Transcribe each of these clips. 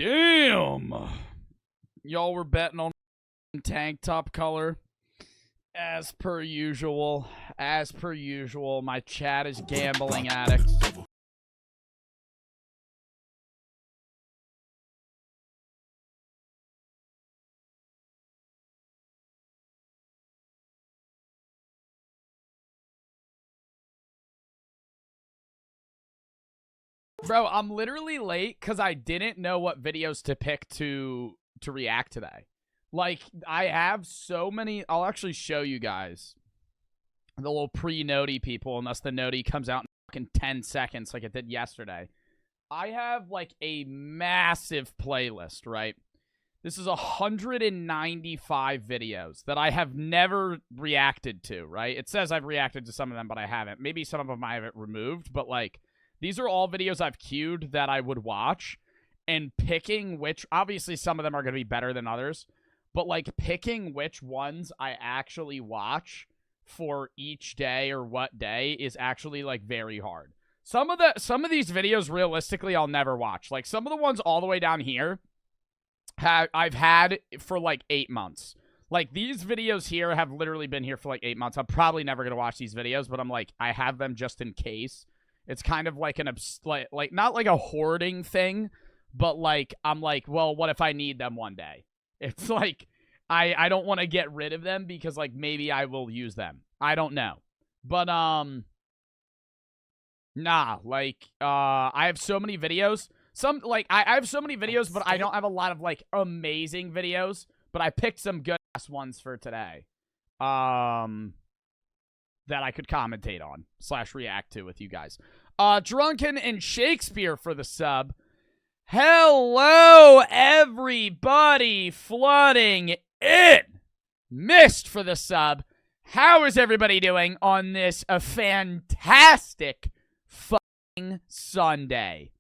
Damn. Y'all were betting on tank top color. As per usual. As per usual. My chat is gambling addicts. Bro, I'm literally late because I didn't know what videos to pick to react today. Like, I have so many. I'll actually show you guys the little pre-noti people, unless the noti comes out in fucking 10 seconds like it did yesterday. I have, like, a massive playlist, right? This is 195 videos that I have never reacted to, right? It says I've reacted to some of them, but I haven't. Maybe some of them I haven't removed, but, like, these are all videos I've queued that I would watch, and picking which, obviously some of them are going to be better than others, but like picking which ones I actually watch for each day or what day is actually like very hard. Some of these videos realistically I'll never watch. Like some of the ones all the way down here I've had for like 8 months. Like these videos here have literally been here for like 8 months. I'm probably never going to watch these videos, but I'm like I have them just in case. It's kind of like like not like a hoarding thing, but like I'm like, well, what if I need them one day? It's like I don't want to get rid of them because like maybe I will use them. I don't know. But nah, like I have so many videos. I have so many videos, but I don't have a lot of like amazing videos, but I picked some good ass ones for today. That I could commentate on / react to with you guys. Drunken and Shakespeare for the sub. Hello, everybody flooding in. Mist for the sub. How is everybody doing on this fantastic fucking Sunday?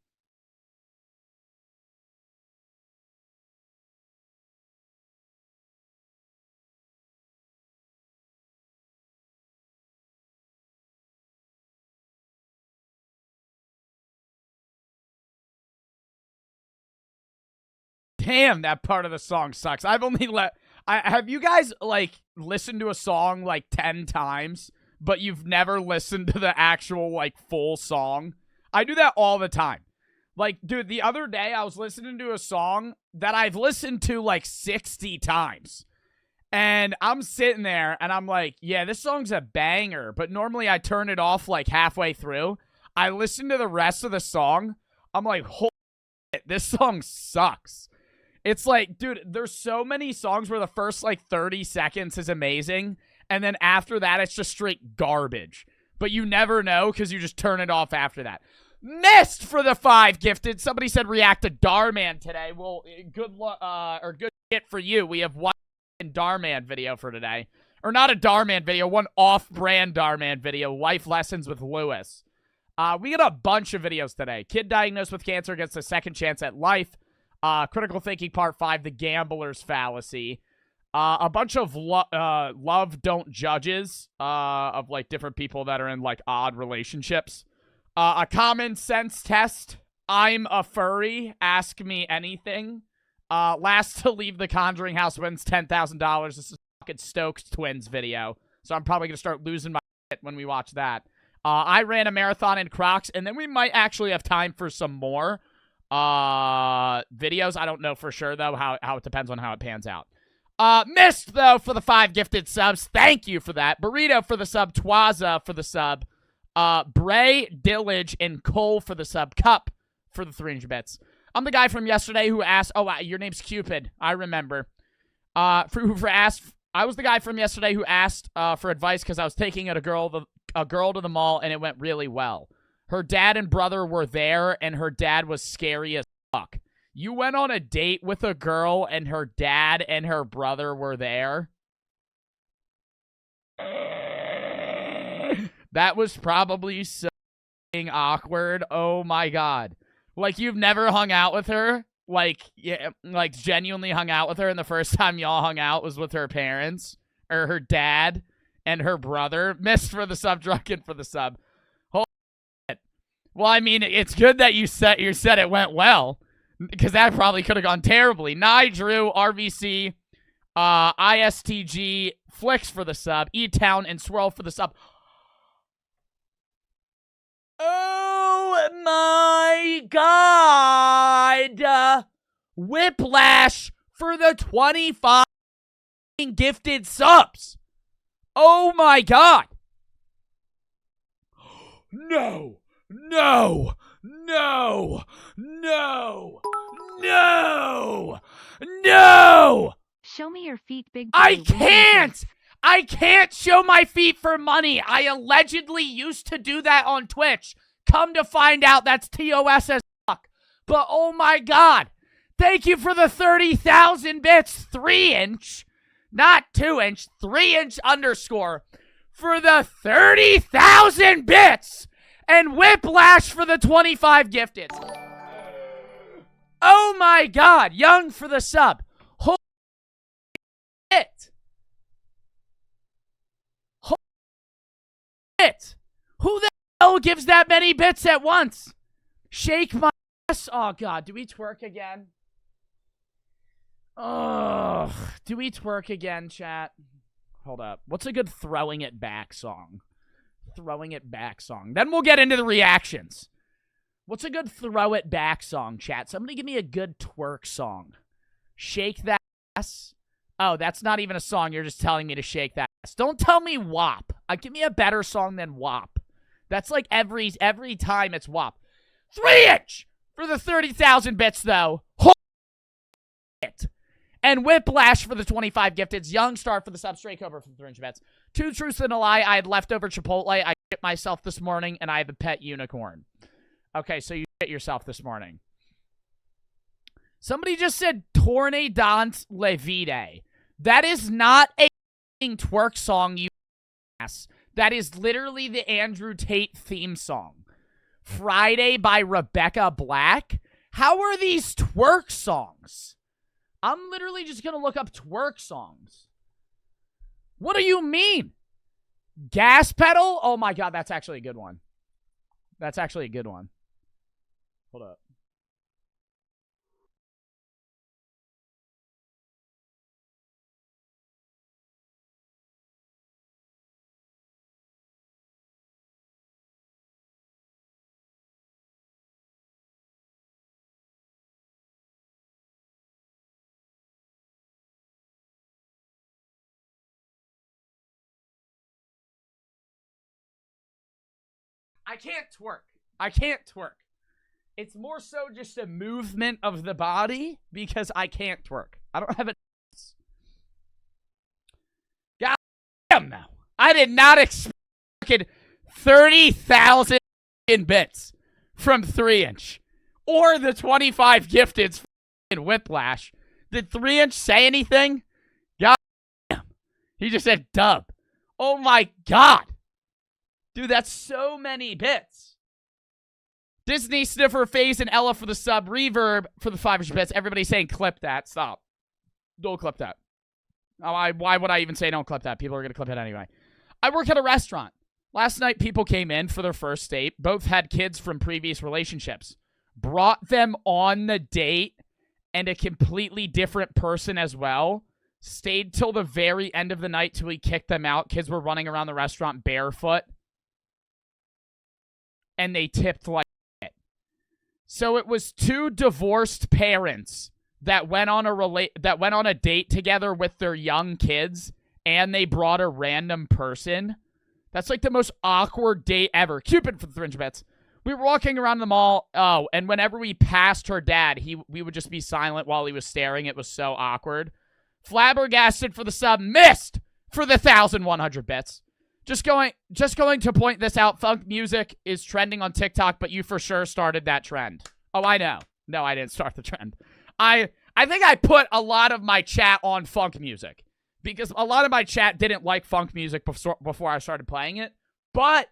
Damn, that part of the song sucks. I've only have you guys, like, listened to a song, like, 10 times, but you've never listened to the actual, like, full song? I do that all the time. Like, dude, the other day I was listening to a song that I've listened to, like, 60 times. And I'm sitting there, and I'm like, yeah, this song's a banger, but normally I turn it off, like, halfway through. I listen to the rest of the song. I'm like, holy shit, this song sucks. It's like, dude, there's so many songs where the first, like, 30 seconds is amazing, and then after that, it's just straight garbage. But you never know because you just turn it off after that. Missed for the 5 gifted. Somebody said react to Darman today. Well, good luck, or good shit for you. We have one Darman video for today. Or not a Darman video, one off-brand Darman video, Life Lessons with Lewis. We got a bunch of videos today. Kid diagnosed with cancer gets a second chance at life. Critical Thinking Part 5, The Gambler's Fallacy. A bunch of love don't judges of, like, different people that are in, like, odd relationships. A common sense test. I'm a furry. Ask me anything. Last to leave the Conjuring house wins $10,000. This is fucking Stokes Twins video. So I'm probably going to start losing my shit when we watch that. I ran a marathon in Crocs, and then we might actually have time for some more videos. I don't know for sure, though, how it depends on how it pans out. Missed, though, for the 5 gifted subs. Thank you for that. Burrito for the sub. Twaza for the sub. Bray, Dillage, and Cole for the sub. Cup for the 300 bits. I'm the guy from yesterday who asked, oh, your name's Cupid. I remember. I was the guy from yesterday who asked for advice because I was taking a girl to the mall, and it went really well. Her dad and brother were there, and her dad was scary as fuck. You went on a date with a girl, and her dad and her brother were there? That was probably so awkward. Oh, my God. Like, you've never hung out with her? Like, yeah, like, genuinely hung out with her, and the first time y'all hung out was with her parents? Or her dad and her brother? Missed for the sub, drunken for the sub. Holy shit. Well, I mean, it's good that you said it went well. Because that probably could have gone terribly. Nye, Drew, RVC, ISTG, Flicks for the sub, E-Town, and Swirl for the sub. Oh my god! Whiplash for the 25 gifted subs. Oh my god. No. No. No. No. No. No. Show me your feet, big boy. I can't. I can't show my feet for money. I allegedly used to do that on Twitch. Come to find out that's TOS as fuck. But oh my god. Thank you for the 30,000 bits. 3-inch. Not 2-inch. 3-inch underscore. For the 30,000 bits. And Whiplash for the 25 gifted. Oh my god. Young for the sub. Holy shit. Holy shit. Who the hell gives that many bits at once? Shake my ass. Oh god. Do we twerk again? Ugh. Do we twerk again, chat? Hold up. What's a good throwing it back song? Throwing it back song. Then we'll get into the reactions. What's a good throw it back song, chat? Somebody give me a good twerk song. Shake that ass. Oh, that's not even a song. You're just telling me to shake that ass. Don't tell me WAP. Give me a better song than WAP. That's like every time it's WAP. 3-inch for the 30,000 bits, though. Holy shit. And Whiplash for the 25 gifteds. Young Star for the sub. Stray Cobra for the 3-inch bets. 2 truths and a lie. I had leftover Chipotle. I shit myself this morning, and I have a pet unicorn. Okay, so you shit yourself this morning. Somebody just said Tornadant Levide. That is not a twerk song, you ass. That is literally the Andrew Tate theme song. Friday by Rebecca Black. How are these twerk songs? I'm literally just going to look up twerk songs. What do you mean? Gas Pedal? Oh my god, that's actually a good one. That's actually a good one. Hold up. I can't twerk. I can't twerk. It's more so just a movement of the body because I can't twerk. I don't have a... God damn now. I did not expect 30,000 bits from 3-inch. Or the 25 gifteds in Whiplash. Did 3-inch say anything? God damn. He just said dub. Oh my god. Dude, that's so many bits. Disney, Sniffer, Phase, and Ella for the sub. Reverb for the 500 bits. Everybody saying clip that. Stop. Don't clip that. Why would I even say don't clip that? People are going to clip it anyway. I work at a restaurant. Last night, people came in for their first date. Both had kids from previous relationships. Brought them on the date and a completely different person as well. Stayed till the very end of the night till we kicked them out. Kids were running around the restaurant barefoot. And they tipped like it. So it was 2 divorced parents that went on a date together with their young kids, and they brought a random person. That's like the most awkward date ever. Cupid for the 300 bets. We were walking around the mall. Oh, and whenever we passed her dad, we would just be silent while he was staring. It was so awkward. Flabbergasted for the sub. Missed for the 1,100 bits. Just going to point this out. Funk music is trending on TikTok, but you for sure started that trend. Oh, I know. No, I didn't start the trend. I think I put a lot of my chat on funk music because a lot of my chat didn't like funk music before I started playing it, but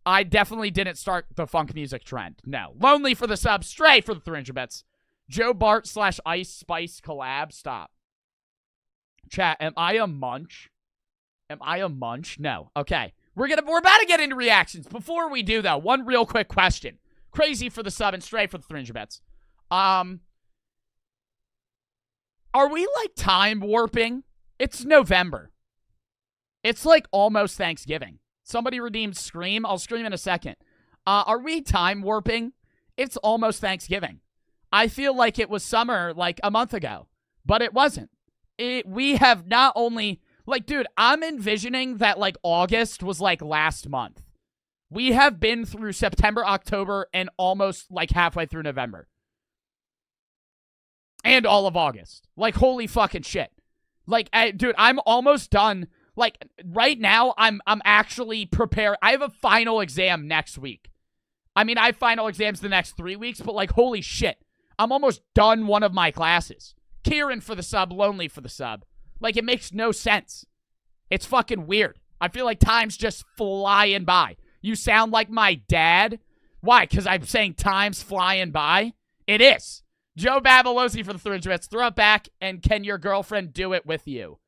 I definitely didn't start the funk music trend. No. Lonely for the sub. Stray for the 300 bets. Joe Bart / Ice Spice collab. Stop. Chat, am I a munch? Am I a munch? No. Okay. We're about to get into reactions. Before we do, though, one real quick question. Crazy for the sub and Stray for the 300 bets. Are we like time warping? It's November. It's like almost Thanksgiving. Somebody redeemed Scream. I'll scream in a second. Are we time warping? It's almost Thanksgiving. I feel like it was summer like a month ago, but it wasn't. We have not only, like, dude, I'm envisioning that like August was like last month. We have been through September, October, and almost like halfway through November. And all of August. Like, holy fucking shit. Like, dude, I'm almost done. Like, right now, I'm actually prepared. I have a final exam next week. I mean, I have final exams the next 3 weeks, but like, holy shit. I'm almost done one of my classes. Kieran for the sub, Lonely for the sub. Like, it makes no sense. It's fucking weird. I feel like time's just flying by. You sound like my dad. Why? Because I'm saying time's flying by? It is. Joe Bartolozzi for the 300 bits. Throw it back, and can your girlfriend do it with you?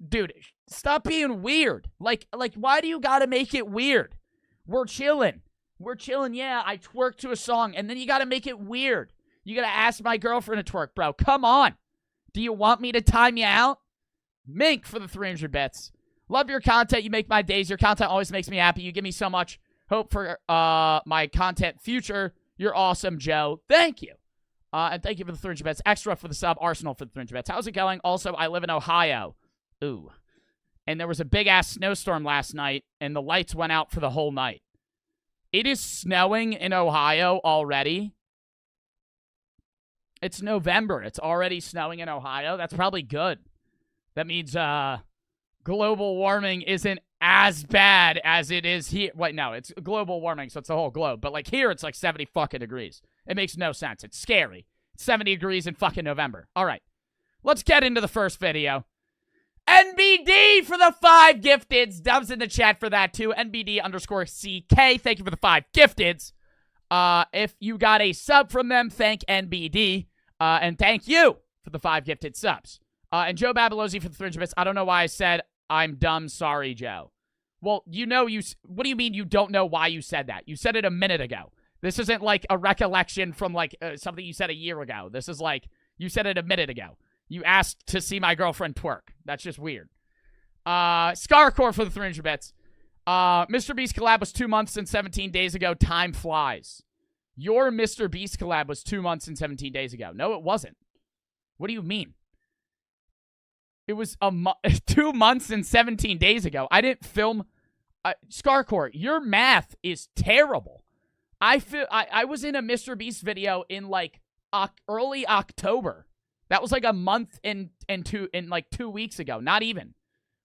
Dude, stop being weird. Like, why do you gotta make it weird? We're chilling. We're chilling, yeah. I twerk to a song, and then you gotta make it weird. You gotta ask my girlfriend to twerk, bro. Come on. Do you want me to time you out? Mink for the 300 bits. Love your content. You make my days. Your content always makes me happy. You give me so much hope for my content future. You're awesome, Joe. Thank you. And thank you for the 300 bits. Extra for the sub. Arsenal for the 300 bits. How's it going? Also, I live in Ohio. Ooh. And there was a big-ass snowstorm last night, and the lights went out for the whole night. It is snowing in Ohio already. It's November. It's already snowing in Ohio. That's probably good. That means global warming isn't as bad as it is here. Wait, no, it's global warming, so it's the whole globe. But like here, it's like 70 fucking degrees. It makes no sense. It's scary. It's 70 degrees in fucking November. All right, let's get into the first video. NBD for the 5 gifteds. Dubs in the chat for that too. NBD_CK. Thank you for the 5 gifteds. If you got a sub from them, thank NBD. And thank you for the 5 gifted subs. And Joe Bartolozzi for the 300 bits. I don't know why I said I'm dumb. Sorry, Joe. Well, you know what do you mean you don't know why you said that? You said it a minute ago. This isn't like a recollection from like something you said a year ago. This is like you said it a minute ago. You asked to see my girlfriend twerk. That's just weird. Scarcore for the 300 bits. Mr. Beast collab was 2 months and 17 days ago. Time flies. Your Mr. Beast collab was 2 months and 17 days ago. No, it wasn't. What do you mean? It was 2 months and 17 days ago. I didn't film. Scarcore, your math is terrible. I was in a Mr. Beast video in like early October. That was like a month and like 2 weeks ago. Not even.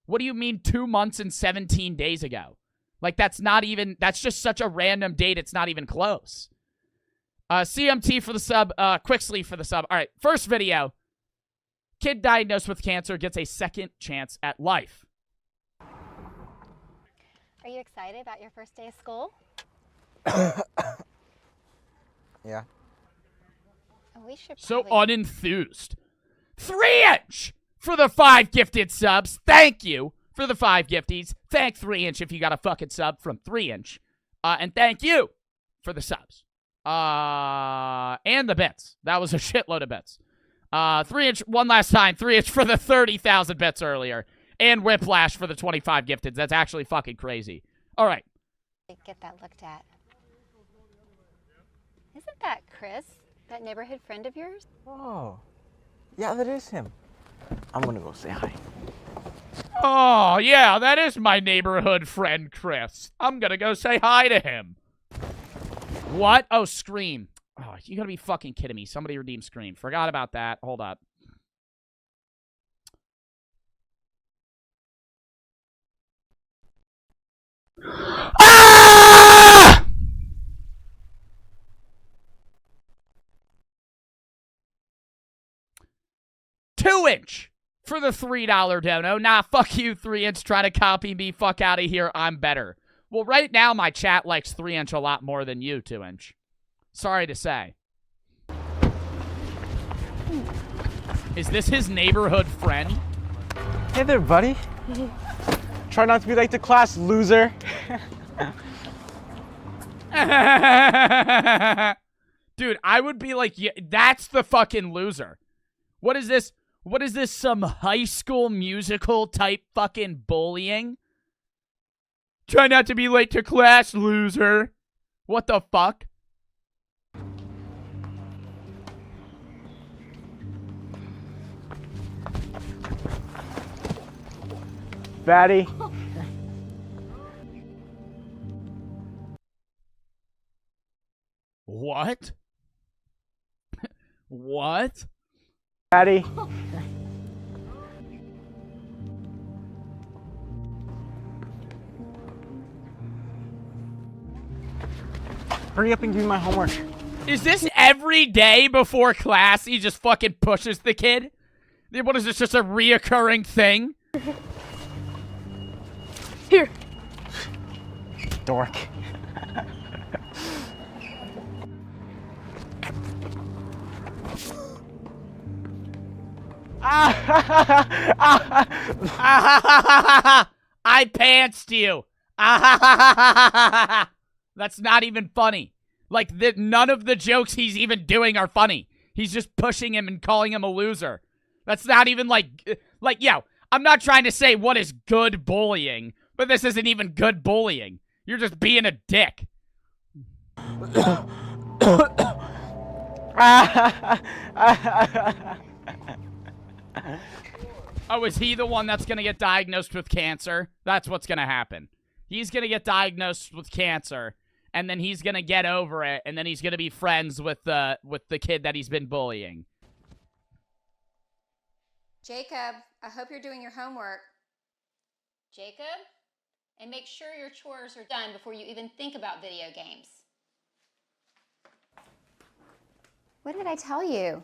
What do you mean 2 months and 17 days ago? Like that's not even. That's just such a random date. It's not even close. CMT for the sub. Quick Sleep for the sub. All right, first video. Kid diagnosed with cancer gets a second chance at life. Are you excited about your first day of school? Yeah. We should So probably... unenthused. 3-inch for the 5 gifted subs. Thank you for the 5 gifties. Thank 3-inch if you got a fucking sub from 3-inch. And thank you for the subs. And the bits. That was a shitload of bits. 3-inch one last time. 3-inch for the 30,000 bits earlier. And Whiplash for the 25 gifteds. That's actually fucking crazy. All right. Get that looked at. Isn't that Chris? That neighborhood friend of yours? Oh, yeah, that is him. I'm gonna go say hi. Oh, yeah, that is my neighborhood friend, Chris. I'm gonna go say hi to him. What? Oh, Scream. Oh, you gotta be fucking kidding me. Somebody redeemed Scream. Forgot about that. Hold up. Ah! 2-inch for the $3 dono. Nah, fuck you, 3-inch. Trying to copy me. Fuck out of here. I'm better. Well, right now, my chat likes 3-inch a lot more than you, 2-inch. Sorry to say. Is this his neighborhood friend? Hey there, buddy. Try not to be like the class, loser. Dude, I would be like, yeah, that's the fucking loser. What is this? What is this, some High School Musical type fucking bullying? Try not to be late to class, loser. What the fuck? Fatty. What? What? Fatty. Hurry up and give me my homework. Is this every day before class he just fucking pushes the kid? What is this, just a reoccurring thing? Here. Dork. I pantsed you. That's not even funny. Like, none of the jokes he's even doing are funny. He's just pushing him and calling him a loser. That's not even like, yo, I'm not trying to say what is good bullying, but this isn't even good bullying. You're just being a dick. Oh, is he the one that's going to get diagnosed with cancer? That's what's going to happen. He's going to get diagnosed with cancer, and then he's going to get over it, and then he's going to be friends with the kid that he's been bullying. Jacob, I hope you're doing your homework. Jacob? And make sure your chores are done before you even think about video games. What did I tell you?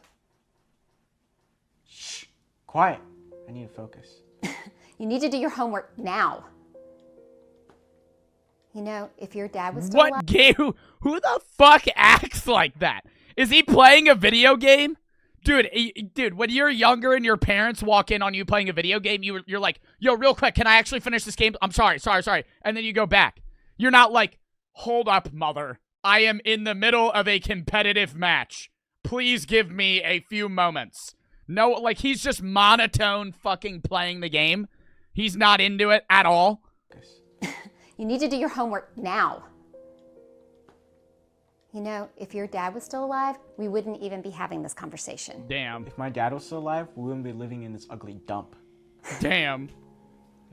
Shh. Quiet. I need to focus. You need to do your homework now. You know, if your dad was still What alive... game? Who the fuck acts like that? Is he playing a video game? Dude, when you're younger and your parents walk in on you playing a video game, you're like, yo, real quick, can I actually finish this game? I'm sorry. And then you go back. You're not like, hold up, mother. I am in the middle of a competitive match. Please give me a few moments. No, like, he's just monotone fucking playing the game. He's not into it at all. You need to do your homework now. You know, if your dad was still alive, we wouldn't even be having this conversation. Damn. If my dad was still alive, we wouldn't be living in this ugly dump. Damn.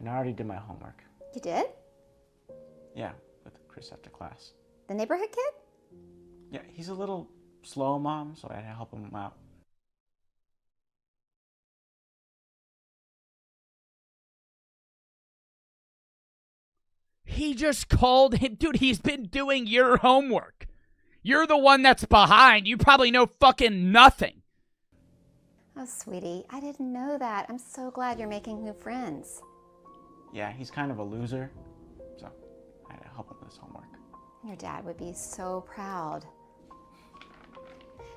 And I already did my homework. You did? Yeah, with Chris after class. The neighborhood kid? Yeah, he's a little slow, Mom, so I had to help him out. He just called him. Dude, he's been doing your homework. You're the one that's behind. You probably know fucking nothing. Oh, sweetie, I didn't know that. I'm so glad you're making new friends. Yeah, he's kind of a loser, so I had to help him with his homework. Your dad would be so proud.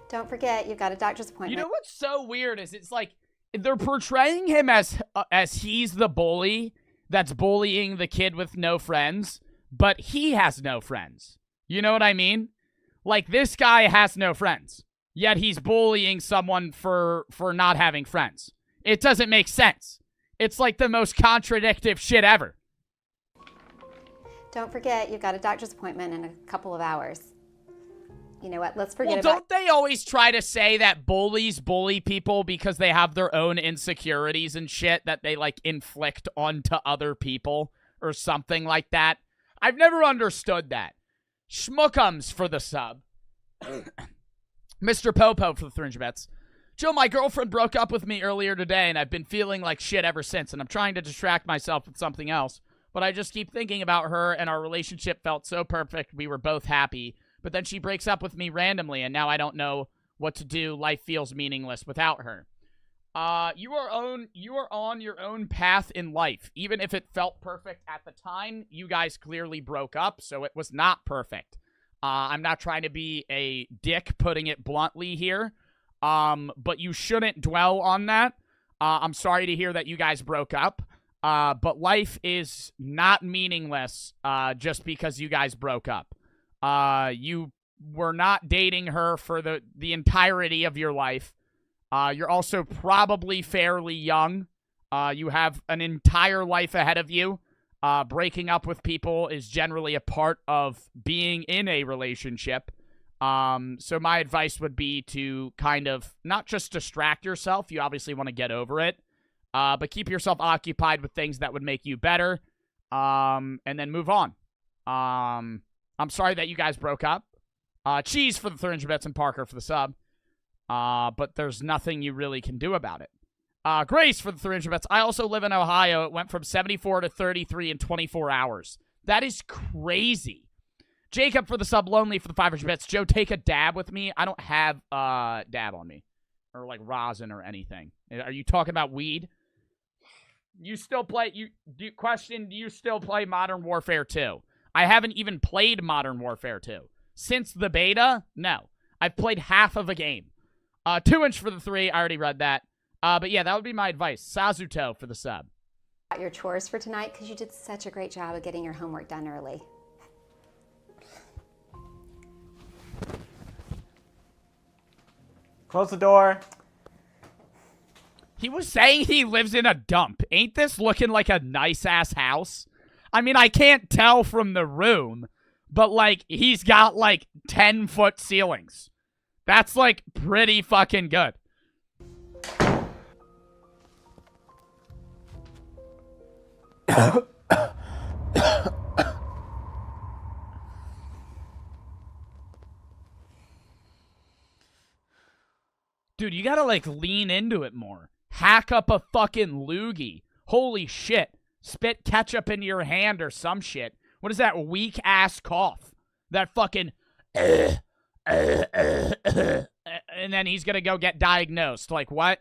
Don't forget, you've got a doctor's appointment. You know what's so weird is it's like they're portraying him as he's the bully that's bullying the kid with no friends, but he has no friends. You know what I mean? Like, this guy has no friends, yet he's bullying someone for not having friends. It doesn't make sense. It's like the most contradictive shit ever. Don't forget, you've got a doctor's appointment in a couple of hours. You know what? Let's forget Don't they always try to say that bullies bully people because they have their own insecurities and shit that they, like, inflict onto other people or something like that? I've never understood that. Schmookums for the sub. Mr. Popo for the 300 bets. Joe, my girlfriend broke up with me earlier today, and I've been feeling like shit ever since, and I'm trying to distract myself with something else. But I just keep thinking about her, and our relationship felt so perfect. We were both happy. But then she breaks up with me randomly, and now I don't know what to do. Life feels meaningless without her. You are on your own path in life. Even if it felt perfect at the time, you guys clearly broke up, so it was not perfect. I'm not trying to be a dick, putting it bluntly here, but you shouldn't dwell on that. I'm sorry to hear that you guys broke up, but life is not meaningless just because you guys broke up. You were not dating her for the entirety of your life. You're also probably fairly young. You have an entire life ahead of you. Breaking up with people is generally a part of being in a relationship. So my advice would be to kind of not just distract yourself. You obviously want to get over it. But keep yourself occupied with things that would make you better. And then move on. I'm sorry that you guys broke up. Cheese for the 300 bits and Parker for the sub. But there's nothing you really can do about it. Grace for the 300 bits. I also live in Ohio. It went from 74 to 33 in 24 hours. That is crazy. Jacob for the sub. Lonely for the 500 bits. Joe, take a dab with me. I don't have dab on me. Or like rosin or anything. Are you talking about weed? You still play... Do you still play Modern Warfare 2? I haven't even played Modern Warfare 2. Since the beta? No. I've played half of a game. 2-inch for the 3. I already read that. But yeah, that would be my advice. Sazuto for the sub. Your chores for tonight because you did such a great job of getting your homework done early. Close the door. He was saying he lives in a dump. Ain't this looking like a nice-ass house? I mean, I can't tell from the room, but, like, he's got, like, 10-foot ceilings. That's, like, pretty fucking good. Dude, you gotta, like, lean into it more. Hack up a fucking loogie. Holy shit. Spit ketchup into your hand or some shit. What is that weak-ass cough? That fucking... and then he's gonna go get diagnosed. Like, what?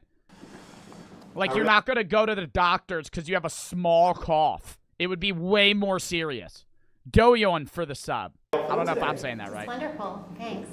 Like, you're not gonna go to the doctors because you have a small cough. It would be way more serious. Doyon for the sub. I don't know if I'm saying that right. Wonderful. Thanks.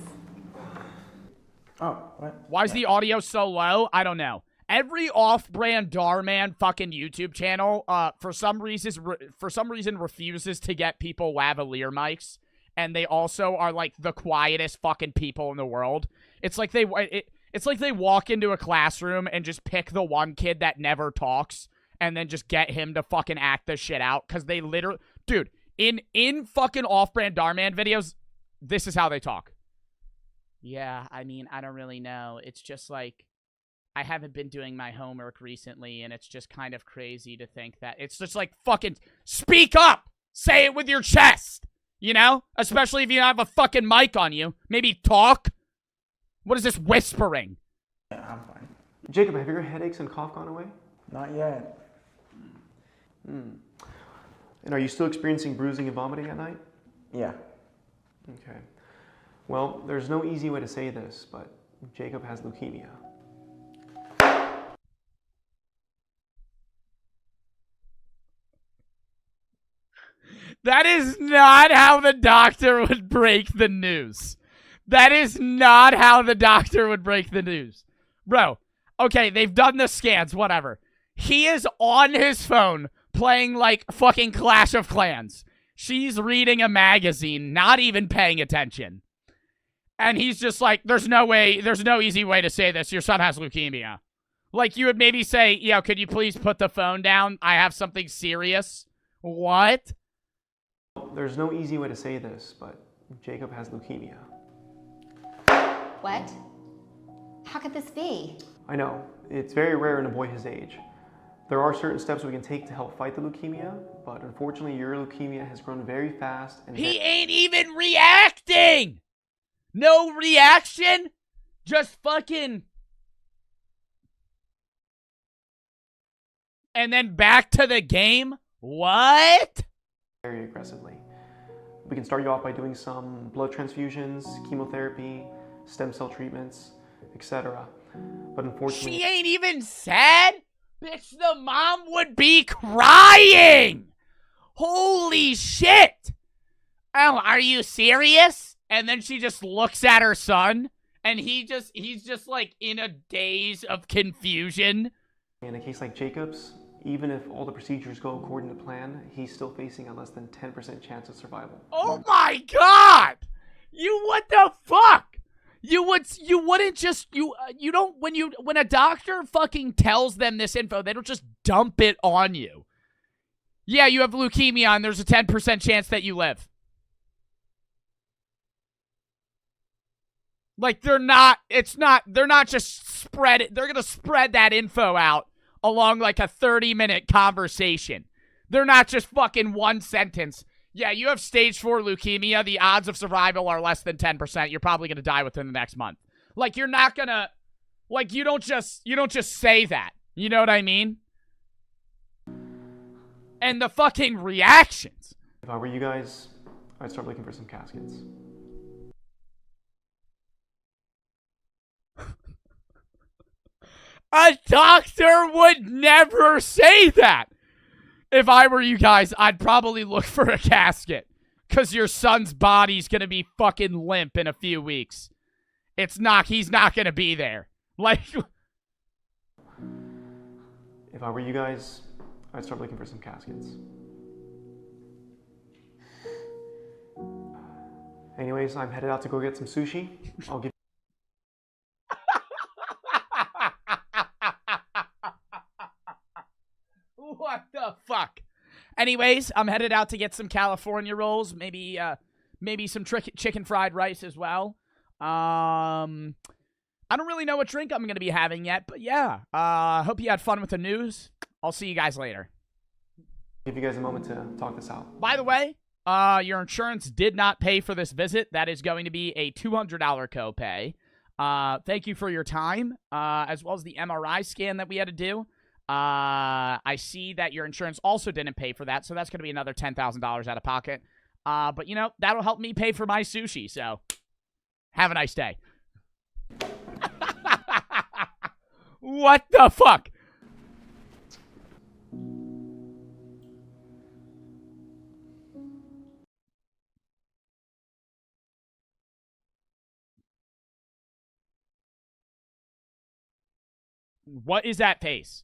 Oh, what? Why is the audio so low? I don't know. Every off-brand Darman fucking YouTube channel, for some reason refuses to get people lavalier mics, and they also are like the quietest fucking people in the world. It's like they walk into a classroom and just pick the one kid that never talks, and then just get him to fucking act the shit out, because they literally, dude, in fucking off-brand Darman videos, this is how they talk. Yeah, I mean, I don't really know. It's just like, I haven't been doing my homework recently, and it's just kind of crazy to think that. It's just like, fucking speak up! Say it with your chest! You know? Especially if you have a fucking mic on you. Maybe talk? What is this whispering? Yeah, I'm fine. Jacob, have your headaches and cough gone away? Not yet. And are you still experiencing bruising and vomiting at night? Yeah. Okay. Well, there's no easy way to say this, but Jacob has leukemia. That is not how the doctor would break the news. That is not how the doctor would break the news. Bro, okay, they've done the scans, whatever. He is on his phone playing, like, fucking Clash of Clans. She's reading a magazine, not even paying attention. And he's just like, there's no easy way to say this. Your son has leukemia. Like, you would maybe say, yo, could you please put the phone down? I have something serious. What? There's no easy way to say this, but Jacob has leukemia. What? How could this be? I know, it's very rare in a boy his age. There are certain steps we can take to help fight the leukemia, but unfortunately your leukemia has grown very fast and... He ain't even reacting! No reaction? Just fucking... And then back to the game? What? Very aggressively. We can start you off by doing some blood transfusions, chemotherapy, stem cell treatments, etc. But unfortunately... She ain't even sad? Bitch, the mom would be crying! Holy shit! Oh, are you serious? And then she just looks at her son, and he's just like in a daze of confusion. In a case like Jacob's, even if all the procedures go according to plan, he's still facing a less than 10% chance of survival. Oh my god! What the fuck? You wouldn't just you don't when a doctor fucking tells them this info, they don't just dump it on you. Yeah, you have leukemia and there's a 10% chance that you live. Like they're not just spread it. They're going to spread that info out along like a 30-minute conversation. They're not just fucking one sentence. Yeah, you have stage 4 leukemia. The odds of survival are less than 10%. You're probably going to die within the next month. Like you're not going to like you don't just say that. You know what I mean? And the fucking reactions. If I were you guys, I'd start looking for some caskets. A doctor would never say that. If I were you guys, I'd probably look for a casket. Because your son's body's going to be fucking limp in a few weeks. He's not going to be there. Like. If I were you guys, I'd start looking for some caskets. Anyways, I'm headed out to go get some sushi. I'll give What the fuck? Anyways, I'm headed out to get some California rolls, maybe some chicken fried rice as well. I don't really know what drink I'm going to be having yet, but yeah. Hope you had fun with the news. I'll see you guys later. you guys a moment to talk this out. By the way, your insurance did not pay for this visit. That is going to be a $200 copay. Thank you for your time, as well as the MRI scan that we had to do. I see that your insurance also didn't pay for that, so that's going to be another $10,000 out of pocket. But, you know, that'll help me pay for my sushi, so have a nice day. What the fuck? What is that face?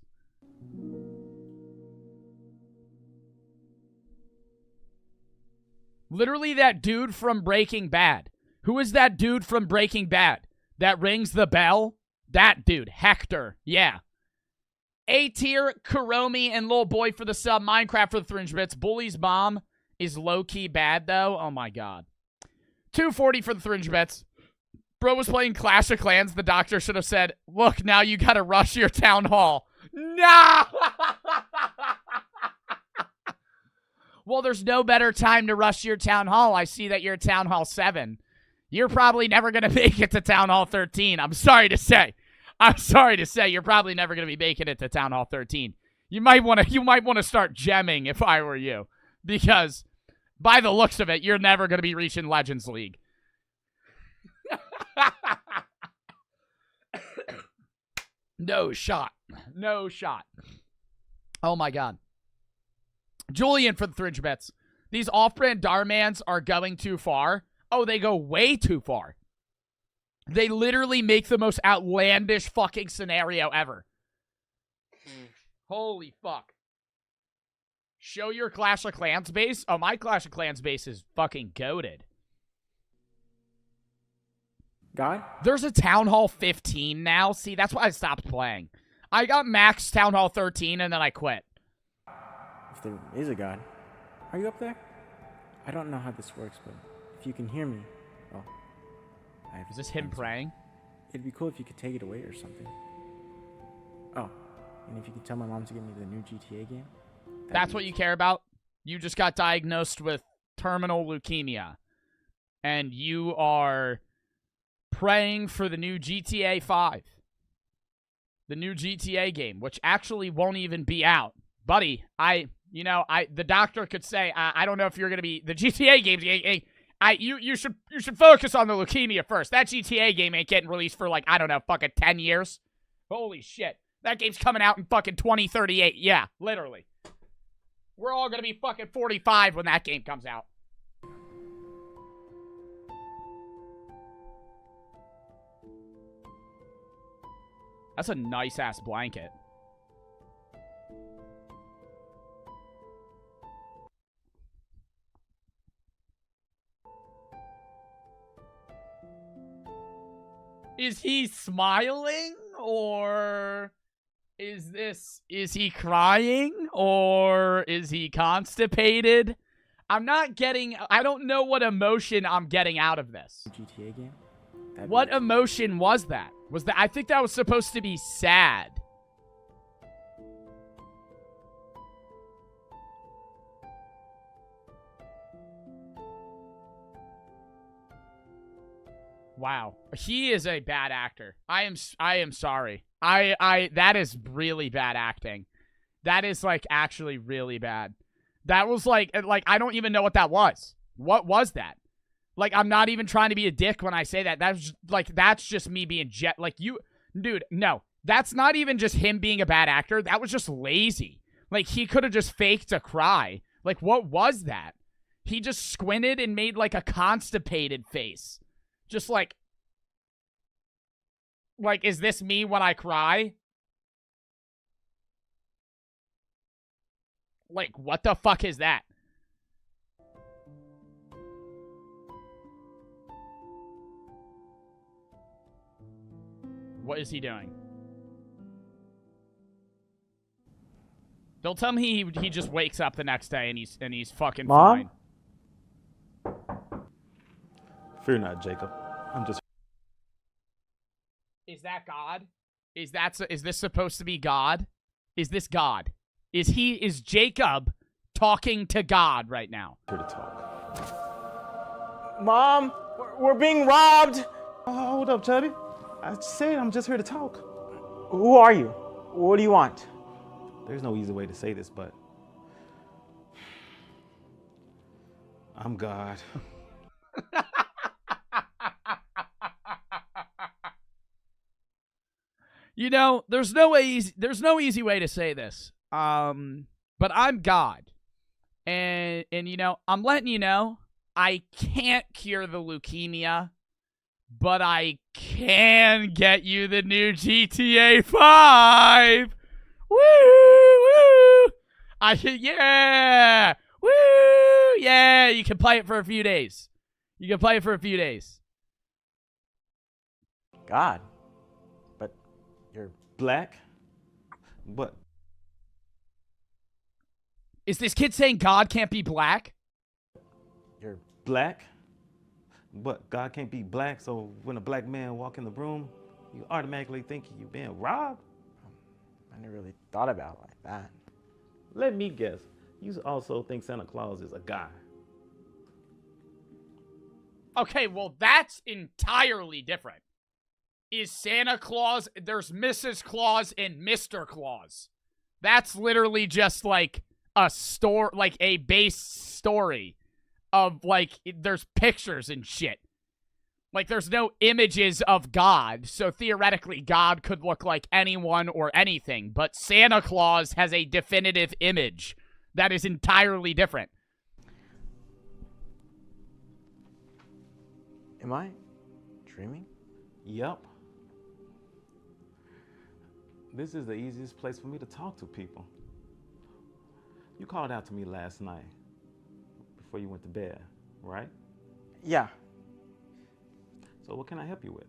Literally that dude from Breaking Bad. Who is that dude from Breaking Bad that rings the bell? That dude, Hector. Yeah. A-tier, Kuromi, and Lil Boy for the sub. Minecraft for the Fringe Bits. Bully's mom is low-key bad, though. Oh, my God. 240 for the Fringe Bits. Bro was playing Clash of Clans. The doctor should have said, look, now you gotta rush your town hall. No! Well, there's no better time to rush your town hall. I see that you're town hall 7. You're probably never gonna make it to town hall 13. I'm sorry to say. You're probably never gonna be making it to town hall 13. You might want to start gemming if I were you, because by the looks of it, you're never gonna be reaching Legends League. No shot. No shot. Oh my God. Julian for the Fringe Bets. These off-brand Darmans are going too far. Oh, they go way too far. They literally make the most outlandish fucking scenario ever. Holy fuck. Show your Clash of Clans base? Oh, my Clash of Clans base is fucking goated. God? There's a Town Hall 15 now. See, that's why I stopped playing. I got max Town Hall 13 and then I quit. If there is a God, are you up there? I don't know how this works, but if you can hear me, well, I have Is this him answers. praying? It'd be cool if you could take it away or something. Oh, and if you could tell my mom to get me the new GTA game. That's what you care about? You just got diagnosed with terminal leukemia. And you are praying for the new GTA 5. The new GTA game, which actually won't even be out. Buddy, the doctor could say, I don't know if you're going to be, the GTA games, you should focus on the leukemia first. That GTA game ain't getting released for like, I don't know, fucking 10 years. Holy shit. That game's coming out in fucking 2038. Yeah, literally. We're all going to be fucking 45 when that game comes out. That's a nice-ass blanket. Is he smiling, or is he crying, or is he constipated? I don't know what emotion I'm getting out of this. GTA game? What emotion was that? I think that was supposed to be sad. Wow. He is a bad actor. I am sorry. That is really bad acting. That is like actually really bad. That was like I don't even know what that was. What was that? Like, I'm not even trying to be a dick when I say that. That's just me being dude, no. That's not even just him being a bad actor. That was just lazy. Like, he could have just faked a cry. Like, what was that? He just squinted and made like a constipated face. Just like, is this me when I cry? Like, what the fuck is that? What is he doing? Don't tell me he just wakes up the next day and he's fucking Mom? fine. Fear not, Jacob. I'm just... Is that God? Is this supposed to be God? Is this God? Is Jacob talking to God right now? here to talk. Mom, we're being robbed. Oh, hold up, Chubby. I said I'm just here to talk. Who are you? What do you want? There's no easy way to say this, but... I'm God. You know, there's no easy way to say this. But I'm God. And you know, I'm letting you know, I can't cure the leukemia, but I can get you the new GTA 5. Woo! Woo! Yeah! Woo! Yeah, you can play it for a few days. God. But you're Black? But Is this kid saying God can't be black? you're black? But God can't be black, so when a black man walk in the room, you automatically think you're being robbed? I never really thought about it like that. Let me guess. You also think Santa Claus is a guy. Okay, well, that's entirely different. Is Santa Claus, there's Mrs. Claus and Mr. Claus. That's literally just like a base story of like, there's pictures and shit. Like, there's no images of God, so theoretically God could look like anyone or anything, but Santa Claus has a definitive image that is entirely different. Am I dreaming? Yep. This is the easiest place for me to talk to people. You called out to me last night before you went to bed, right? Yeah. So what can I help you with?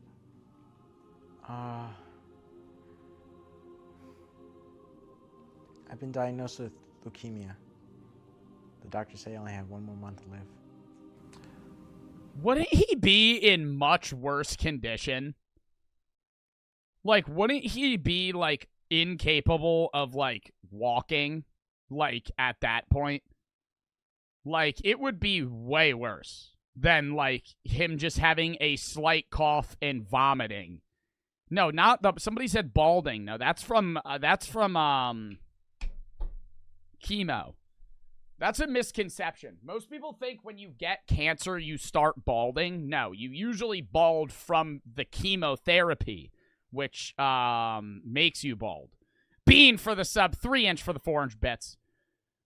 I've been diagnosed with leukemia. The doctors say I only have 1 more month to live. Wouldn't he be in much worse condition? Like, wouldn't he be, like, incapable of, like, walking, like, at that point? Like, it would be way worse than, like, him just having a slight cough and vomiting. No, not the... Somebody said balding. No, that's from chemo. That's a misconception. Most people think when you get cancer, you start balding. No, you usually bald from the chemotherapy, which makes you bald. Bean for the sub, 3-inch for the 4-inch bits.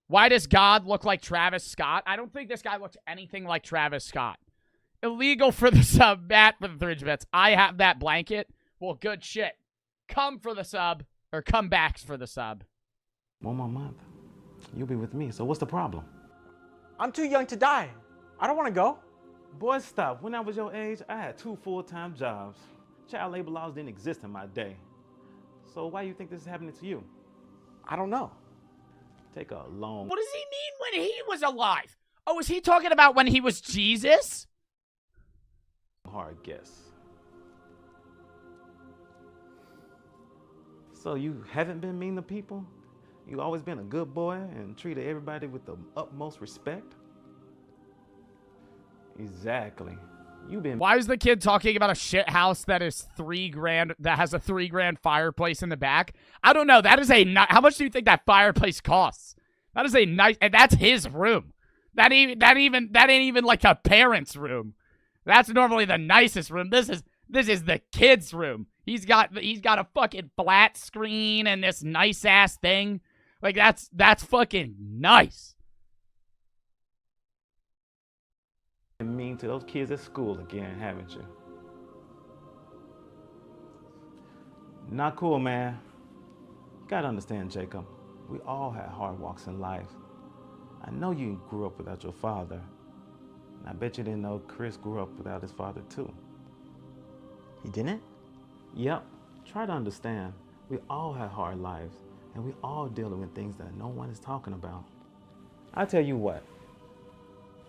Why does God look like Travis Scott? I don't think this guy looks anything like Travis Scott. Illegal for the sub, Matt for the 3-inch bits. I have that blanket. Well, good shit. Come for the sub, or come backs for the sub. 1 more month. You'll be with me, so what's the problem? I'm too young to die. I don't want to go. Boy, stop. When I was your age, I had 2 full-time jobs. Child labor laws didn't exist in my day. So why do you think this is happening to you? I don't know. Take a long... What does he mean when he was alive? Oh, is he talking about when he was Jesus? hard guess. So you haven't been mean to people? You always been a good boy and treated everybody with the utmost respect? Exactly. You've been... Why is the kid talking about a shit house that is $3,000, that has a $3,000 fireplace in the back? I don't know. That is a how much do you think that fireplace costs? That is a nice, and that's his room. That ain't even like a parent's room. That's normally the nicest room. This is the kid's room. He's got a fucking flat screen and this nice ass thing. Like that's fucking nice. Mean to those kids at school again, haven't you? Not cool, man. You gotta understand, Jacob. We all had hard walks in life. I know you grew up without your father. And I bet you didn't know Chris grew up without his father too. He didn't? Yep. Try to understand. We all had hard lives, and we all dealing with things that no one is talking about. I tell you what,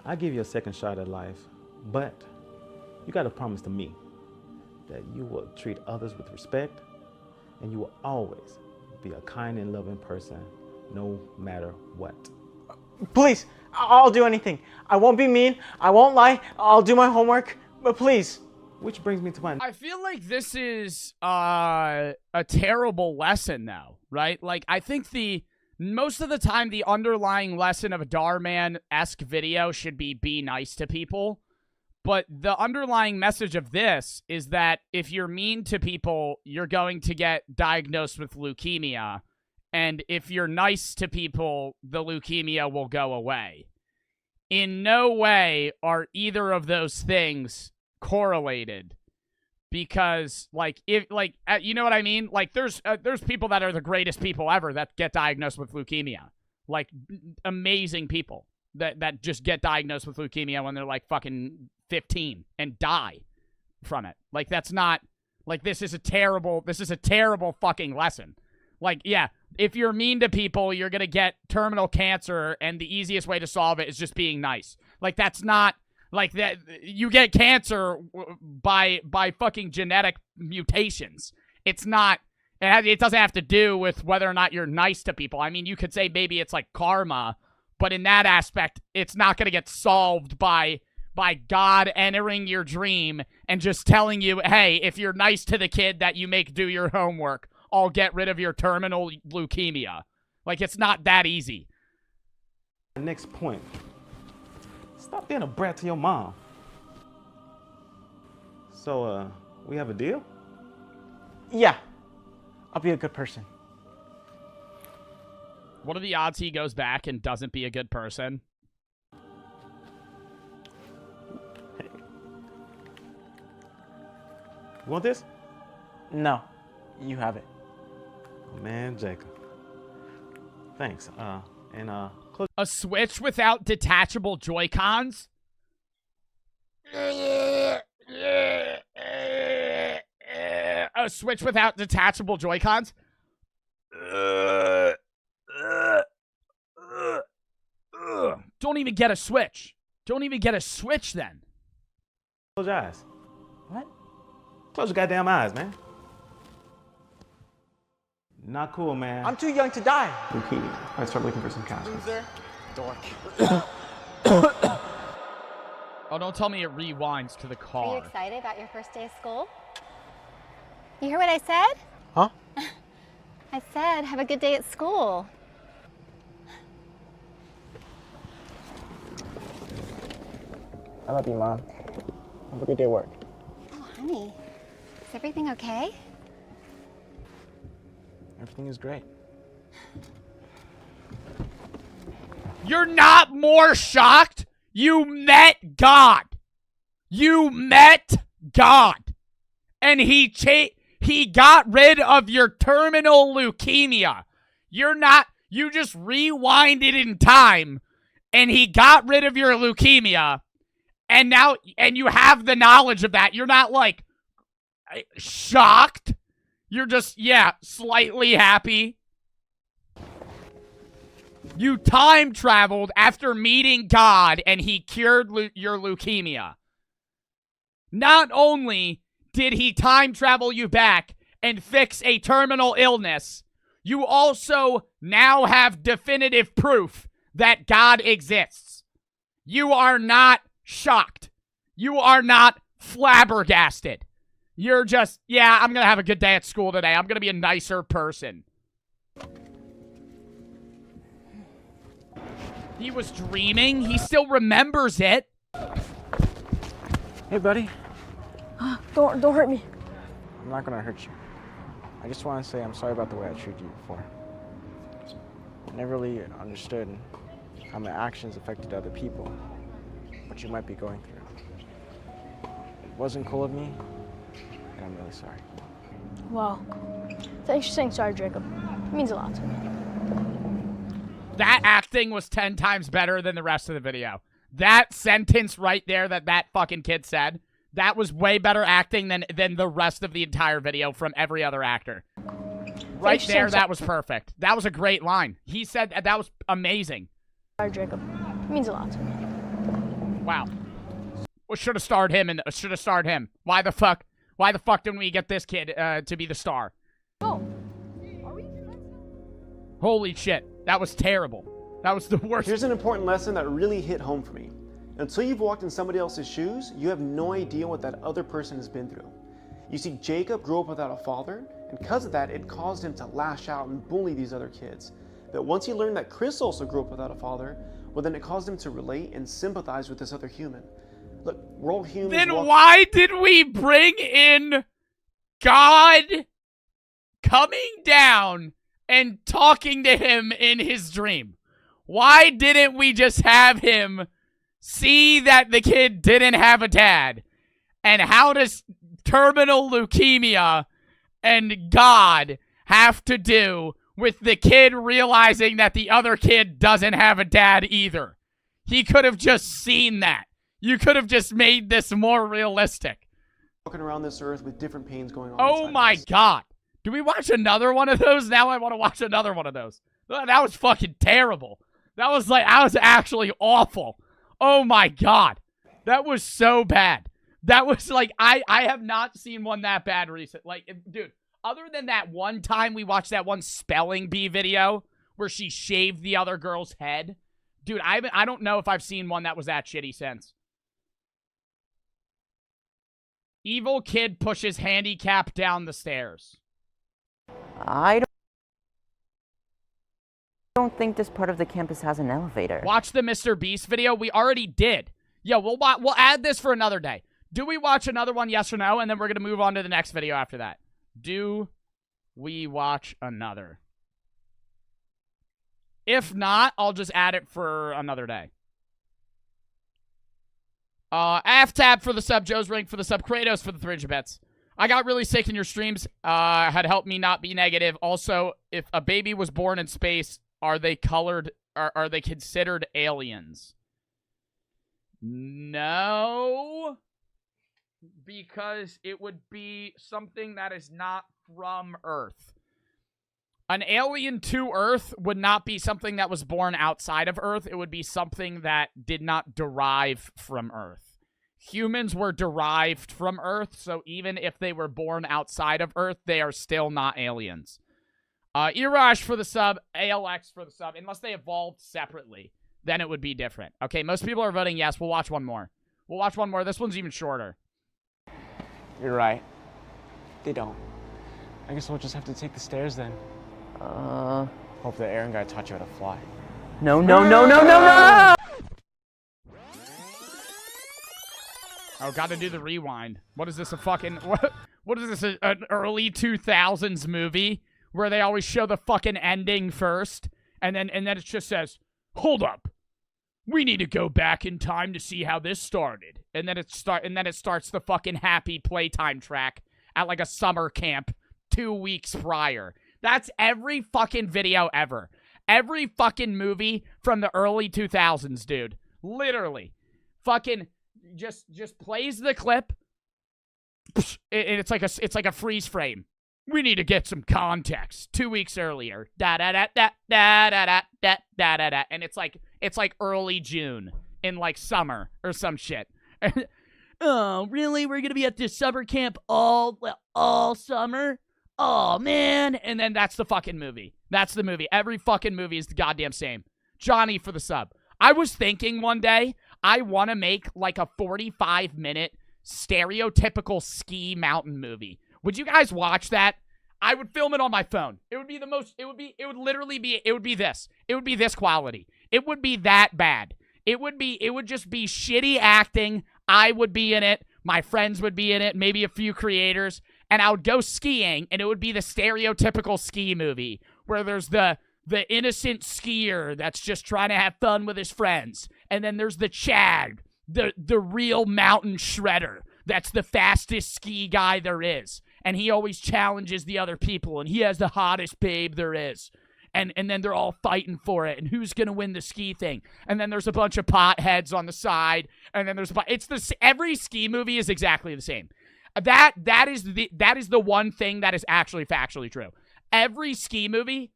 I give you a second shot at life, but you got to promise to me that you will treat others with respect, and you will always be a kind and loving person, no matter what. Please, I'll do anything. I won't be mean. I won't lie. I'll do my homework, but please. Which brings me to my... I feel like this is a terrible lesson though, right? Like, I think most of the time the underlying lesson of a Darman-esque video should be nice to people. But the underlying message of this is that if you're mean to people, you're going to get diagnosed with leukemia. And if you're nice to people, the leukemia will go away. In no way are either of those things correlated, because you know what I mean? Like there's people that are the greatest people ever that get diagnosed with leukemia, like amazing people that just get diagnosed with leukemia when they're like fucking 15 and die from it. Like that's not like this is a terrible fucking lesson. Like, yeah, if you're mean to people, you're gonna get terminal cancer, and the easiest way to solve it is just being nice. Like that's not like that. You get cancer by fucking genetic mutations. It's not. It doesn't have to do with whether or not you're nice to people. I mean, you could say maybe it's like karma, but in that aspect, it's not going to get solved by God entering your dream and just telling you, hey, if you're nice to the kid that you make do your homework, I'll get rid of your terminal leukemia. Like, it's not that easy. Next point. Stop being a brat to your mom. So, we have a deal? Yeah. I'll be a good person. What are the odds he goes back and doesn't be a good person? Hey. You want this? No. You have it. Oh, man, Jacob. Thanks. Close. A Switch without detachable Joy-Cons? A Switch without detachable Joy-Cons? Don't even get a Switch. Don't even get a Switch then. Close your eyes. What? Close your goddamn eyes, man. Not cool, man. I'm too young to die. Leukemia. I'd start looking for some caskets. Loser. Dork. Oh, don't tell me it rewinds to the Are you car. excited about your first day of school? You hear what I said? Huh? I said, have a good day at school. I love you, Mom. Have a good day at work. Oh, honey, is everything okay? Everything is great. You're not more shocked? You met God. You met God. And he got rid of your terminal leukemia. You just rewinded in time and he got rid of your leukemia. And you have the knowledge of that. You're not like, shocked? You're just, yeah, slightly happy? You time traveled after meeting God and he cured your leukemia. Not only did he time travel you back and fix a terminal illness, you also now have definitive proof that God exists. You are not shocked. You are not flabbergasted. You're just, yeah, I'm going to have a good day at school today. I'm going to be a nicer person. He was dreaming. He still remembers it. Hey, buddy. Don't hurt me. I'm not gonna hurt you. I just want to say I'm sorry about the way I treated you before. I never really understood how my actions affected other people, what you might be going through. It wasn't cool of me, and I'm really sorry. Well, thanks for saying sorry, Jacob. It means a lot to me. That acting was 10 times better than the rest of the video. That sentence right there that fucking kid said, that was way better acting than the rest of the entire video from every other actor. Right there, that was perfect. That was a great line. He said that was amazing. Sorry, Jacob. It means a lot to me. Wow. We should have starred him and should have starred him. Why the fuck didn't we get this kid to be the star? Oh. Holy shit. That was terrible. That was the worst. Here's an important lesson that really hit home for me. Until you've walked in somebody else's shoes, you have no idea what that other person has been through. You see, Jacob grew up without a father, and because of that, it caused him to lash out and bully these other kids. But once he learned that Chris also grew up without a father, well, then it caused him to relate and sympathize with this other human. Look, we're all humans. Then why did we bring in God coming down and talking to him in his dream? Why didn't we just have him see that the kid didn't have a dad? And how does terminal leukemia and God have to do with the kid realizing that the other kid doesn't have a dad either? He could have just seen that. You could have just made this more realistic. Walking around this earth with different pains going on. Oh my God. Do we watch another one of those? Now I want to watch another one of those. That was fucking terrible. That was actually awful. Oh my God. That was so bad. That was like, I have not seen one that bad recently. Like, dude, other than that one time we watched that one spelling bee video where she shaved the other girl's head. Dude, I don't know if I've seen one that was that shitty since. Evil kid pushes handicap down the stairs. I don't think this part of the campus has an elevator. Watch the Mr. Beast video. We already did. Yeah, we'll add this for another day. Do we watch another one, yes or no? And then we're going to move on to the next video after that. Do we watch another? If not, I'll just add it for another day. AFTAB for the sub, Joe's Ring for the sub, Kratos for the 300 bits. I got really sick in your streams. Had helped me not be negative. Also, if a baby was born in space, are they colored? Are they considered aliens? No, because it would be something that is not from Earth. An alien to Earth would not be something that was born outside of Earth. It would be something that did not derive from Earth. Humans were derived from Earth, so even if they were born outside of Earth, they are still not aliens. Irash for the sub, ALX for the sub, unless they evolved separately, then it would be different. Okay, most people are voting yes. We'll watch one more. We'll watch one more. This one's even shorter. You're right. They don't. I guess we'll just have to take the stairs then. Hope the Aaron guy taught you how to fly. No. Oh, gotta do the rewind. What is this, a fucking... What is this, an early 2000s movie where they always show the fucking ending first, and then it just says, hold up. We need to go back in time to see how this started. And then it starts the fucking happy playtime track at like a summer camp 2 weeks prior. That's every fucking video ever. Every fucking movie from the early 2000s, dude. Literally. Fucking just plays the clip. it's like a freeze frame. We need to get some context. 2 weeks earlier, da da da da da da da da da da da, and it's like early June in like summer or some shit. Oh, really? We're gonna be at this summer camp all summer? Oh man! And then that's the fucking movie. That's the movie. Every fucking movie is the goddamn same. Johnny for the sub. I was thinking one day I want to make like a 45-minute stereotypical ski mountain movie. Would you guys watch that? I would film it on my phone. It would be the most, it would be this. It would be this quality. It would be that bad. It would just be shitty acting. I would be in it. My friends would be in it. Maybe a few creators. And I would go skiing, and it would be the stereotypical ski movie where there's the innocent skier that's just trying to have fun with his friends. And then there's the Chad, the real mountain shredder. That's the fastest ski guy there is. And he always challenges the other people, and he has the hottest babe there is. And then they're all fighting for it, and who's going to win the ski thing. And then there's a bunch of potheads on the side, and then there's every ski movie is exactly the same. That is the one thing that is actually factually true. Every ski movie,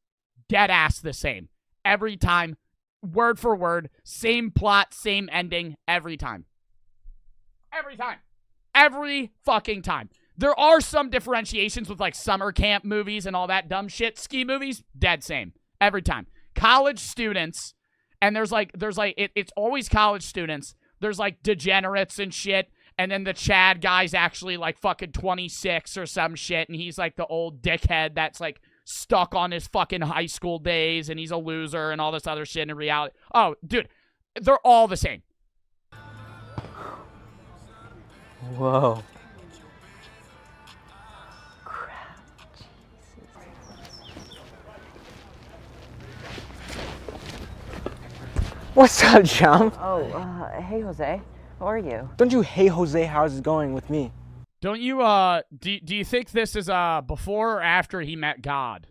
dead ass the same. Every time, word for word, same plot, same ending, every time. Every time. Every fucking time. There are some differentiations with like summer camp movies and all that dumb shit. Ski movies, dead same. Every time. College students, and it's always college students. There's like degenerates and shit. And then the Chad guy's actually like fucking 26 or some shit. And he's like the old dickhead that's like stuck on his fucking high school days. And he's a loser and all this other shit in reality. Oh, dude, they're all the same. Whoa. What's up, Jump? Oh, hey, Jose. How are you? Don't you hate Jose? How's it going with me? Don't you, do you think this is, before or after he met God?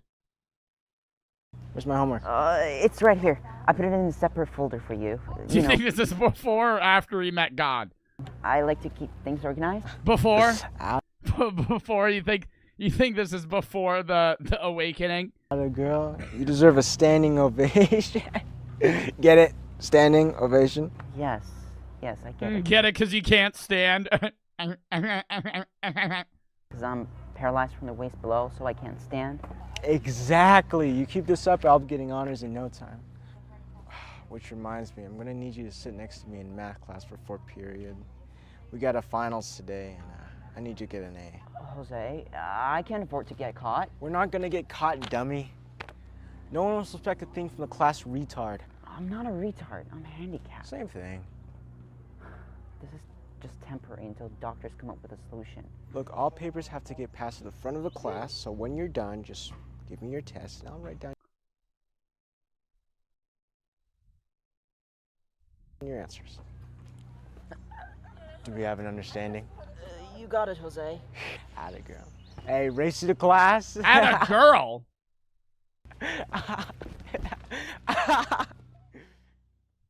Where's my homework? It's right here. I put it in a separate folder for you. Do you think this is before or after he met God? I like to keep things organized. Before? Before, you think this is before the awakening? Other girl, you deserve a standing ovation. Get it? Standing ovation? Yes, I get it. Get it, because you can't stand. Because I'm paralyzed from the waist below, so I can't stand. Exactly. You keep this up, I'll be getting honors in no time. Which reminds me, I'm going to need you to sit next to me in math class for 4th period. We got a finals today, and I need you to get an A. Jose, I can't afford to get caught. We're not going to get caught, dummy. No one will suspect a thing from the class retard. I'm not a retard. I'm handicapped. Same thing. This is just temporary until doctors come up with a solution. Look, all papers have to get passed to the front of the class, so when you're done, just give me your test, and I'll write down your answers. Do we have an understanding? You got it, Jose. Atta girl. Hey, race to the class. Atta girl?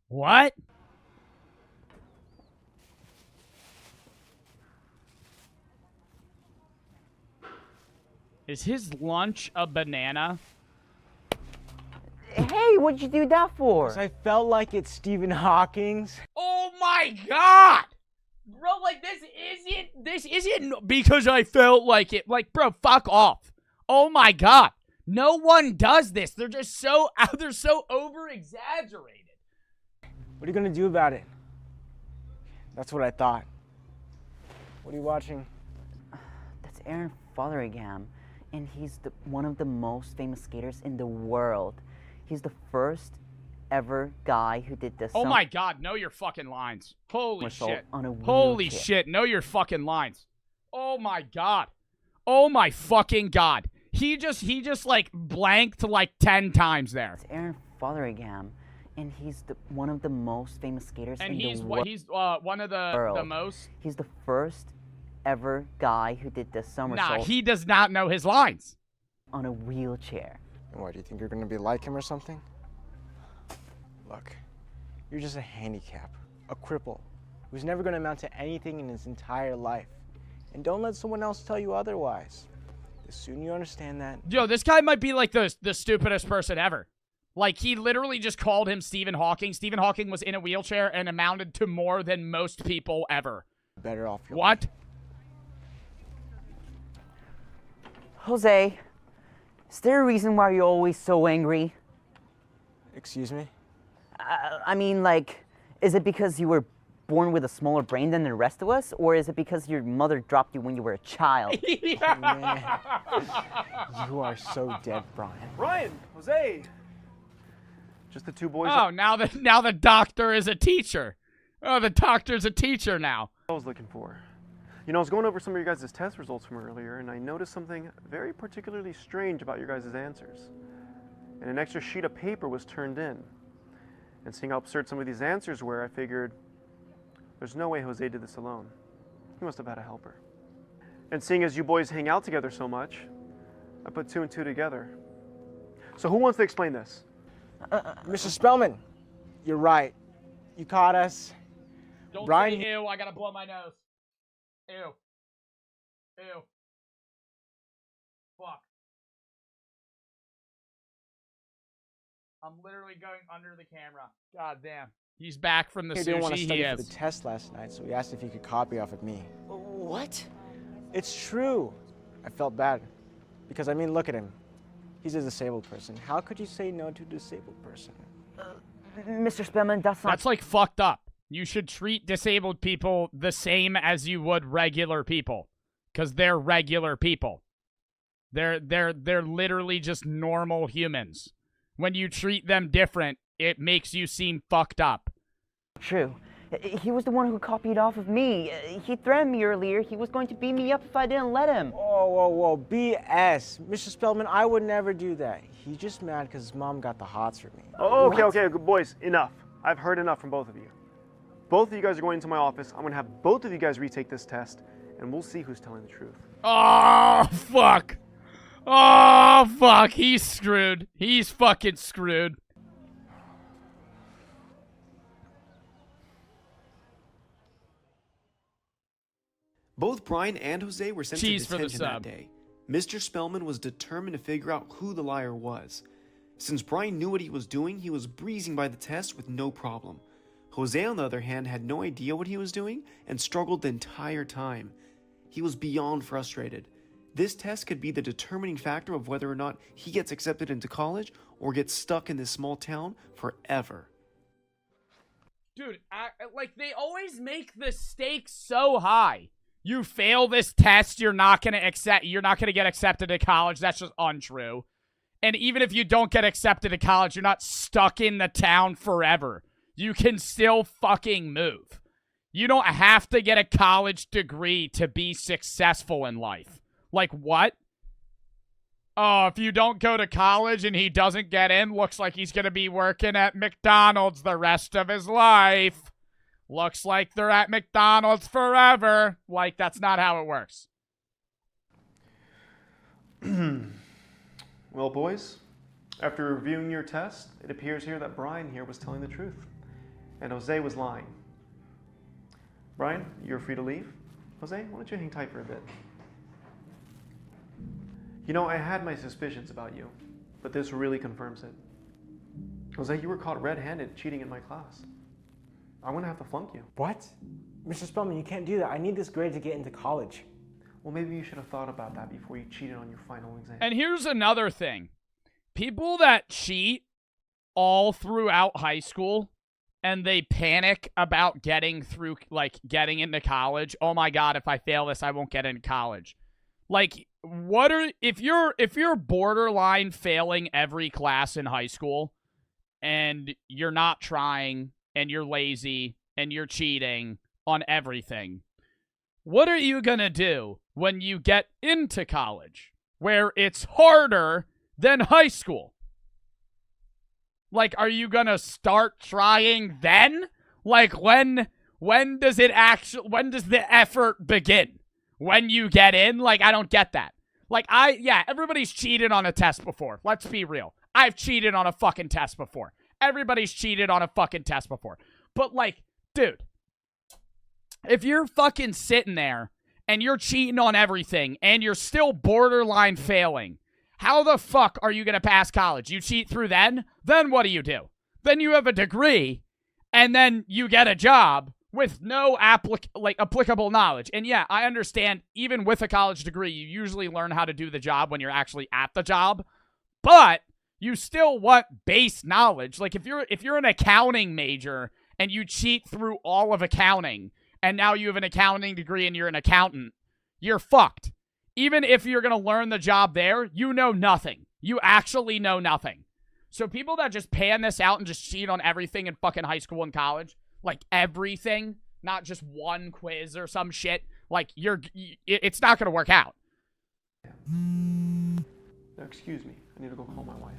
What? Is his lunch a banana? Hey, what'd you do that for? 'Cause I felt like it's Stephen Hawking's. Oh my god! Bro, like, this isn't because I felt like it. Like, bro, fuck off. Oh my god. No one does this. They're just so, they're so over-exaggerated. What are you gonna do about it? That's what I thought. What are you watching? That's Aaron Fotheringham, and he's one of the most famous skaters in the world. He's the first ever guy who did this. Oh my god, know your fucking lines. Holy shit. On a Holy shit, know your fucking lines. Oh my god. Oh my fucking god. He just like blanked like 10 times there. It's Aaron Fotheringham, and he's one of the most famous skaters in the world. And he's one of the most. He's the first ever guy who did this somersault. Nah, he does not know his lines. On a wheelchair. And what, do you think you're gonna be like him or something? Look, you're just a handicap, a cripple, who's never gonna amount to anything in his entire life. And don't let someone else tell you otherwise. The sooner you understand that... Yo, this guy might be like the stupidest person ever. Like, he literally just called him Stephen Hawking. Stephen Hawking was in a wheelchair and amounted to more than most people ever. Better off your... What? Jose, is there a reason why you're always so angry? Excuse me? I mean, like, is it because you were born with a smaller brain than the rest of us? Or is it because your mother dropped you when you were a child? Man, you are so dead, Brian. Brian, Jose. Just the two boys. Oh, now the doctor is a teacher. Oh, the doctor's a teacher now. I was looking for. You know, I was going over some of your guys' test results from earlier, and I noticed something very particularly strange about your guys' answers. And an extra sheet of paper was turned in. And seeing how absurd some of these answers were, I figured, there's no way Jose did this alone. He must have had a helper. And seeing as you boys hang out together so much, I put 2 and 2 together. So who wants to explain this? Mr. Spellman, you're right. You caught us. Don't Brian... say ew, I gotta blow my nose. Ew. Ew. Fuck. I'm literally going under the camera. God damn. He's back from the He didn't want to sushi. study He for the is. test last night, so he asked if he could copy off of me. What? It's true. I felt bad. Because, I mean, look at him. He's a disabled person. How could you say no to a disabled person? Mr. Spellman, that's not... That's like fucked up. You should treat disabled people the same as you would regular people. Because they're regular people. They're literally just normal humans. When you treat them different, it makes you seem fucked up. True. He was the one who copied off of me. He threatened me earlier. He was going to beat me up if I didn't let him. Whoa, BS. Mr. Spellman, I would never do that. He's just mad because his mom got the hots for me. Oh, okay, good boys, enough. I've heard enough from both of you. Both of you guys are going into my office. I'm going to have both of you guys retake this test, and we'll see who's telling the truth. Oh, fuck. Oh, fuck. He's screwed. He's fucking screwed. Both Brian and Jose were sent Cheese to for the detention that sub. day. Mr. Spellman was determined to figure out who the liar was. Since Brian knew what he was doing, he was breezing by the test with no problem. Jose, on the other hand, had no idea what he was doing and struggled the entire time. He was beyond frustrated. This test could be the determining factor of whether or not he gets accepted into college or gets stuck in this small town forever. Dude, like, they always make the stakes so high. You fail this test, you're not gonna get accepted to college. That's just untrue. And even if you don't get accepted to college, you're not stuck in the town forever. You can still fucking move. You don't have to get a college degree to be successful in life. Like, what? Oh, if you don't go to college and he doesn't get in, looks like he's gonna be working at McDonald's the rest of his life. Looks like they're at McDonald's forever. Like, that's not how it works. Well, boys, after reviewing your test, it appears here that Brian here was telling the truth, and Jose was lying. Brian, you're free to leave. Jose, why don't you hang tight for a bit? You know, I had my suspicions about you, but this really confirms it. Jose, you were caught red-handed cheating in my class. I'm going to have to flunk you. What? Mr. Spellman, you can't do that. I need this grade to get into college. Well, maybe you should have thought about that before you cheated on your final exam. And here's another thing. People that cheat all throughout high school and they panic about getting into college. Oh my God, if I fail this, I won't get into college. Like, if you're borderline failing every class in high school and you're not trying and you're lazy and you're cheating on everything, what are you gonna do when you get into college where it's harder than high school? Like, are you gonna start trying then? Like, when does the effort begin? When you get in? Like, I don't get that. Like, everybody's cheated on a test before. Let's be real. I've cheated on a fucking test before. Everybody's cheated on a fucking test before. But, like, dude, if you're fucking sitting there and you're cheating on everything, and you're still borderline failing, how the fuck are you going to pass college? You cheat through then? Then what do? Then you have a degree, and then you get a job with no applicable knowledge. And yeah, I understand, even with a college degree, you usually learn how to do the job when you're actually at the job, but you still want base knowledge. Like, if you're an accounting major and you cheat through all of accounting, and now you have an accounting degree and you're an accountant, you're fucked. Even if you're going to learn the job there, you know nothing. You actually know nothing. So people that just pan this out and just cheat on everything in fucking high school and college, like everything, not just one quiz or some shit, like it's not going to work out. Now, excuse me. I need to go call my wife.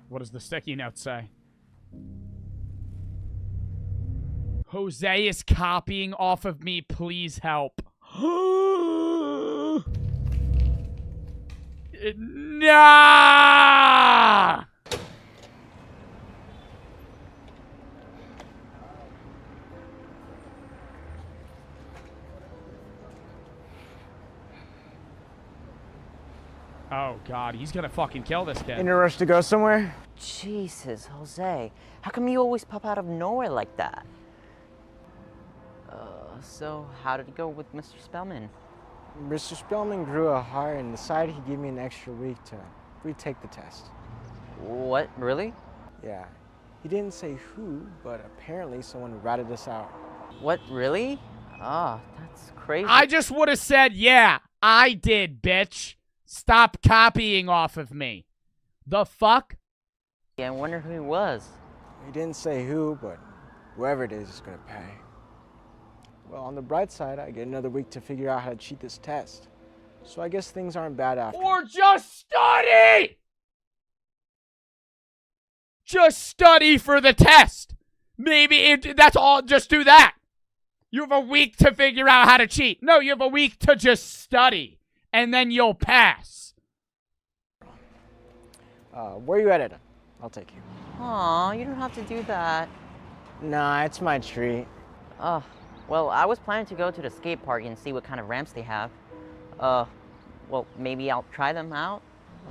What does the sticky note say? Jose is copying off of me. Please help. Nah! Oh, God. He's gonna fucking kill this kid. In a rush to go somewhere? Jesus, Jose. How come you always pop out of nowhere like that? So how did it go with Mr. Spellman? Mr. Spellman grew a heart and decided he'd give me an extra week to retake the test. What, really? Yeah. He didn't say who, but apparently someone ratted us out. What, really? Ah, that's crazy. I just would have said, yeah, I did, bitch. Stop copying off of me. The fuck? Yeah, I wonder who he was. He didn't say who, but whoever it is gonna pay. Well, on the bright side, I get another week to figure out how to cheat this test. So I guess things aren't bad after. Or just study! Just study for the test. Maybe that's all. Just do that. You have a week to figure out how to cheat. No, you have a week to just study. And then you'll pass. Where you at? I'll take you. Aw, you don't have to do that. Nah, it's my treat. Well, I was planning to go to the skate park and see what kind of ramps they have. Well, maybe I'll try them out.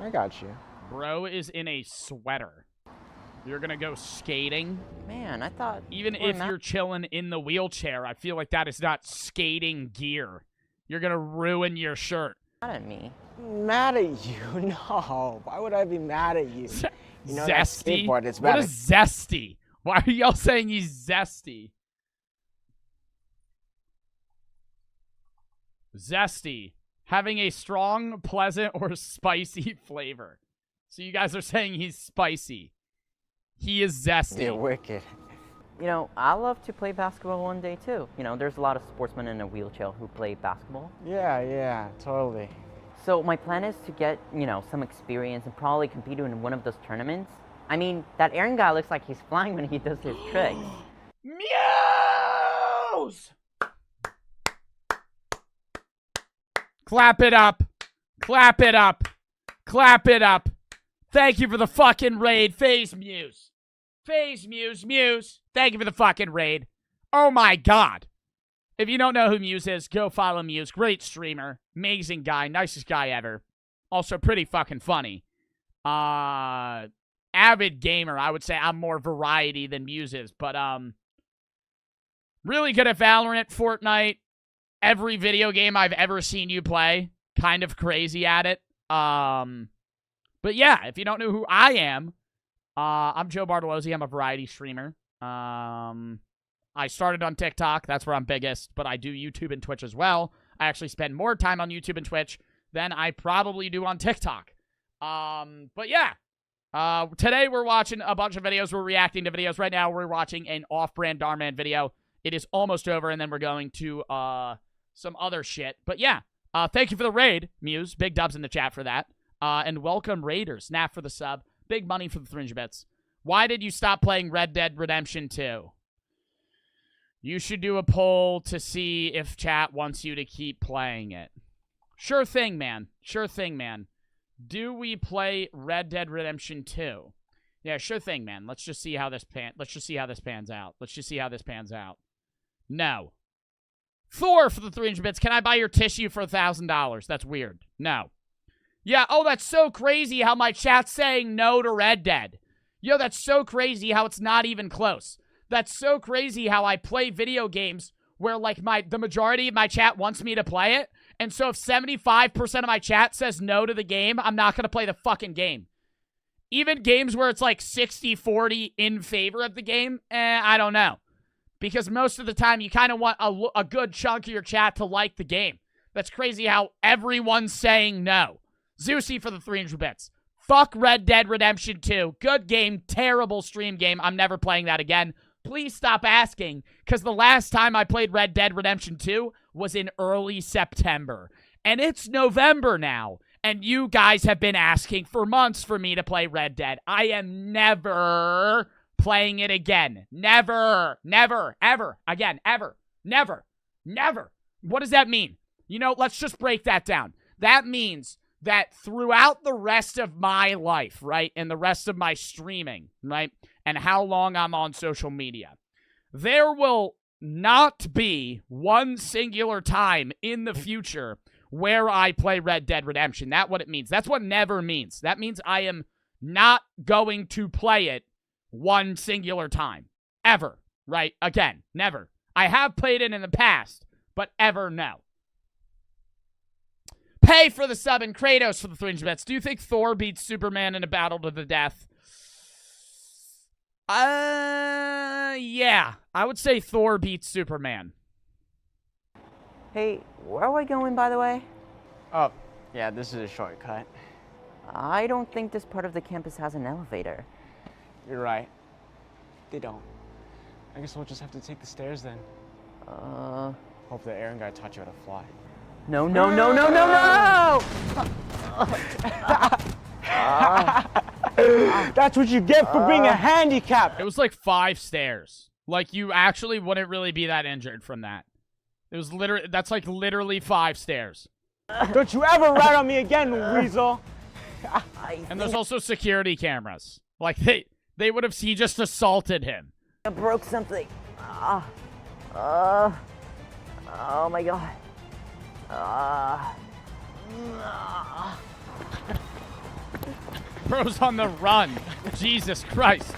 I got you. Bro is in a sweater. You're gonna go skating? Man, I thought... Even if you're chilling in the wheelchair, I feel like that is not skating gear. You're gonna ruin your shirt. Mad at me. Mad at you? No. Why would I be mad at you? You know, that Zesty? skateboard, it's bad. What is zesty? Why are y'all saying he's zesty? Zesty. Having a strong, pleasant, or spicy flavor. So you guys are saying he's spicy. He is zesty. You're wicked. You know, I love to play basketball one day too. You know, there's a lot of sportsmen in a wheelchair who play basketball. Yeah, totally. So my plan is to get, you know, some experience and probably compete in one of those tournaments. I mean, that Aaron guy looks like he's flying when he does his tricks. Muse! Clap it up. Clap it up. Clap it up. Thank you for the fucking raid, FaZe Muse. FaZe Muse. Thank you for the fucking raid. Oh my God. If you don't know who Muse is, go follow Muse. Great streamer. Amazing guy. Nicest guy ever. Also pretty fucking funny. Avid gamer. I would say I'm more variety than Muse is. But, really good at Valorant, Fortnite. Every video game I've ever seen you play. Kind of crazy at it. But yeah, if you don't know who I am, I'm Joe Bartolozzi. I'm a variety streamer. I started on TikTok. That's where I'm biggest. But I do YouTube and Twitch as well. I actually spend more time on YouTube and Twitch than I probably do on TikTok. But yeah. Today we're watching a bunch of videos. We're reacting to videos. Right now we're watching an off-brand Darman video. It is almost over, and then we're going to some other shit. But yeah, thank you for the raid, Muse. Big dubs in the chat for that. And welcome, Raiders. Nap for the sub. Big money for the 300 bits. Why did you stop playing Red Dead Redemption 2? You should do a poll to see if chat wants you to keep playing it. Sure thing, man. Sure thing, man. Do we play Red Dead Redemption 2? Yeah, sure thing, man. Let's just see how this pans out. No. Thor for the 300 bits. Can I buy your tissue for $1,000? That's weird. No. Yeah, oh, that's so crazy how my chat's saying no to Red Dead. Yo, that's so crazy how it's not even close. That's so crazy how I play video games where, like, the majority of my chat wants me to play it. And so if 75% of my chat says no to the game, I'm not going to play the fucking game. Even games where it's like 60-40 in favor of the game, I don't know. Because most of the time, you kind of want a good chunk of your chat to like the game. That's crazy how everyone's saying no. Zeusy for the 300 bits. Fuck Red Dead Redemption 2. Good game, terrible stream game. I'm never playing that again. Please stop asking, because the last time I played Red Dead Redemption 2 was in early September. And it's November now. And you guys have been asking for months for me to play Red Dead. I am never playing it again. Never. Never. Ever. Again. Ever. Never. Never. What does that mean? You know, let's just break that down. That means that throughout the rest of my life, right, and the rest of my streaming, right, and how long I'm on social media, there will not be one singular time in the future where I play Red Dead Redemption. That's what it means. That's what never means. That means I am not going to play it one singular time. Ever. Right? Again, never. I have played it in the past, but ever no. Pay for the sub and Kratos for the 300 bets. Do you think Thor beats Superman in a battle to the death? Yeah. I would say Thor beats Superman. Hey, where are we going, by the way? Oh, yeah, this is a shortcut. I don't think this part of the campus has an elevator. You're right. They don't. I guess we'll just have to take the stairs then. Hope the Aaron guy taught you how to fly. No, no, no, no, no, no! That's what you get for being a handicap! It was like 5 stairs. Like, you actually wouldn't really be that injured from that. It was that's like literally 5 stairs. Don't you ever rat on me again, Weasel! And there's also security cameras. Like, they would have, he just assaulted him. I broke something. Oh my god. Bro's on the run. Jesus Christ.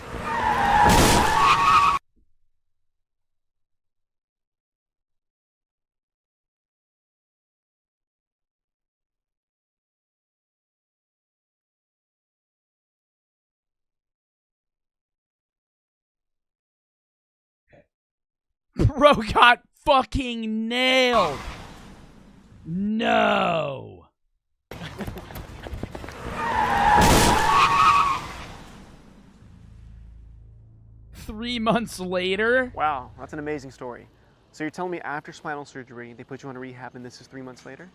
Bro got fucking nailed. No. Three months later? Wow, that's an amazing story. So you're telling me after spinal surgery, they put you on rehab and this is 3 months later?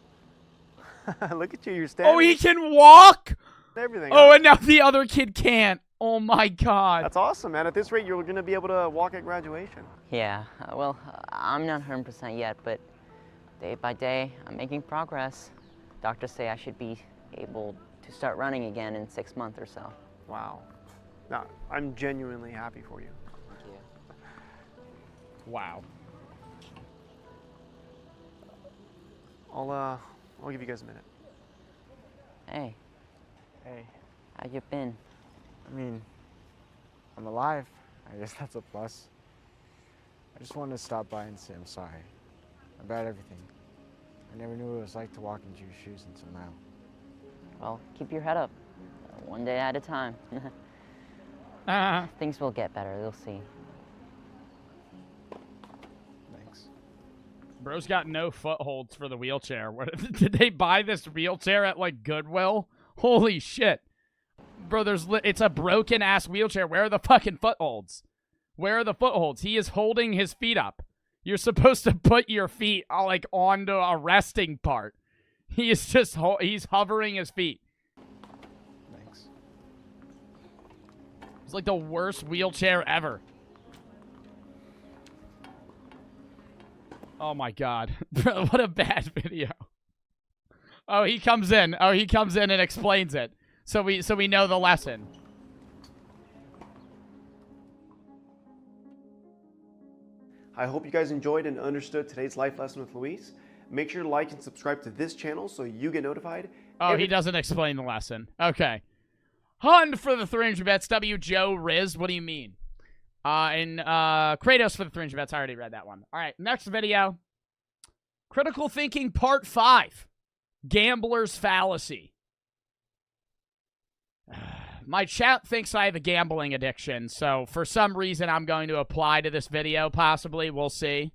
Look at you, you're standing. Oh, he can walk? Everything. Oh, and now the other kid can't. Oh my god. That's awesome, man. At this rate, you're going to be able to walk at graduation. Yeah, well, I'm not 100% yet, but day by day, I'm making progress. Doctors say I should be able to start running again in 6 months or so. Wow. No, I'm genuinely happy for you. Thank you. Wow. I'll give you guys a minute. Hey. Hey. How you been? I mean, I'm alive. I guess that's a plus. I just wanted to stop by and say I'm sorry about everything. I never knew what it was like to walk into your shoes until now. Well, keep your head up. One day at a time. Things will get better, you'll see. Thanks. Bro's got no footholds for the wheelchair. Did they buy this wheelchair at, like, Goodwill? Holy shit. Bro, it's a broken-ass wheelchair. Where are the fucking footholds? Where are the footholds? He is holding his feet up. You're supposed to put your feet, like, onto a resting part. He is just, he's hovering his feet. Thanks. It's like the worst wheelchair ever. Oh my god. Bro, what a bad video. Oh, he comes in. Oh, he comes in and explains it. So we know the lesson. I hope you guys enjoyed and understood today's life lesson with Luis. Make sure to like and subscribe to this channel so you get notified. Oh, he doesn't explain the lesson. Okay. Hun for the 300 bets. W. Joe Riz. What do you mean? And Kratos for the 300 bets. I already read that one. All right. Next video. Critical Thinking Part 5. Gambler's Fallacy. My chat thinks I have a gambling addiction, so for some reason I'm going to apply to this video, possibly. We'll see.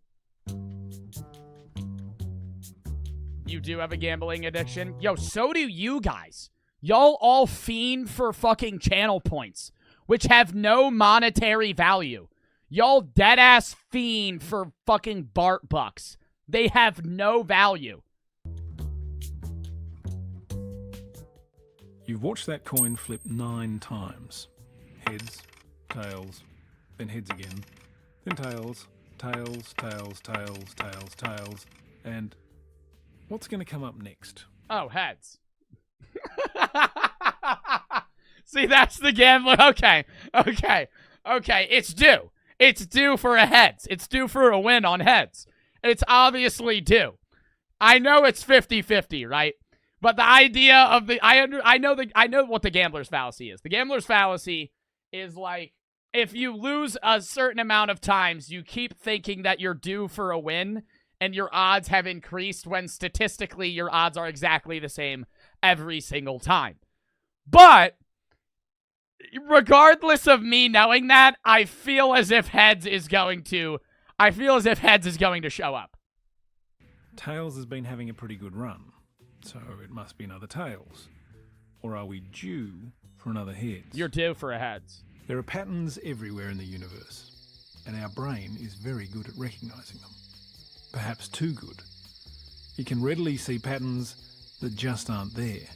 You do have a gambling addiction? Yo, so do you guys. Y'all all fiend for fucking channel points, which have no monetary value. Y'all deadass fiend for fucking Bart bucks. They have no value. You've watched that coin flip 9 times. Heads, tails, then heads again, then tails, tails, tails, tails, tails, tails, and what's going to come up next? Oh, heads. See, that's the gambler. Okay. It's due. It's due for a heads. It's due for a win on heads. It's obviously due. I know it's 50-50, right? But the idea of the I know what the gambler's fallacy is. The gambler's fallacy is like if you lose a certain amount of times, you keep thinking that you're due for a win and your odds have increased when statistically your odds are exactly the same every single time. But regardless of me knowing that, I feel as if heads is going to show up. Tails has been having a pretty good run. So it must be another tails. Or are we due for another heads? You're due for a heads. There are patterns everywhere in the universe, and our brain is very good at recognizing them. Perhaps too good. It can readily see patterns that just aren't there.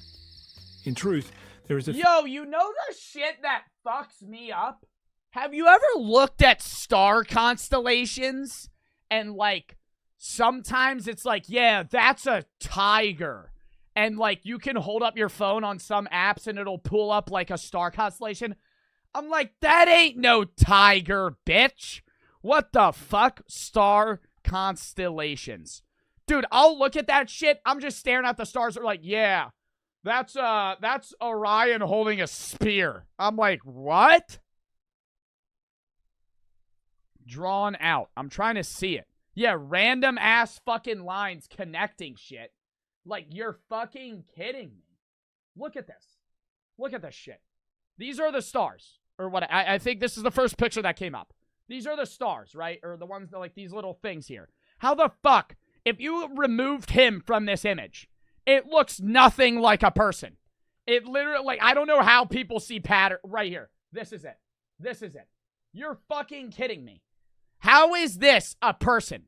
In truth, there is a... Yo, you know the shit that fucks me up? Have you ever looked at star constellations and, like, sometimes it's like, yeah, that's a tiger. And, like, you can hold up your phone on some apps and it'll pull up, like, a star constellation. I'm like, that ain't no tiger, bitch. What the fuck? Star constellations. Dude, I'll look at that shit. I'm just staring at the stars. They're like, yeah, that's Orion holding a spear. I'm like, what? Drawn out. I'm trying to see it. Yeah, random ass fucking lines connecting shit. Like, you're fucking kidding me. Look at this. Look at this shit. These are the stars. Or what, I think this is the first picture that came up. These are the stars, right? Or the ones that, like, these little things here. How the fuck, if you removed him from this image, it looks nothing like a person. It literally, like, I don't know how people see pattern. Right here. This is it. This is it. You're fucking kidding me. How is this a person?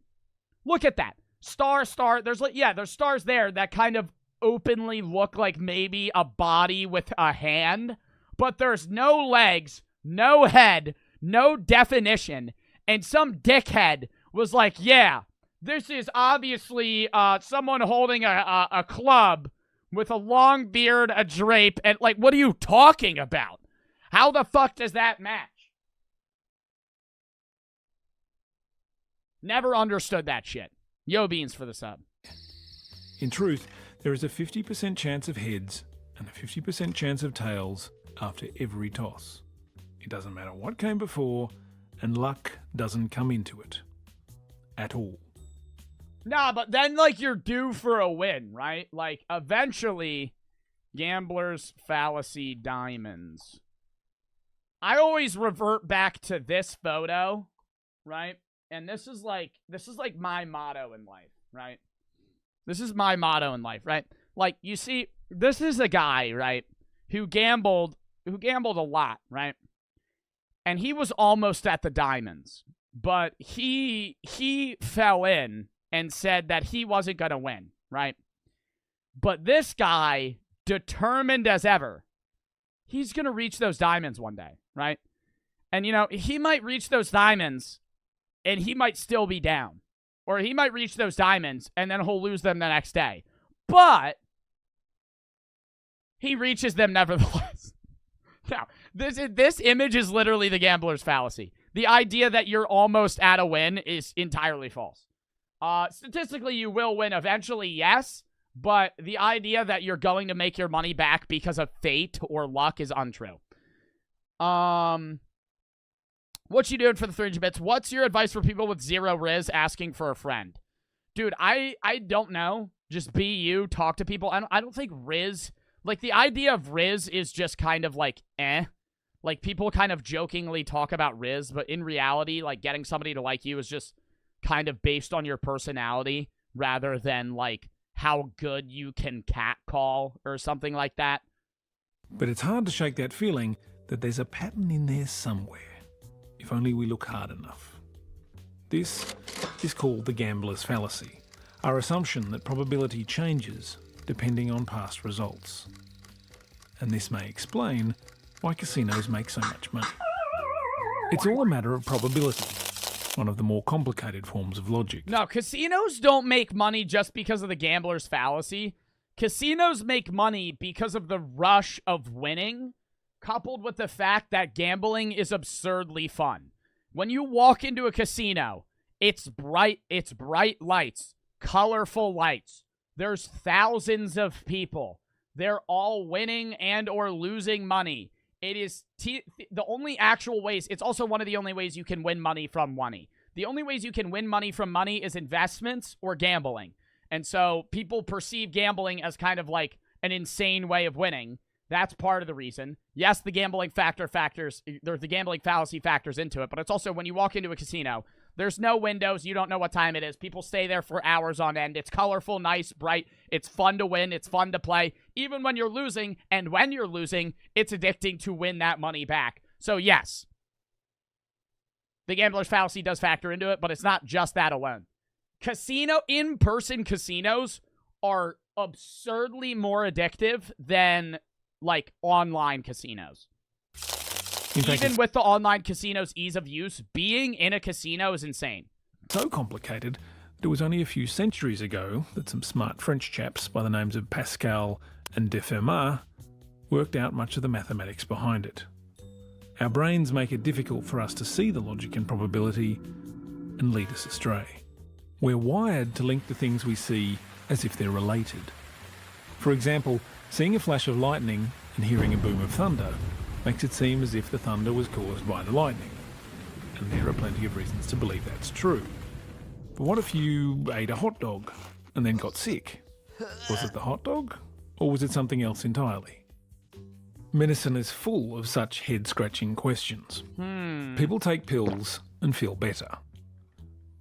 Look at that. Star. There's like, yeah, there's stars there that kind of openly look like maybe a body with a hand, but there's no legs, no head, no definition, and some dickhead was like, yeah, this is obviously someone holding a club with a long beard, a drape, and like, what are you talking about? How the fuck does that match? Never understood that shit. Yo Beans for the sub. In truth, there is a 50% chance of heads and a 50% chance of tails after every toss. It doesn't matter what came before, and luck doesn't come into it. At all. Nah, but then, like, you're due for a win, right? Like, eventually, Gambler's Fallacy Diamonds. I always revert back to this photo, right? And this is like my motto in life, right? This is my motto in life, right? Like, you see, this is a guy, right, who gambled a lot, right? And he was almost at the diamonds, but he fell in and said that he wasn't going to win, right? But this guy, determined as ever, he's going to reach those diamonds one day, right? And, you know, he might reach those diamonds and he might still be down. Or he might reach those diamonds, and then he'll lose them the next day. But He reaches them nevertheless. Now, this image is literally the gambler's fallacy. The idea that you're almost at a win is entirely false. Statistically, you will win eventually, yes, but the idea that you're going to make your money back because of fate or luck is untrue. What you doing for the 300 bits? What's your advice for people with 0 Riz asking for a friend? Dude, I don't know. Just be you. Talk to people. I don't think Riz... Like, the idea of Riz is just kind of like, eh. Like, people kind of jokingly talk about Riz, but in reality, like, getting somebody to like you is just kind of based on your personality rather than, like, how good you can catcall or something like that. But it's hard to shake that feeling that there's a pattern in there somewhere, if only we look hard enough. This is called the gambler's fallacy, our assumption that probability changes depending on past results. And this may explain why casinos make so much money. It's all a matter of probability, one of the more complicated forms of logic. No, casinos don't make money just because of the gambler's fallacy. Casinos make money because of the rush of winning, coupled with the fact that gambling is absurdly fun. When you walk into a casino, it's bright lights, colorful lights. There's thousands of people. They're all winning and or losing money. It is the only actual ways. It's also one of the only ways you can win money from money. The only ways you can win money from money is investments or gambling. And so people perceive gambling as kind of like an insane way of winning. That's part of the reason. Yes, the gambling the gambling fallacy factors into it, but it's also when you walk into a casino, there's no windows. You don't know what time it is. People stay there for hours on end. It's colorful, nice, bright. It's fun to win. It's fun to play. Even when you're losing, and when you're losing, it's addicting to win that money back. So yes, the gambler's fallacy does factor into it, but it's not just that alone. In-person casinos are absurdly more addictive than, like, online casinos. Even with the online casino's ease of use, being in a casino is insane. So complicated that it was only a few centuries ago that some smart French chaps by the names of Pascal and de Fermat worked out much of the mathematics behind it. Our brains make it difficult for us to see the logic and probability and lead us astray. We're wired to link the things we see as if they're related. For example, seeing a flash of lightning and hearing a boom of thunder makes it seem as if the thunder was caused by the lightning. And there are plenty of reasons to believe that's true. But what if you ate a hot dog and then got sick? Was it the hot dog, or was it something else entirely? Medicine is full of such head-scratching questions. People take pills and feel better.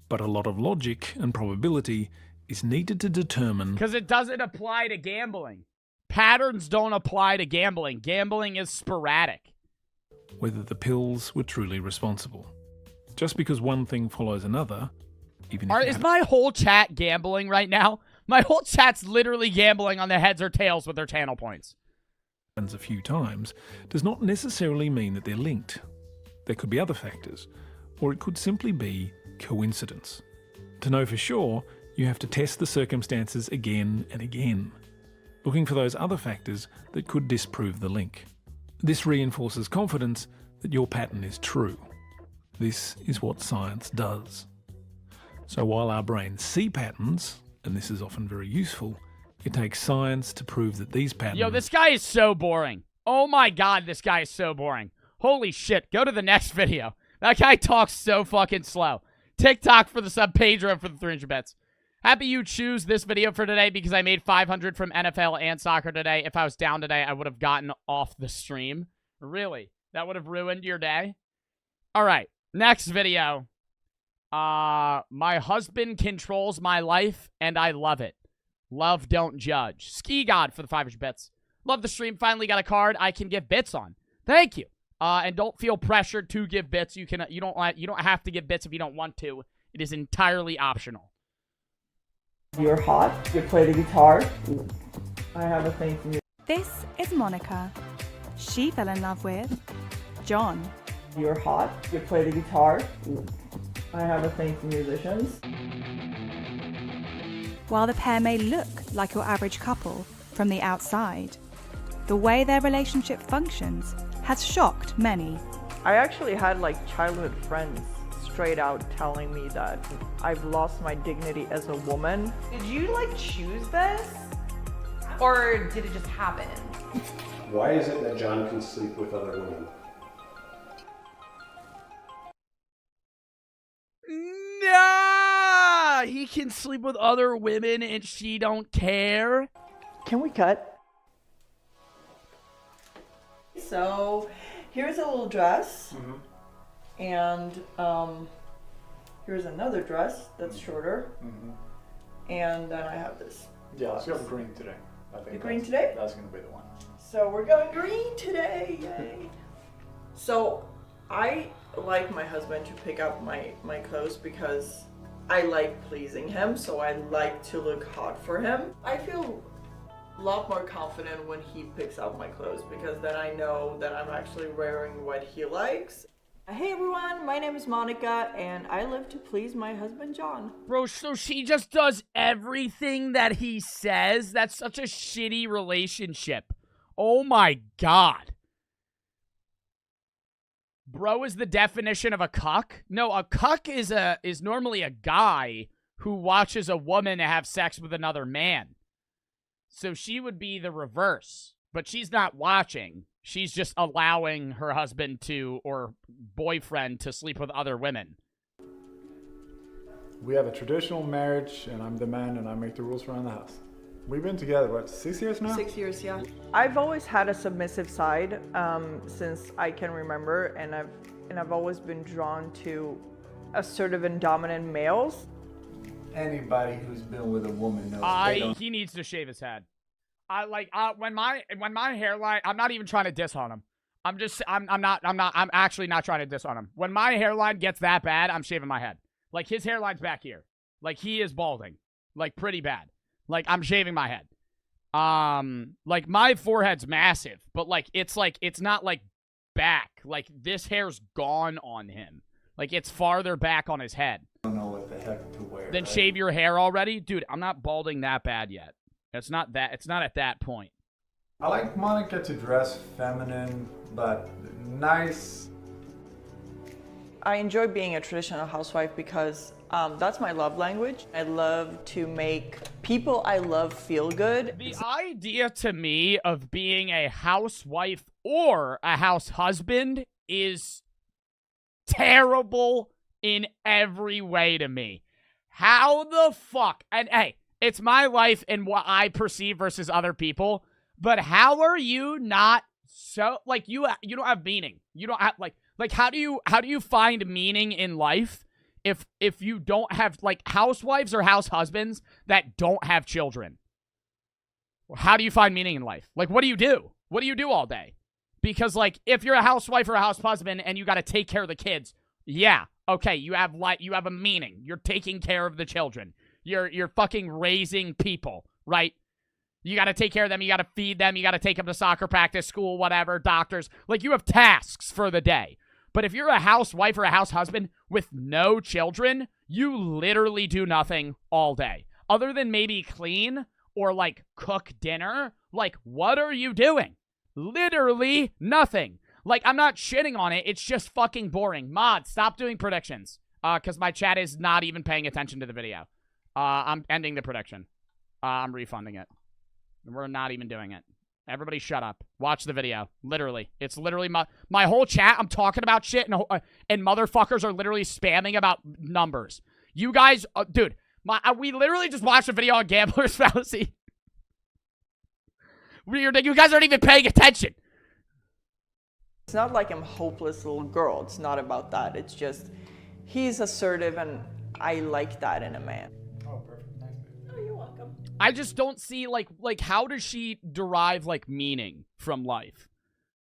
But a lot of logic and probability is needed to determine... Because it doesn't apply to gambling. Patterns don't apply to gambling. Gambling is sporadic. Whether the pills were truly responsible. Just because one thing follows another, even if... Is my whole chat gambling right now? My whole chat's literally gambling on the heads or tails with their channel points. ...a few times does not necessarily mean that they're linked. There could be other factors, or it could simply be coincidence. To know for sure, you have to test the circumstances again and again, looking for those other factors that could disprove the link. This reinforces confidence that your pattern is true. This is what science does. So while our brains see patterns, and this is often very useful, it takes science to prove that these patterns... Yo, this guy is so boring. Oh my god, this guy is so boring. Holy shit, go to the next video. That guy talks so fucking slow. TikTok for the sub, Pedro for the 300 bets. Happy you choose this video for today because I made 500 from NFL and soccer today. If I was down today, I would have gotten off the stream. Really? That would have ruined your day? All right, next video. My husband controls my life, and I love it. Love, don't judge. Ski God for the 500 bits. Love the stream. Finally got a card I can give bits on. Thank you. And don't feel pressured to give bits. You don't have to give bits if you don't want to. It is entirely optional. You're hot. You play the guitar. I have a thing for you. This is Monica. She fell in love with John. You're hot. You play the guitar. I have a thing for musicians. While the pair may look like your average couple from the outside, the way their relationship functions has shocked many. I actually had like childhood friends straight out telling me that I've lost my dignity as a woman. Did you like choose this? Or did it just happen? Why is it that John can sleep with other women? Nah, he can sleep with other women and she don't care. Can we cut? So, here's a little dress. And here's another dress that's shorter. And then I have this. Yeah, let's go for green today. I think the green today? That's going to be the one. So we're going green today, yay! So I like my husband to pick up my clothes because I like pleasing him, so I like to look hot for him. I feel a lot more confident when he picks up my clothes because then I know that I'm actually wearing what he likes. Hey everyone, my name is Monica and I live to please my husband John. Bro, so she just does everything that he says? That's such a shitty relationship. Oh my god. Bro is the definition of a cuck? No, a cuck is normally a guy who watches a woman have sex with another man. So she would be the reverse. But she's not watching. She's just allowing her husband to, or boyfriend, to sleep with other women. We have a traditional marriage, and I'm the man, and I make the rules around the house. We've been together, what, 6 years now? 6 years, yeah. I've always had a submissive side since I can remember, and I've always been drawn to assertive and dominant males. Anybody who's been with a woman knows He needs to shave his head. When my hairline, I'm not even trying to diss on him. I'm actually not trying to diss on him. When my hairline gets that bad, I'm shaving my head. Like, his hairline's back here. Like, he is balding. Like, pretty bad. Like, I'm shaving my head. Like, my forehead's massive, but, like, it's not, like, back. Like, this hair's gone on him. Like, it's farther back on his head. I don't know what the heck to wear. Then shave your hair already? Dude, I'm not balding that bad yet. It's not at that point. I like Monica to dress feminine, but nice. I enjoy being a traditional housewife because that's my love language. I love to make people I love feel good. The idea to me of being a housewife or a house husband is terrible in every way to me. How the fuck? And hey, it's my life and what I perceive versus other people, but how are you not so, like, you don't have meaning. You don't have, like how do you find meaning in life if you don't have, like, housewives or house husbands that don't have children? How do you find meaning in life? Like, what do you do? What do you do all day? Because, like, if you're a housewife or a house husband and you got to take care of the kids, yeah, okay, you have a meaning. You're taking care of the children. You're fucking raising people, right? You got to take care of them. You got to feed them. You got to take them to soccer practice, school, whatever, doctors. Like, you have tasks for the day. But if you're a housewife or a house husband with no children, you literally do nothing all day. Other than maybe clean or, like, cook dinner. Like, what are you doing? Literally nothing. Like, I'm not shitting on it. It's just fucking boring. Mod, stop doing predictions. Because my chat is not even paying attention to the video. I'm ending the prediction. I'm refunding it. We're not even doing it. Everybody shut up. Watch the video. Literally. It's literally my whole chat. I'm talking about shit, and motherfuckers are literally spamming about numbers. You guys, dude, we literally just watched a video on Gambler's Fallacy. You guys aren't even paying attention. It's not like I'm a hopeless little girl. It's not about that. It's just, he's assertive, and I like that in a man. Oh, perfect. Nice. Oh, you're welcome. I just don't see, like, how does she derive, like, meaning from life?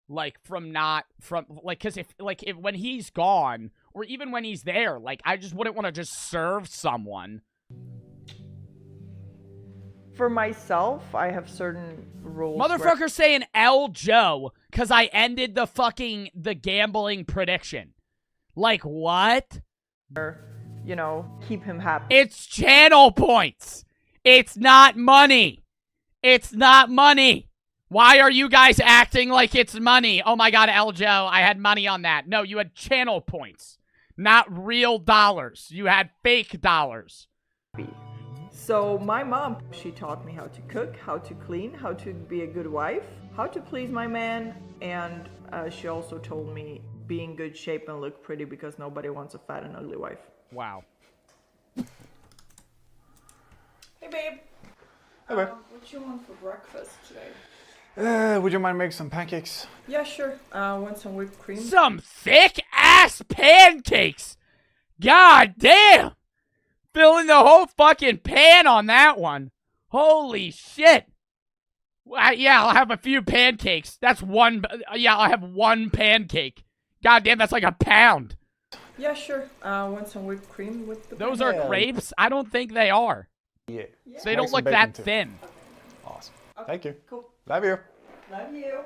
Like, because if when he's gone, or even when he's there, like, I just wouldn't want to just serve someone. For myself, I have certain rules. Motherfucker saying L Joe, because I ended the gambling prediction. Like, what? You know, keep him happy. It's channel points. It's not money. It's not money. Why are you guys acting like it's money? Oh my god, Eljo, I had money on that. No, you had channel points, not real dollars. You had fake dollars. So my mom, she taught me how to cook, how to clean, how to be a good wife, how to please my man, and she also told me be in good shape and look pretty because nobody wants a fat and ugly wife. Wow. Hey babe. Hey babe. What you want for breakfast today? Would you mind making some pancakes? Yeah, sure. Want some whipped cream? Some thick-ass pancakes! God damn! Filling the whole fucking pan on that one. Holy shit. Yeah, I'll have a few pancakes. That's one. Yeah, I'll have one pancake. God damn, that's like a pound. Yeah, sure. Want some whipped cream with the Those are crepes? I don't think they are. Yeah. So they don't look that thin. Awesome. Thank you. Cool. Love you. Love you.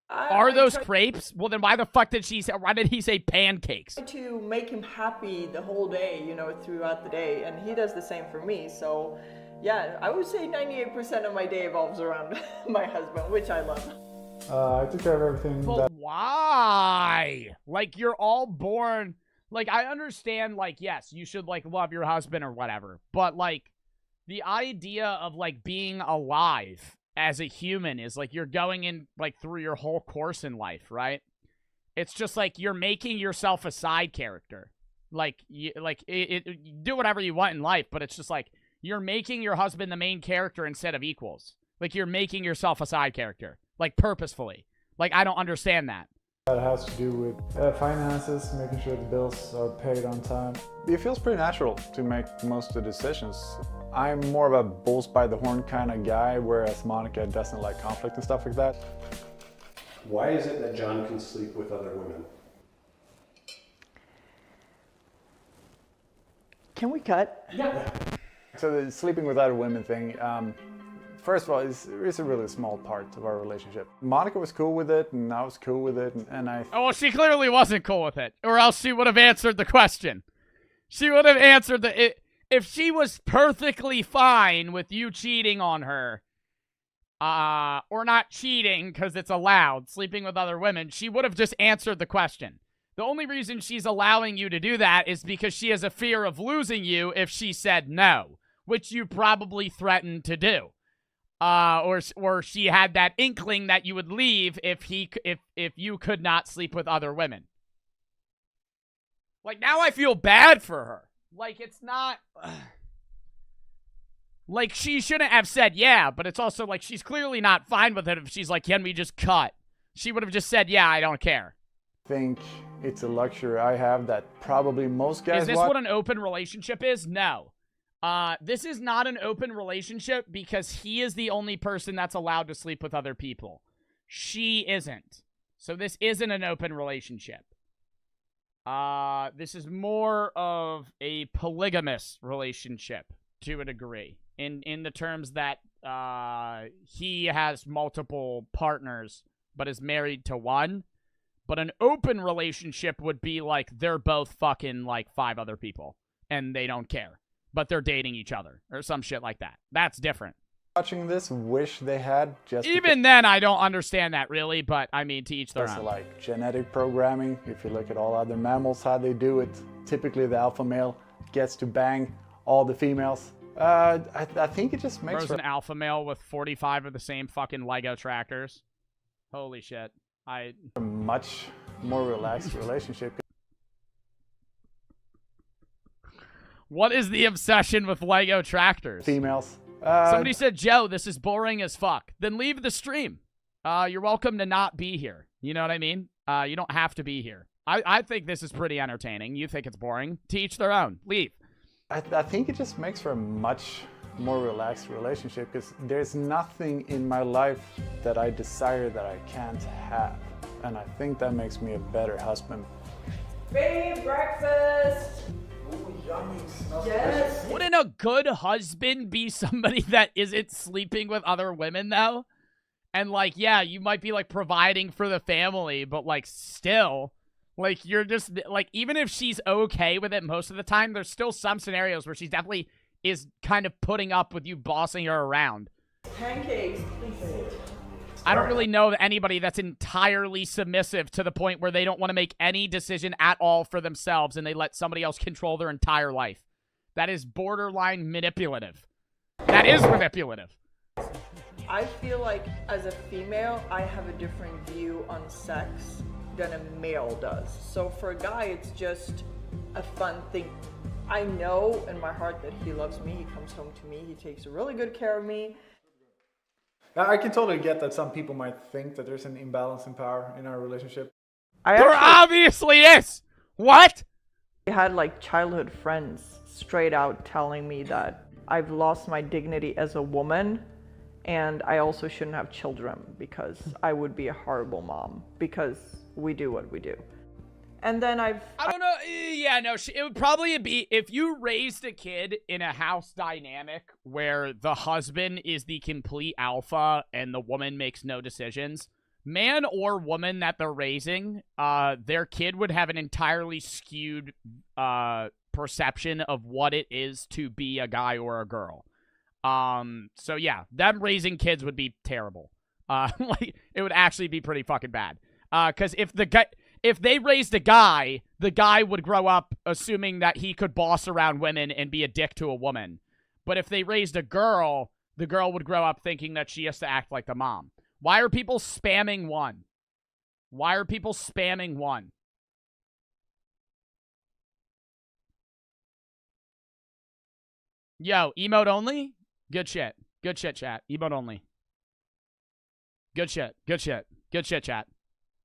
Are those crepes? Well, then why the fuck did she say, why did he say pancakes? To make him happy the whole day, you know, throughout the day, and he does the same for me. So, yeah, I would say 98% of my day evolves around my husband, which I love. I took care of everything. But why? Like, you're all born... Like, I understand, like, yes, you should, like, love your husband or whatever. But, like, the idea of, like, being alive as a human is, like, you're going in, like, through your whole course in life, right? It's just, like, you're making yourself a side character. Like, you do whatever you want in life, but it's just, like, you're making your husband the main character instead of equals. Like, you're making yourself a side character. Like, purposefully. Like, I don't understand that. That has to do with finances, making sure the bills are paid on time. It feels pretty natural to make most of the decisions. I'm more of a bulls by the horn kind of guy, whereas Monica doesn't like conflict and stuff like that. Why is it that John can sleep with other women? Can we cut? Yeah. So the sleeping with other women thing, first of all, it's a really small part of our relationship. Monica was cool with it, and I was cool with it, and I... Oh, well, she clearly wasn't cool with it, or else she would have answered the question. She would have answered the... If she was perfectly fine with you cheating on her, or not cheating because it's allowed, sleeping with other women, she would have just answered the question. The only reason she's allowing you to do that is because she has a fear of losing you if she said no, which you probably threatened to do. Or she had that inkling that you would leave if you could not sleep with other women. Like, now I feel bad for her. Like, it's not... Like, she shouldn't have said yeah, but it's also like she's clearly not fine with it if she's like, can we just cut? She would have just said, yeah, I don't care. I think it's a luxury I have that probably most guys Is this want. what an open relationship is? No. This is not an open relationship because he is the only person that's allowed to sleep with other people. She isn't. So this isn't an open relationship. This is more of a polygamous relationship to a degree. In the terms that he has multiple partners but is married to one. But an open relationship would be like they're both fucking like 5 other people and they don't care. But they're dating each other or some shit like that. That's different. Watching this, wish they had just... Even then, I don't understand that really, but I mean, to each their own. Like genetic programming. If you look at all other mammals, how they do it, typically the alpha male gets to bang all the females. I think it just makes... Bro's an alpha male with 45 of the same fucking Lego tractors. Holy shit. A much more relaxed relationship. What is the obsession with Lego tractors? Females. Somebody said, Joe, this is boring as fuck. Then leave the stream. You're welcome to not be here. You know what I mean? You don't have to be here. I think this is pretty entertaining. You think it's boring. To each their own. Leave. I think it just makes for a much more relaxed relationship because there's nothing in my life that I desire that I can't have. And I think that makes me a better husband. Babe, breakfast! Ooh, yummy. Yes. Wouldn't a good husband be somebody that isn't sleeping with other women, though? And, like, yeah, you might be, like, providing for the family, but, like, still, like, you're just, like, even if she's okay with it most of the time, there's still some scenarios where she definitely is kind of putting up with you bossing her around. Pancakes, please. I don't really know anybody that's entirely submissive to the point where they don't want to make any decision at all for themselves and they let somebody else control their entire life. That is borderline manipulative. That is manipulative. I feel like as a female, I have a different view on sex than a male does. So for a guy, it's just a fun thing. I know in my heart that he loves me. He comes home to me. He takes really good care of me. I can totally get that some people might think that there's an imbalance in power in our relationship. There obviously is. What? I had like childhood friends straight out telling me that I've lost my dignity as a woman and I also shouldn't have children because I would be a horrible mom because we do what we do. And then I don't know. Yeah, no, it would probably be if you raised a kid in a house dynamic where the husband is the complete alpha and the woman makes no decisions, man or woman that they're raising, their kid would have an entirely skewed perception of what it is to be a guy or a girl. So yeah, them raising kids would be terrible. Like it would actually be pretty fucking bad. Because if they raised a guy, the guy would grow up assuming that he could boss around women and be a dick to a woman. But if they raised a girl, the girl would grow up thinking that she has to act like the mom. Why are people spamming one? Why are people spamming one? Yo, emote only? Good shit. Good shit, chat. Emote only. Good shit. Good shit. Good shit, chat.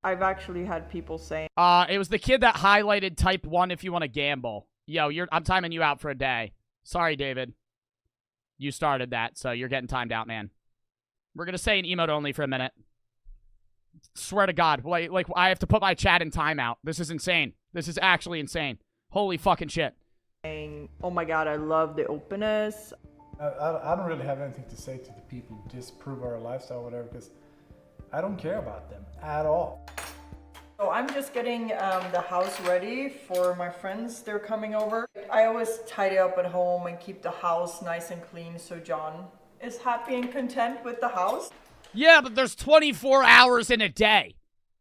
I've actually had people saying, it was the kid that highlighted type 1 if you want to gamble. Yo, I'm timing you out for a day. Sorry, David. You started that, so you're getting timed out, man. We're going to say an emote only for a minute. Swear to God. Like, I have to put my chat in timeout. This is insane. This is actually insane. Holy fucking shit. Oh my God, I love the openness. I don't really have anything to say to the people who disprove our lifestyle or whatever, because I don't care about them at all. So I'm just getting the house ready for my friends. They're coming over. I always tidy up at home and keep the house nice and clean so John is happy and content with the house. Yeah, but there's 24 hours in a day.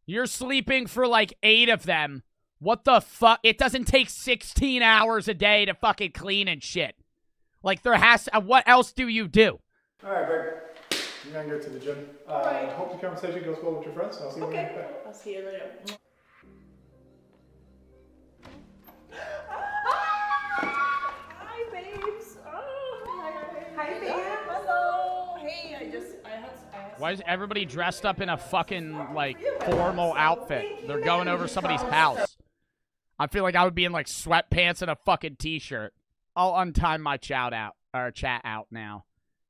You're sleeping for like 8 of them. What the fuck? It doesn't take 16 hours a day to fucking clean and shit. Like there has to, what else do you do? All right, babe. I'm gonna go to the gym. Right. Hope the conversation goes well with your friends. I'll see you when you get back. I'll see you later. Hi, babes. Hi, babe. Hello. Hey, I had. Why is everybody dressed up in a fucking, like, formal outfit? They're going over somebody's house. I feel like I would be in, like, sweatpants and a fucking t-shirt. I'll untime my chat out now.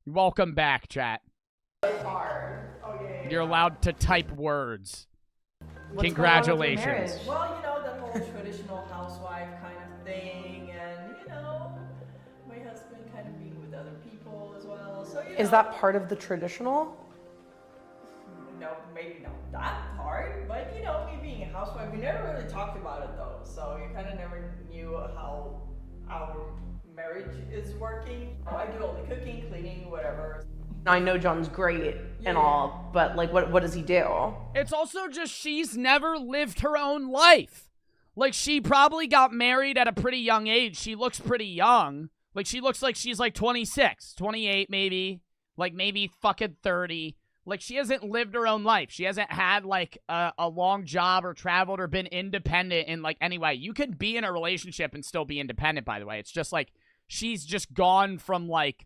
Welcome back, chat. You're allowed to type words. Congratulations. Well, you know, the whole traditional housewife kind of thing, and, you know, my husband kind of being with other people as well. So, Is that part of the traditional? No, maybe not that part, but, you know, me being a housewife, we never really talked about it, though. So you kind of never knew how our marriage is working. I do all the cooking, cleaning, whatever. I know John's great and all, but like, what does he do? It's also just she's never lived her own life. Like, she probably got married at a pretty young age. She looks pretty young. Like, she looks like she's like 26, 28 maybe. Like, maybe fucking 30. Like, she hasn't lived her own life. She hasn't had, like, a long job or traveled or been independent in, like, any way. You can be in a relationship and still be independent, by the way. It's just, like, she's just gone from, like,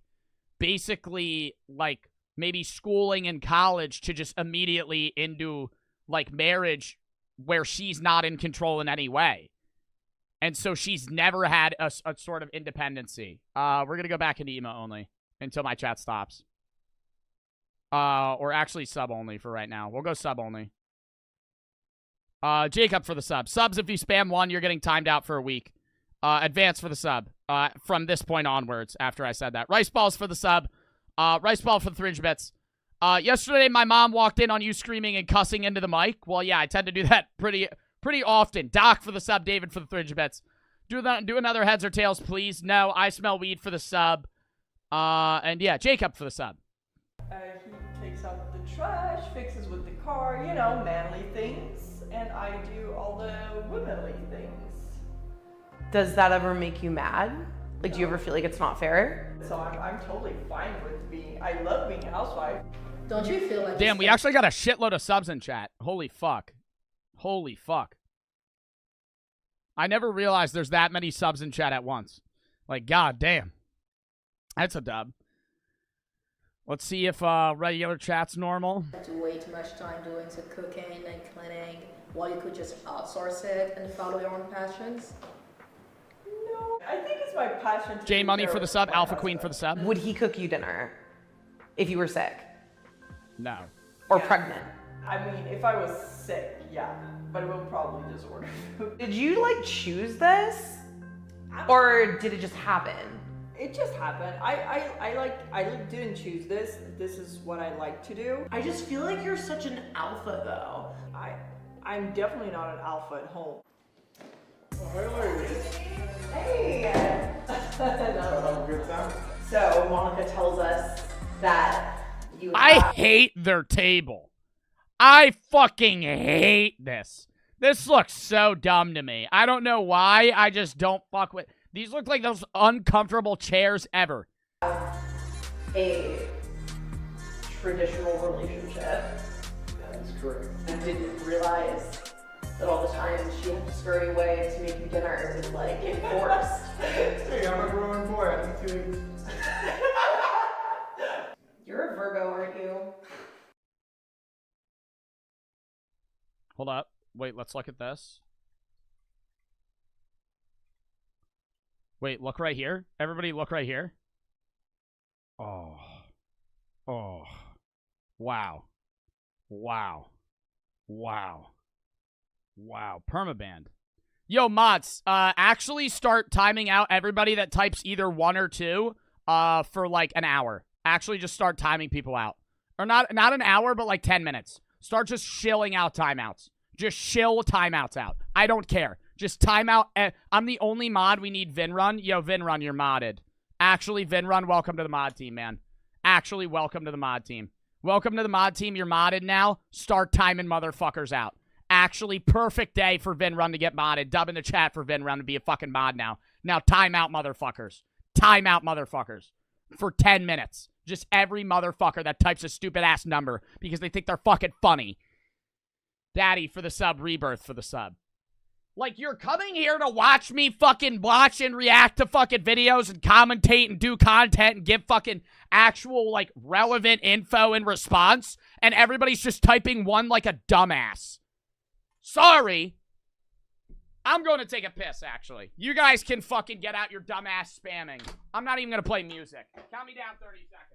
basically, like, maybe schooling in college to just immediately into, like, marriage where she's not in control in any way. And so she's never had a sort of independency. We're going to go back into emo only until my chat stops. Or actually sub only for right now. We'll go sub only. Jacob for the sub. Subs, if you spam one, you're getting timed out for a week. Advance for the sub. From this point onwards, after I said that. Rice balls for the sub. Rice ball for the 300 bits. Yesterday, my mom walked in on you screaming and cussing into the mic. Well, yeah, I tend to do that pretty often. Doc for the sub. David for the 300 bits. Do another heads or tails, please. No, I smell weed for the sub. And yeah, Jacob for the sub. He takes takes out the trash, fixes with the car, you know, manly things, and I do all the womanly things. Does that ever make you mad? Like, do you ever feel like it's not fair? So I'm totally fine with being, I love being a housewife. Don't you feel like... Damn, we actually got a shitload of subs in chat. Holy fuck. Holy fuck. I never realized there's that many subs in chat at once. Like, god damn. That's a dub. Let's see if regular chat's normal. Do way too much time doing some cooking and cleaning while you could just outsource it and follow your own passions? No, I think it's my passion to J Money take for care the of sub, my Alpha husband. Queen for the sub. Would he cook you dinner if you were sick No. or pregnant? I mean, if I was sick, yeah, but it would probably just order food. Did you like choose this, or did it just happen? It just happened. I didn't choose this. This is what I like to do. I just feel like you're such an alpha, though. I'm definitely not an alpha at home. Hey! Good time. So Monica tells us that you. I hate their table. I fucking hate this. This looks so dumb to me. I don't know why. I just don't fuck with. These look like those uncomfortable chairs ever. A traditional relationship. That's correct. I didn't realize that all the time she had to scurry away to make you dinner. It was like enforced. Hey, I'm a growing boy. I need to. You're a Virgo, aren't you? Hold up. Wait, let's look at this. Wait, look right here. Everybody look right here. Oh. Oh. Wow. Wow. Wow. Wow. Permaband. Yo, mods, actually start timing out everybody that types either 1 or 2 for like an hour. Actually just start timing people out. Or not an hour, but like 10 minutes. Start just shilling out timeouts. Just shill timeouts out. I don't care. Just timeout. I'm the only mod we need Vinrun. Yo, Vinrun, you're modded. Actually, Vinrun, welcome to the mod team, man. Actually, welcome to the mod team. Welcome to the mod team. You're modded now. Start timing motherfuckers out. Actually, perfect day for Vinrun to get modded. Dub in the chat for Vinrun to be a fucking mod now. Now, timeout motherfuckers. Timeout motherfuckers. For 10 minutes. Just every motherfucker that types a stupid-ass number because they think they're fucking funny. Daddy for the sub. Rebirth for the sub. Like, you're coming here to watch me fucking watch and react to fucking videos and commentate and do content and give fucking actual, like, relevant info in response, and everybody's just typing 1 like a dumbass. Sorry. I'm going to take a piss, actually. You guys can fucking get out your dumbass spamming. I'm not even going to play music. Count me down 30 seconds.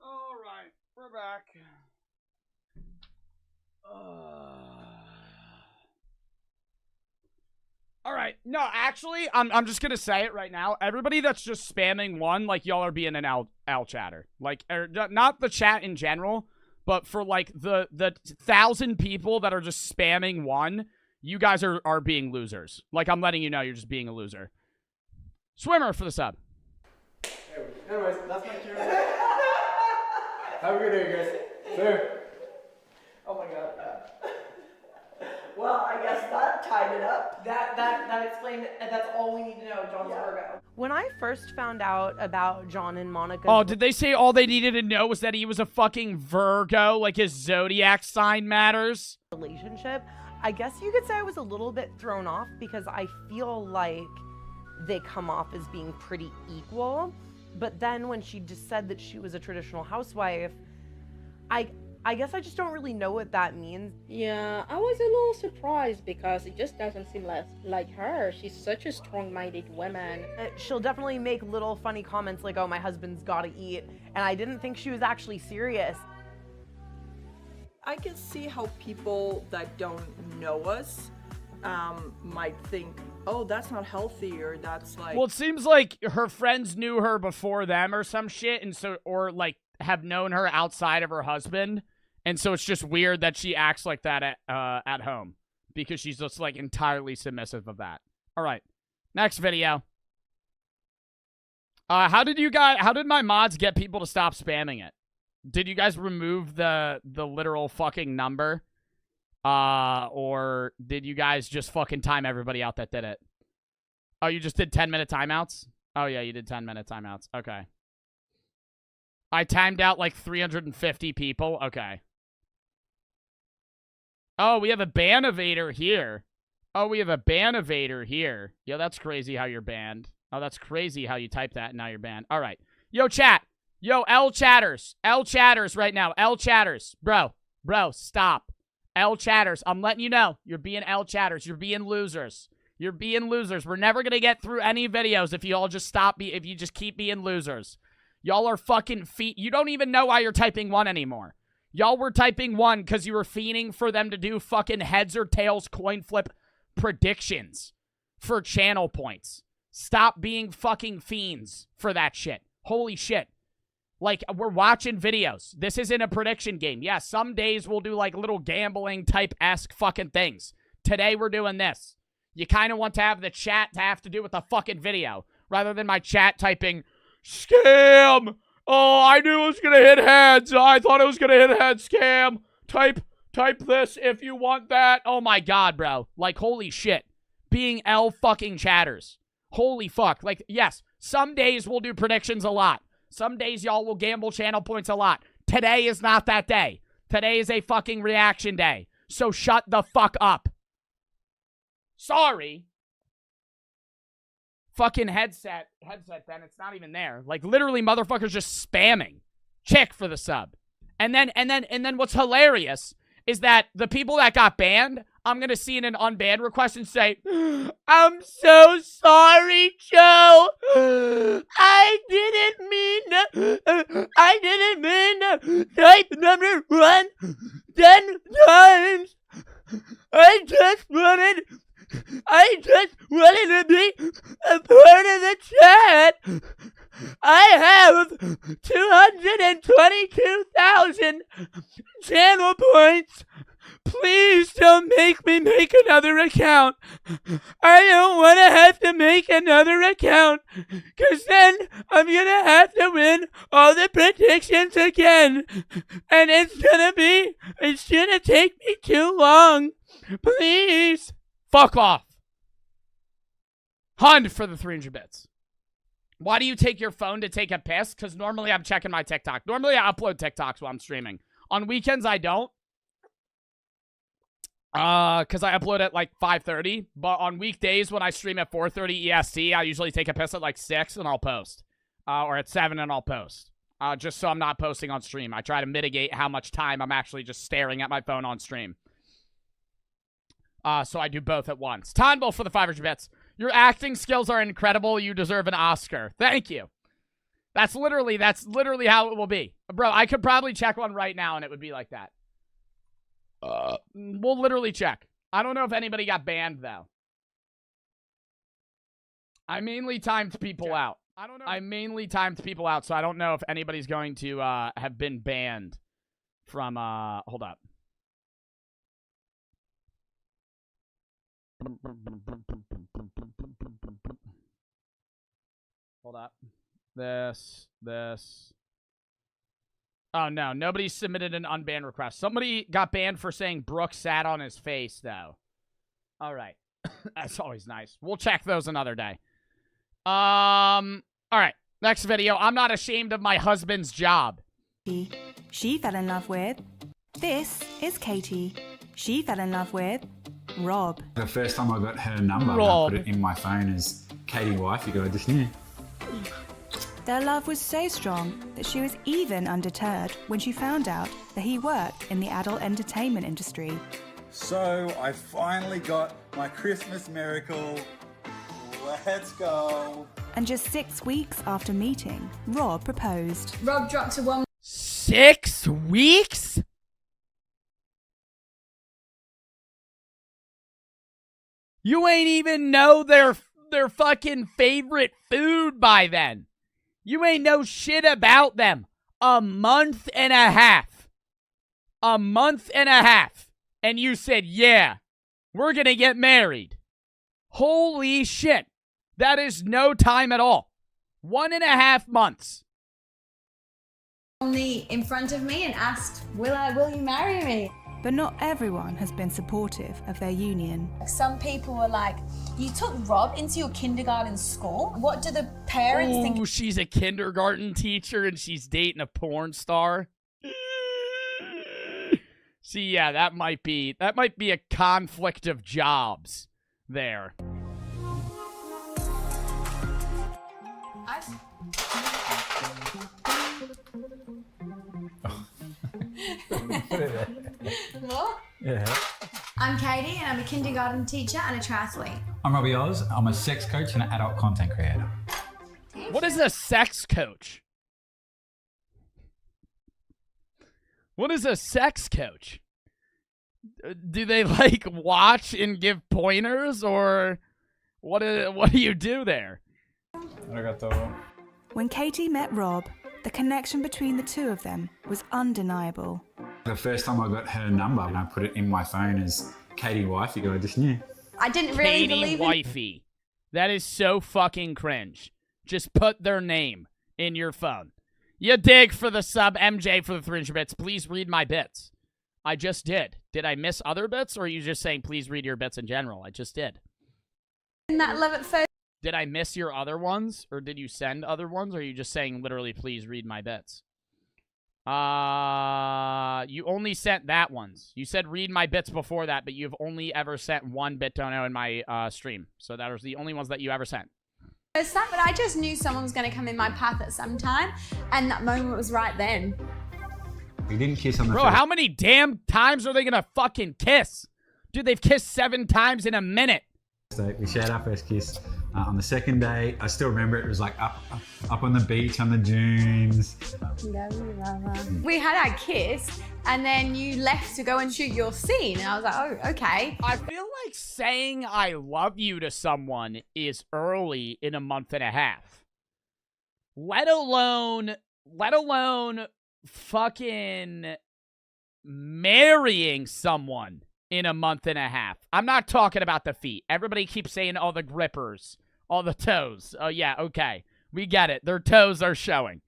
All right, we're back. All right, no, actually, I'm just gonna say it right now. Everybody that's just spamming 1, like, y'all are being an L chatter. Like, not the chat in general, but for like the 1,000 people that are just spamming 1, you guys are being losers. Like, I'm letting you know you're just being a loser. Swimmer for the sub. Anyways, that's my cue. Have a good day, guys. Sir. Oh my god. Well, I guess that tied it up. That explained it. That's all we need to know. John's Virgo. When I first found out about John and Monica... Oh, did they say all they needed to know was that he was a fucking Virgo? Like his zodiac sign matters? ...relationship, I guess you could say I was a little bit thrown off because I feel like they come off as being pretty equal. But then when she just said that she was a traditional housewife, I guess I just don't really know what that means. Yeah, I was a little surprised because it just doesn't seem like her. She's such a strong-minded woman. She'll definitely make little funny comments like, oh, my husband's gotta eat. And I didn't think she was actually serious. I can see how people that don't know us might think, oh, that's not healthy, or that's like... Well, it seems like her friends knew her before them or some shit, and so, or like have known her outside of her husband. And so it's just weird that she acts like that at home because she's just like entirely submissive of that. All right, next video. How did my mods get people to stop spamming it? Did you guys remove the literal fucking number? Or did you guys just fucking time everybody out that did it? Oh, you just did 10-minute timeouts? Oh yeah, you did 10-minute timeouts. Okay. I timed out like 350 people. Okay. Oh, we have a ban evader here. Oh, we have a ban evader here. Yo, that's crazy how you're banned. Oh, that's crazy how you type that and now you're banned. All right. Yo, chat. Yo, L chatters. L chatters right now. L chatters. Bro, stop. L chatters. I'm letting you know. You're being L chatters. You're being losers. You're being losers. We're never going to get through any videos if you all just if you just keep being losers. Y'all are fucking You don't even know why you're typing 1 anymore. Y'all were typing 1 because you were fiending for them to do fucking heads or tails coin flip predictions for channel points. Stop being fucking fiends for that shit. Holy shit. Like, we're watching videos. This isn't a prediction game. Yeah, some days we'll do, like, little gambling type-esque fucking things. Today we're doing this. You kind of want to have the chat to have to do with the fucking video, rather than my chat typing, scam! Oh, I knew it was going to hit heads. I thought it was going to hit heads, scam. Type this if you want that. Oh my god, bro. Like, holy shit. Being L fucking chatters. Holy fuck. Like, yes, some days we'll do predictions a lot. Some days y'all will gamble channel points a lot. Today is not that day. Today is a fucking reaction day. So shut the fuck up. Sorry. Fucking headset, then it's not even there. Like, literally, motherfuckers just spamming. Chick for the sub. And then what's hilarious is that the people that got banned, I'm gonna see in an unbanned request and say, I'm so sorry, Joe. I didn't mean type number 1 10 times. I just wanted to be a part of the chat. I have 222,000 channel points. Please don't make me make another account. I don't want to have to make another account, because then I'm going to have to win all the predictions again. And it's going to take me too long. Please. Fuck off. Hund for the 300 bits. Why do you take your phone to take a piss? Because normally I'm checking my TikTok. Normally I upload TikToks while I'm streaming. On weekends I don't. Because I upload at like 5:30. But on weekdays when I stream at 4:30 EST, I usually take a piss at like 6 and I'll post. Or at 7 and I'll post. Just so I'm not posting on stream. I try to mitigate how much time I'm actually just staring at my phone on stream. So I do both at once. Tonbo for the 500 bits. Your acting skills are incredible. You deserve an Oscar. Thank you. That's literally how it will be. Bro, I could probably check one right now and it would be like that. We'll literally check. I don't know if anybody got banned, though. I mainly timed people out. I mainly timed people out, so I don't know if anybody's going to have been banned from, hold up. Hold up. This. Oh, no. Nobody submitted an unbanned request. Somebody got banned for saying Brooke sat on his face, though. All right. That's always nice. We'll check those another day. All right. Next video. I'm not ashamed of my husband's job. She fell in love with. This is Katie. She fell in love with Rob. The first time I got her number, I put it in my phone as Katie wife. You go, I just knew. Their love was so strong that she was even undeterred when she found out that he worked in the adult entertainment industry. So I finally got my Christmas miracle. Let's go. And just 6 weeks after meeting, Rob proposed. Rob dropped to 1. 6 weeks? You ain't even know their fucking favorite food by then. You ain't know shit about them. A month and a half. A month and a half. And you said, yeah, we're gonna get married. Holy shit. That is no time at all. 1.5 months. Only in front of me and asked, will you marry me? But not everyone has been supportive of their union. Some people were like, you took Rob into your kindergarten school? What do the parents think? Ooh, she's a kindergarten teacher and she's dating a porn star. See, yeah, that might be a conflict of jobs there. What? Yeah. I'm Katie and I'm a kindergarten teacher and a triathlete. I'm Robbie Oz. I'm a sex coach and an adult content creator. What is a sex coach? What is a sex coach? Do they like watch and give pointers, or what do you do there? When Katie met Rob, the connection between the two of them was undeniable. The first time I got her number, and I put it in my phone as Katie wife. You go, I just knew. I didn't really Katie believe wifey. That is so fucking cringe. Just put their name in your phone. You dig for the sub, MJ for the 300 bits. Please read my bits. I just did. Did I miss other bits, or are you just saying please read your bits in general? I just did. in that love at first. Did I miss your other ones, or did you send other ones, or are you just saying literally please read my bits? You only sent that ones. You said read my bits before that, but you've only ever sent one bit dono in my stream. So that was the only ones that you ever sent. But I just knew someone was going to come in my path at some time, and that moment was right then. We didn't kiss on the Bro, how many damn times are they gonna fucking kiss? Dude, they've kissed 7 times in a minute. So we shared our first kiss on the second day. I still remember it was like up on the beach on the dunes. We had our kiss, and then you left to go and shoot your scene, and I was like, oh, okay. I feel like saying I love you to someone is early in a month and a half. Let alone fucking marrying someone in a month and a half. I'm not talking about the feet. Everybody keeps saying all the grippers, all the toes. Oh, yeah, okay. We get it. Their toes are showing.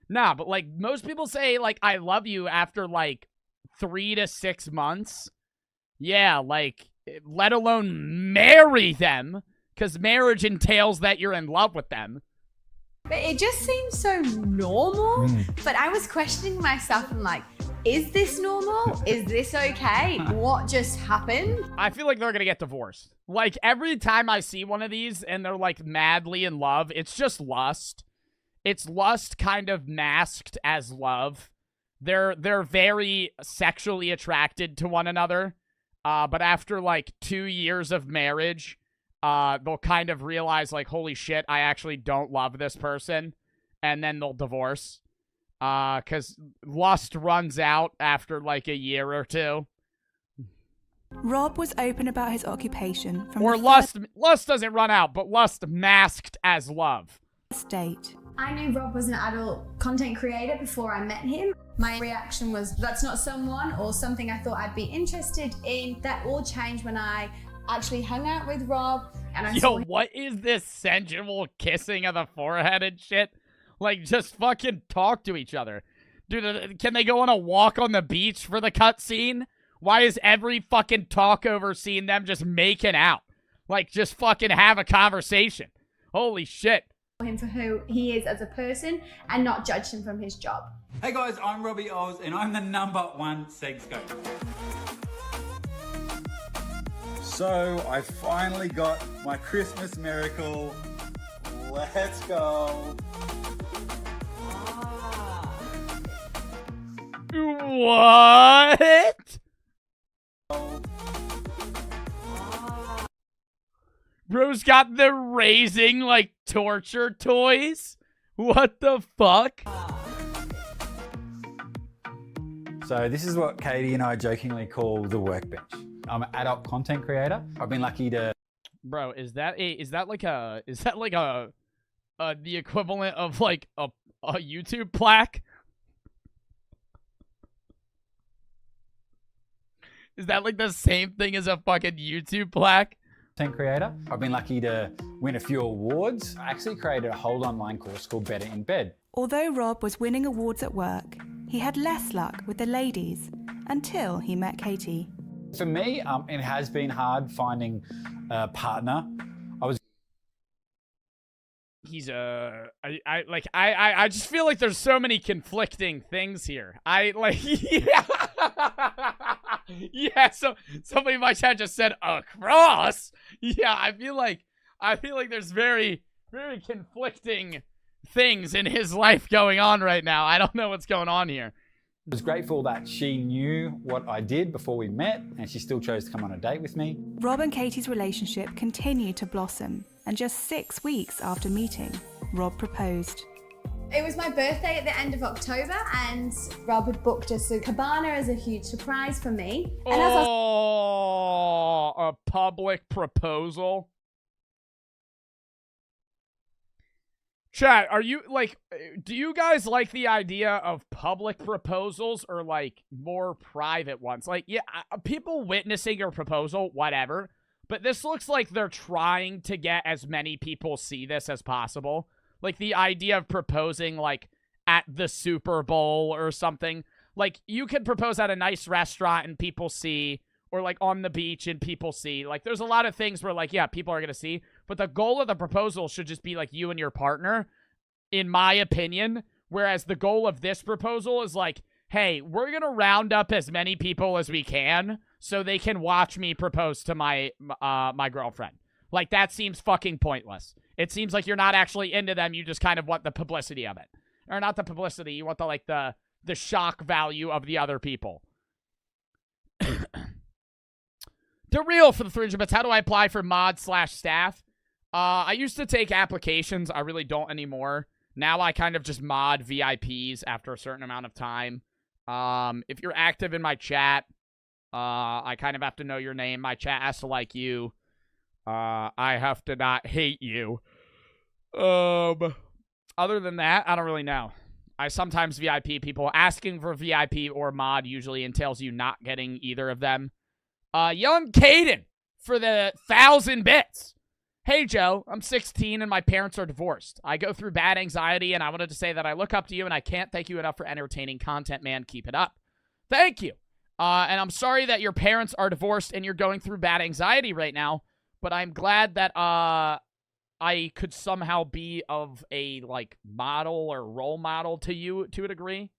Nah, but, like, most people say, like, I love you after, like, 3 to 6 months. Yeah, like, let alone marry them, because marriage entails that you're in love with them. But it just seems so normal. But I was questioning myself and like, is this normal? Is this okay? What just happened? I feel like they're gonna get divorced. Like, every time I see one of these and they're like madly in love, it's just lust. It's lust kind of masked as love. They're very sexually attracted to one another. But after like 2 years of marriage, they'll kind of realize, like, holy shit, I actually don't love this person, and then they'll divorce. Because lust runs out after, like, a year or 2. Rob was open about his occupation from or lust doesn't run out, but lust masked as love. State. I knew Rob was an adult content creator before I met him. My reaction was, that's not someone or something I thought I'd be interested in. That all changed when I actually hung out with Rob, and I saw him. What is this sensual kissing of the forehead and shit? Like, just fucking talk to each other. Dude, can they go on a walk on the beach for the cutscene? Why is every fucking talkover scene them just making out? Like, just fucking have a conversation. Holy shit. Him for who he is as a person and not judge him from his job. Hey guys, I'm Robbie Oz and I'm the #1 sex coach. So I finally got my Christmas miracle. Let's go. What? Bro's got the raising, like, torture toys? What the fuck? So this is what Katie and I jokingly call the workbench. I'm an adult content creator. I've been lucky to... Bro, is that like the equivalent of like a YouTube plaque? Is that like the same thing as a fucking YouTube plaque? Content creator. I've been lucky to win a few awards. I actually created a whole online course called Better in Bed. Although Rob was winning awards at work, he had less luck with the ladies until he met Katie. For me, it has been hard finding a partner. I just feel like there's so many conflicting things here. Yeah, so somebody in my chat just said a cross. Yeah, I feel like there's very, very conflicting things in his life going on right now. I don't know what's going on here. I was grateful that she knew what I did before we met, and she still chose to come on a date with me. Rob and Katie's relationship continued to blossom, and just 6 weeks after meeting, Rob proposed. It was my birthday at the end of October, and Rob had booked us a cabana as a huge surprise for me. And a public proposal. Chat, are you, like, do you guys like the idea of public proposals or, like, more private ones? Like, yeah, people witnessing your proposal, whatever, but this looks like they're trying to get as many people see this as possible. Like, the idea of proposing, like, at the Super Bowl or something. Like, you could propose at a nice restaurant and people see, or, like, on the beach and people see. Like, there's a lot of things where, like, yeah, people are going to see. But the goal of the proposal should just be, like, you and your partner, in my opinion. Whereas the goal of this proposal is, like, hey, we're going to round up as many people as we can so they can watch me propose to my girlfriend. Like, that seems fucking pointless. It seems like you're not actually into them. You just kind of want the publicity of it. Or not the publicity. You want the, like, the shock value of the other people. The real for the 300 bits. How do I apply for mod/staff? I used to take applications. I really don't anymore. Now I kind of just mod VIPs after a certain amount of time. If you're active in my chat, I kind of have to know your name. My chat has to like you. I have to not hate you. Other than that, I don't really know. I sometimes VIP people. Asking for VIP or mod usually entails you not getting either of them. Young Caden for the 1,000 bits. Hey, Joe, I'm 16 and my parents are divorced. I go through bad anxiety and I wanted to say that I look up to you and I can't thank you enough for entertaining content, man. Keep it up. Thank you. And I'm sorry that your parents are divorced and you're going through bad anxiety right now, but I'm glad that I could somehow be of a, like, model or role model to you to a degree.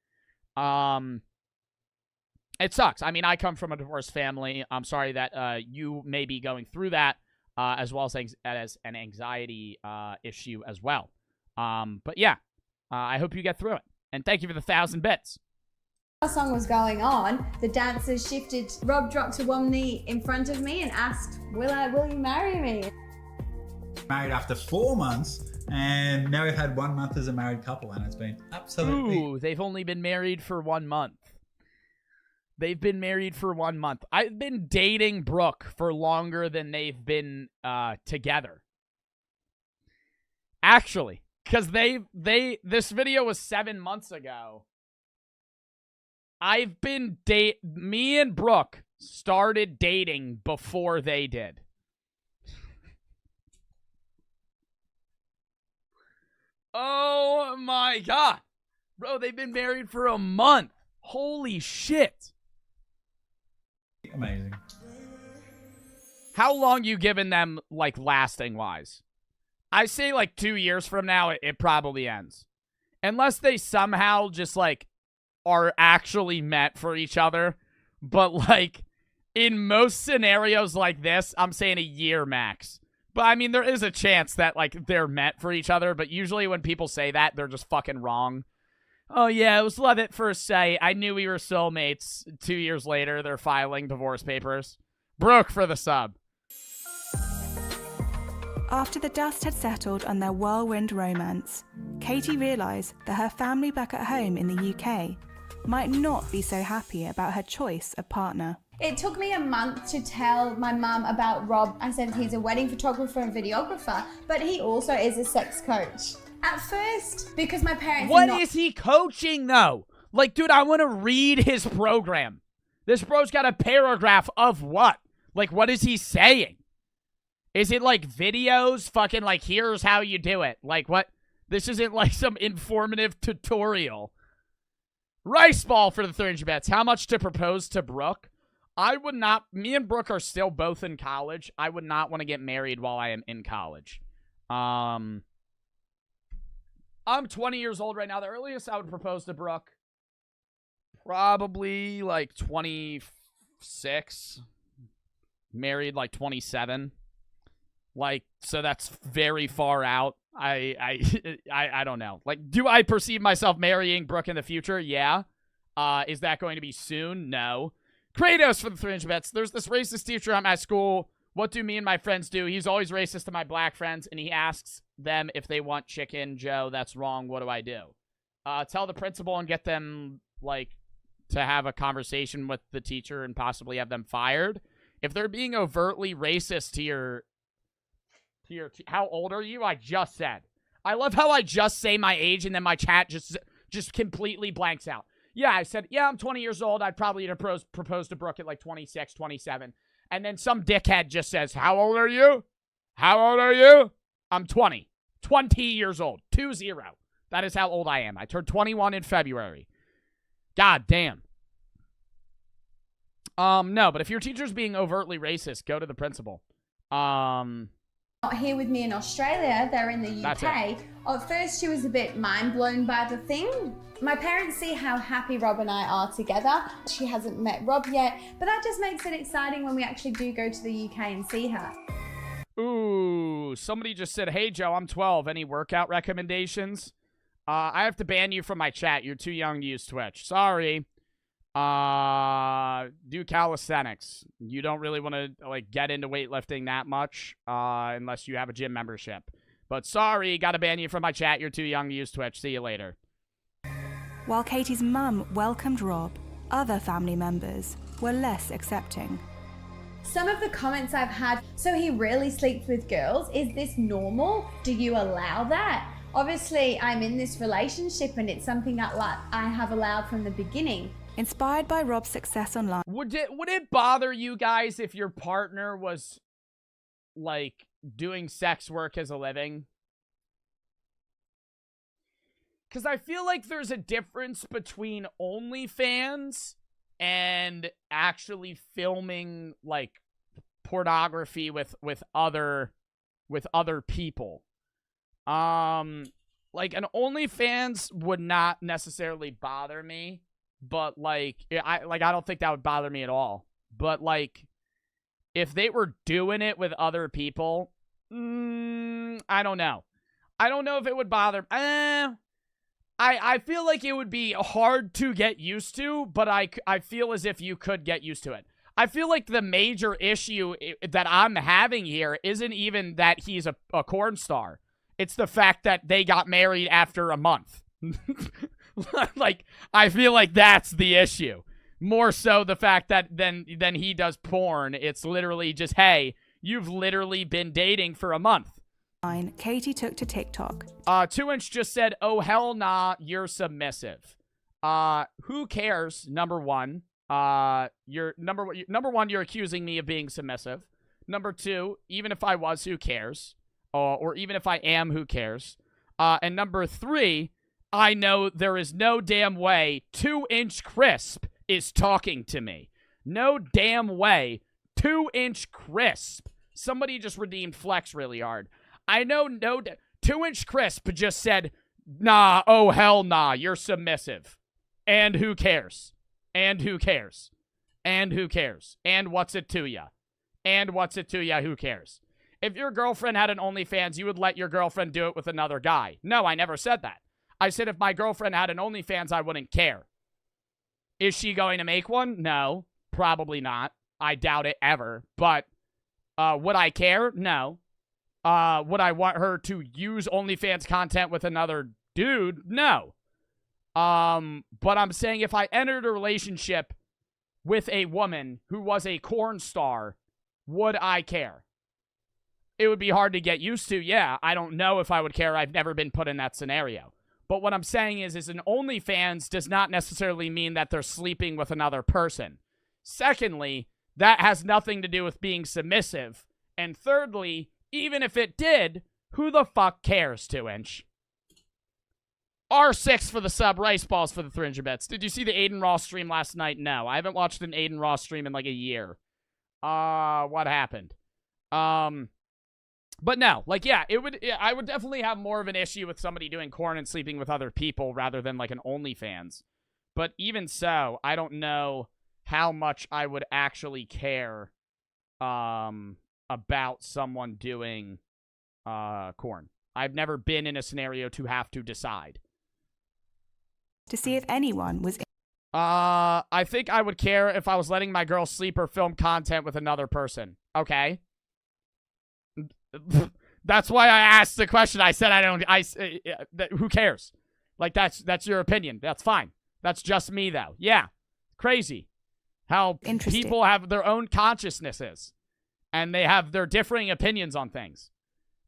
It sucks. I mean, I come from a divorced family. I'm sorry that you may be going through that. As well as an anxiety issue as well. But yeah, I hope you get through it. And thank you for the 1,000 bits. Our song was going on, the dancers shifted. Rob dropped to one knee in front of me and asked, will you marry me? Married after 4 months, and now we've had 1 month as a married couple, and it's been absolutely... Ooh, they've only been married for 1 month. They've been married for 1 month. I've been dating Brooke for longer than they've been together. Actually, because this video was 7 months ago. Me and Brooke started dating before they did. Oh my God. Bro, they've been married for a month. Holy shit. Amazing. How long you giving them, like, lasting-wise? I say, like, 2 years from now, it probably ends. Unless they somehow just, like, are actually meant for each other. But, like, in most scenarios like this, I'm saying a year max. But, I mean, there is a chance that, like, they're meant for each other. But usually when people say that, they're just fucking wrong. Oh, yeah, it was love at first sight. I knew we were soulmates. 2 years later, they're filing divorce papers. Brooke for the sub. After the dust had settled on their whirlwind romance, Katie realised that her family back at home in the UK might not be so happy about her choice of partner. It took me a month to tell my mum about Rob. I said he's a wedding photographer and videographer, but he also is a sex coach. At first, because my parents What is he coaching, though? Like, dude, I want to read his program. This bro's got a paragraph of what? Like, what is he saying? Is it, like, videos? Fucking, like, here's how you do it. Like, what? This isn't, like, some informative tutorial. Rice ball for the 300 bets. How much to propose to Brooke? I would not... Me and Brooke are still both in college. I would not want to get married while I am in college. I'm 20 years old right now. The earliest I would propose to Brooke, probably, like, 26. Married, like, 27. Like, so that's very far out. I don't know. Like, do I perceive myself marrying Brooke in the future? Yeah. Is that going to be soon? No. Kratos for the 300 bets. There's this racist teacher at my school. What do me and my friends do? He's always racist to my black friends, and he asks them if they want chicken. Joe, that's wrong. What do I do? Tell the principal and get them, like, to have a conversation with the teacher and possibly have them fired. If they're being overtly racist to your how old are you? I just said. I love how I just say my age and then my chat just completely blanks out. Yeah, I said, yeah, I'm 20 years old. I'd probably propose to Brooke at like 26, 27. And then some dickhead just says, how old are you? How old are you? I'm 20. 20 years old. 20. That is how old I am. I turned 21 in February. God damn. No, but if your teacher's being overtly racist, go to the principal. Not here with me in Australia, they're in the UK. At first she was a bit mind blown by the thing. My parents see how happy Rob and I are together. She hasn't met Rob yet, but that just makes it exciting when we actually do go to the UK and see her. Ooh, somebody just said, hey Joe, I'm 12. Any workout recommendations? I have to ban you from my chat. You're too young to use Twitch. Sorry. Do calisthenics. You don't really want to, like, get into weightlifting that much, unless you have a gym membership. But sorry, gotta ban you from my chat. You're too young to use Twitch. See you later. While Katie's mum welcomed Rob, other family members were less accepting. Some of the comments I've had, so he really sleeps with girls? Is this normal? Do you allow that? Obviously, I'm in this relationship and it's something that, like, I have allowed from the beginning. Inspired by Rob's success online. Would it bother you guys if your partner was, like, doing sex work as a living? Because I feel like there's a difference between OnlyFans and actually filming, like, pornography with other people. Like, an OnlyFans would not necessarily bother me. But, like, I don't think that would bother me at all. But, like, if they were doing it with other people, I don't know. I don't know if it would bother. I feel like it would be hard to get used to, but I feel as if you could get used to it. I feel like the major issue that I'm having here isn't even that he's a porn star. It's the fact that they got married after a month. Like, I feel like that's the issue. More so the fact that then he does porn. It's literally just, hey, you've literally been dating for a month. Katie took to TikTok. 2inch just said, oh, hell nah, you're submissive. Who cares, number one? Number one, you're accusing me of being submissive. Number two, even if I was, who cares? Or even if I am, who cares? And number three, I know there is no damn way 2inch Crisp is talking to me. No damn way. 2-inch crisp. Somebody just redeemed flex really hard. I know 2-inch crisp just said, nah, oh hell nah, you're submissive. And who cares? And who cares? And who cares? And what's it to ya? And what's it to ya? Who cares? If your girlfriend had an OnlyFans, you would let your girlfriend do it with another guy. No, I never said that. I said if my girlfriend had an OnlyFans, I wouldn't care. Is she going to make one? No, probably not. I doubt it ever. But would I care? No. Would I want her to use OnlyFans content with another dude? No. But I'm saying if I entered a relationship with a woman who was a porn star, would I care? It would be hard to get used to, yeah. I don't know if I would care. I've never been put in that scenario. But what I'm saying is an OnlyFans does not necessarily mean that they're sleeping with another person. Secondly, that has nothing to do with being submissive. And thirdly, even if it did, who the fuck cares, 2-inch? R6 for the sub, Rice Balls for the 300 bits. Did you see the Aiden Ross stream last night? No, I haven't watched an Aiden Ross stream in like a year. What happened? But no, like, yeah, I would definitely have more of an issue with somebody doing corn and sleeping with other people rather than like an OnlyFans. But even so, I don't know how much I would actually care about someone doing corn. I've never been in a scenario to have to decide. To see if anyone was... I think I would care if I was letting my girl sleep or film content with another person. Okay. That's why I asked the question. I said who cares? Like, that's your opinion. That's fine. That's just me, though. Yeah. Crazy. How people have their own consciousnesses. And they have their differing opinions on things.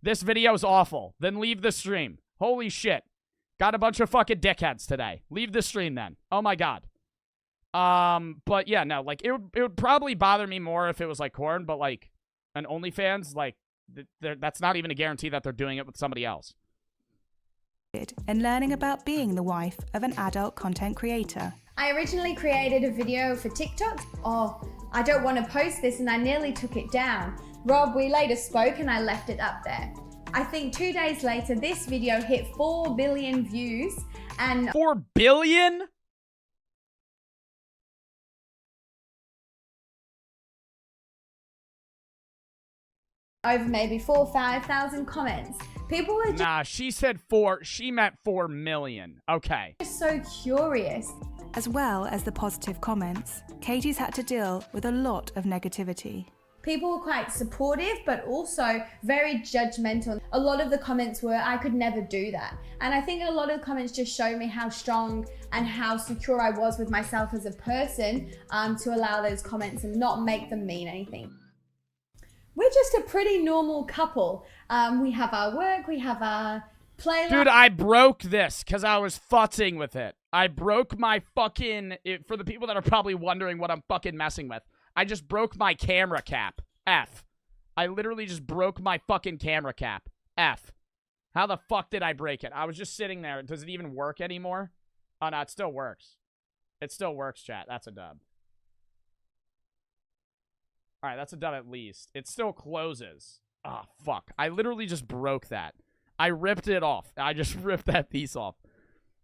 This video is awful. Then leave the stream. Holy shit. Got a bunch of fucking dickheads today. Leave the stream then. Oh my god. But yeah, no, like, it would probably bother me more if it was like corn, but like an OnlyFans, like, that's not even a guarantee that they're doing it with somebody else. And learning about being the wife of an adult content creator. I originally created a video for TikTok. Oh, I don't want to post this, and I nearly took it down. Rob, we later spoke and I left it up there. I think 2 days later, this video hit 4 billion views and... 4 billion? Over maybe 4,000 or 5,000 comments. People were just... Nah, she said 4. She meant 4 million. Okay. Just so curious. As well as the positive comments, Katie's had to deal with a lot of negativity. People were quite supportive, but also very judgmental. A lot of the comments were, I could never do that. And I think a lot of the comments just showed me how strong and how secure I was with myself as a person to allow those comments and not make them mean anything. We're just a pretty normal couple. We have our work, we have our play. Dude, I broke this because I was futzing with it. I broke my fucking... For the people that are probably wondering what I'm fucking messing with, I just broke my camera cap. F. I literally just broke my fucking camera cap. F. How the fuck did I break it? I was just sitting there. Does it even work anymore? Oh, no, it still works. It still works, chat. That's a dub. Alright, that's a dub at least. It still closes. Oh, fuck. I literally just broke that. I ripped it off. I just ripped that piece off.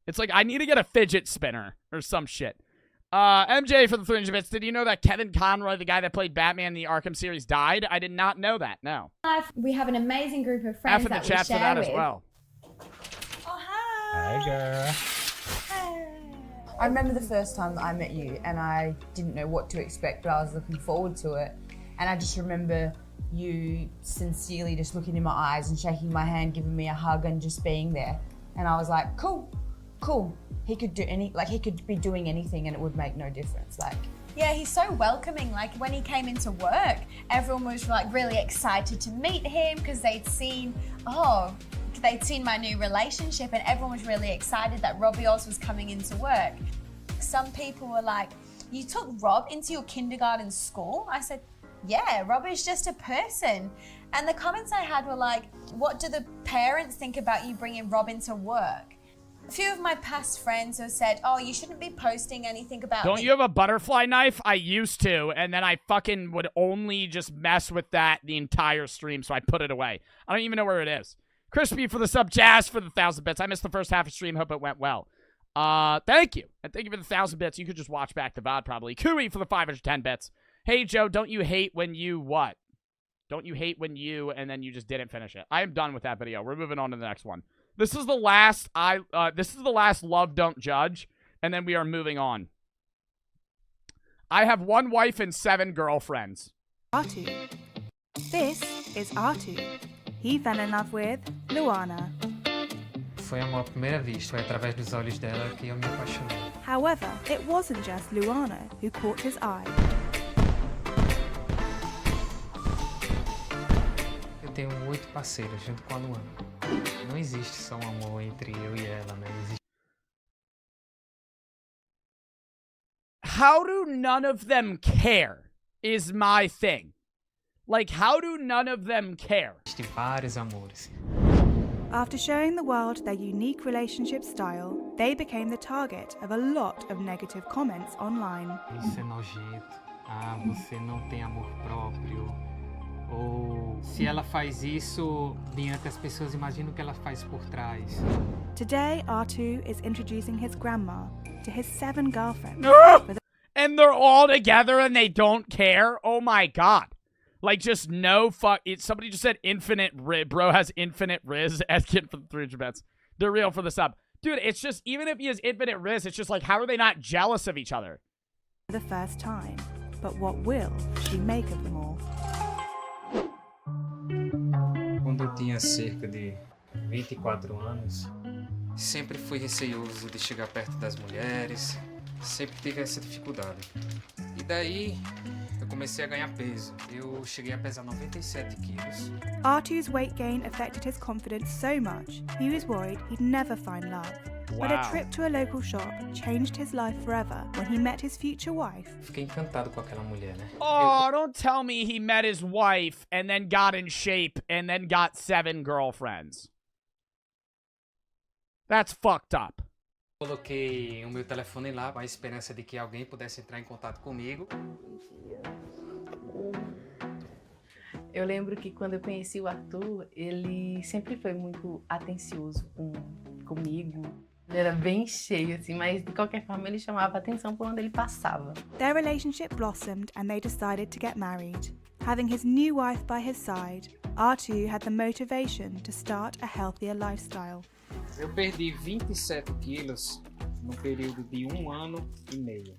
It's like, I need to get a fidget spinner or some shit. MJ for the 300 bits. Did you know that Kevin Conroy, the guy that played Batman in the Arkham series, died? I did not know that, no. We have an amazing group of friends F in the chat for that as well. Oh, hi. Hey, girl. I remember the first time that I met you and I didn't know what to expect, but I was looking forward to it. And I just remember you sincerely just looking in my eyes and shaking my hand, giving me a hug and just being there. And I was like, cool, cool. He could do he could be doing anything and it would make no difference. Like, yeah, he's so welcoming. Like, when he came into work, everyone was like really excited to meet him because they'd seen my new relationship, and everyone was really excited that Robbie Oz was coming into work. Some people were like, you took Rob into your kindergarten school? I said, yeah, Rob is just a person. And the comments I had were like, what do the parents think about you bringing Rob into work? A few of my past friends have said, oh, you shouldn't be posting anything about Don't me. you have a butterfly knife? I used to, and then I fucking would only just mess with that the entire stream, so I put it away. I don't even know where it is. Crispy for the sub, Jazz for the 1,000 bits. I missed the first half of stream. Hope it went well. Thank you. And thank you for the 1,000 bits. You could just watch back the VOD probably. Kui for the 510 bits. Hey, Joe, don't you hate when you what? Don't you hate when you and then you just didn't finish it? I am done with that video. We're moving on to the next one. This is the last Love Don't Judge, and then we are moving on. I have 1 wife and 7 girlfriends. Artu. This is Artu. He fell in love with Luana. Foi amor à primeira vista, foi através dos olhos dela que eu me apaixonei. However, it wasn't just Luana who caught his eye. Eu tenho 8 parceiros junto com a Luana. Não existe só um amor entre eu e ela, né? Existe... How do none of them care is my thing. Like, how do none of them care? Existem vários amores. After showing the world their unique relationship style, they became the target of a lot of negative comments online. Isso é nojento. Ah, você não tem amor próprio. Ou se ela faz isso diante as pessoas, imaginam o que ela faz por trás. Today, Artu is introducing his grandma to his 7 girlfriends. And they're all together and they don't care? Oh my god. Like, just no fuck. Somebody just said infinite riz. Bro has infinite riz. Asking for the 300 bets. They're real for the sub. Dude, it's just, even if he has infinite riz, it's just like, how are they not jealous of each other? For the first time. But what will she make of them all? Quando eu tinha cerca de 24 anos, sempre fui receioso de chegar perto das mulheres, sempre tive essa dificuldade. E daí, eu comecei a ganhar peso. Eu cheguei a pesar 97 quilos. Artu's weight gain affected his confidence so much, he was worried he'd never find love. But a trip to a local shop changed his life forever when he met his future wife. Fiquei encantado com aquela mulher, né? Oh, don't tell me he met his wife and then got in shape and then got 7 girlfriends. That's fucked up. Coloquei o meu telefone lá com a esperança de que alguém pudesse entrar em contato comigo. Eu lembro que quando eu conheci o Arthur, ele sempre foi muito atencioso comigo. Ele era bem cheio, assim, mas de qualquer forma ele chamava a atenção por onde ele passava. Their relationship blossomed and they decided to get married. Having his new wife by his side, Artu had the motivation to start a healthier lifestyle. Eu perdi 27 quilos no período de 1 ano e meio.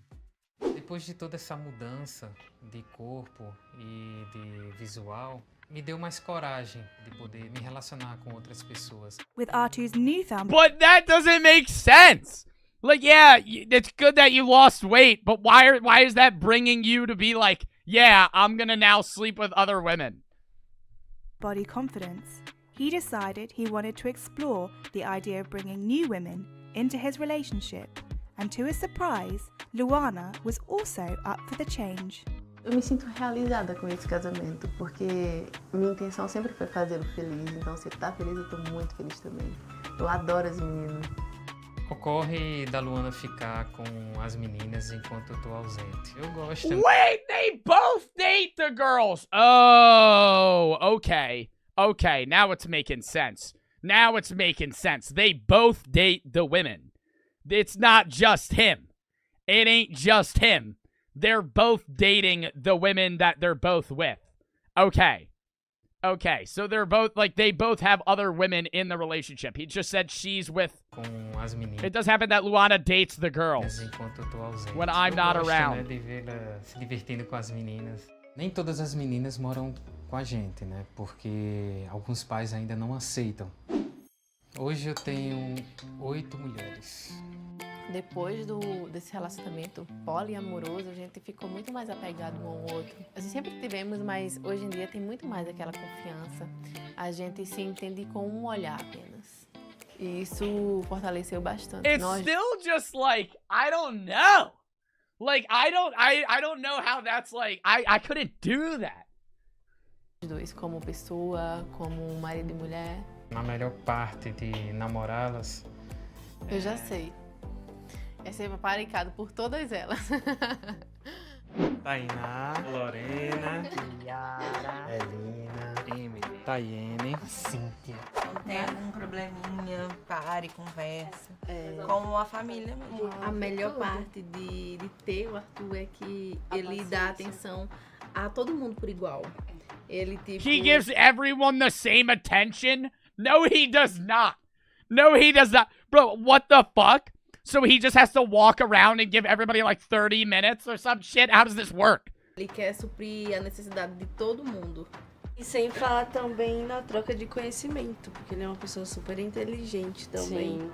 Depois de toda essa mudança de corpo e de visual, me deu mais coragem de poder me relacionar com outras pessoas. With Artu's newfound... But that doesn't make sense! Like, yeah, it's good that you lost weight, but why is that bringing you to be like, yeah, I'm gonna now sleep with other women? Body confidence. He decided he wanted to explore the idea of bringing new women into his relationship. And to his surprise, Luana was also up for the change. Eu me sinto realizada com esse casamento, porque minha intenção sempre foi fazê-lo feliz. Então, se ele tá feliz, eu tô muito feliz também. Eu adoro as meninas. Ocorre da Luana ficar com as meninas enquanto eu tô ausente. Eu gosto. Wait, they both date the girls! Oh, okay. Okay, now it's making sense. Now it's making sense. They both date the women. It's not just him. It ain't just him. They're both dating the women that they're both with. Okay. Okay, so they're both, like, they both have other women in the relationship. He just said she's with... It does happen that Luana dates the girls when I'm not around. Eu gosto, né, de vê-la se divertindo com as meninas. Nem todas as meninas moram com a gente, né? Porque alguns pais ainda não aceitam. Hoje eu tenho 8 mulheres. Depois desse relacionamento poliamoroso, a gente ficou muito mais apegado um ao outro. A gente sempre tivemos, mas hoje em dia tem muito mais aquela confiança. A gente se entende com um olhar apenas. E isso fortaleceu bastante. It's still just like, I don't know. Like, I don't know how that's like, I couldn't do that. Os dois, como pessoa, como marido e mulher. Na melhor parte de namorá-las, Eu já sei. É ser paparicado por todas elas. Tainá, Lorena, Yara, Elina, Emily, Tayene, Cíntia. Tem algum probleminha, pare, conversa. Como a família mesmo. A melhor parte de ter o Arthur é que ele dá atenção a todo mundo por igual. Ele tipo... He gives everyone the same attention? No, he does not. No, he does not. Bro, what the fuck? So he just has to walk around and give everybody like 30 minutes or some shit? How does this work? Ele quer suprir a necessidade de todo mundo. E sem falar também na troca de conhecimento, porque ele é uma pessoa super inteligente também. Sim.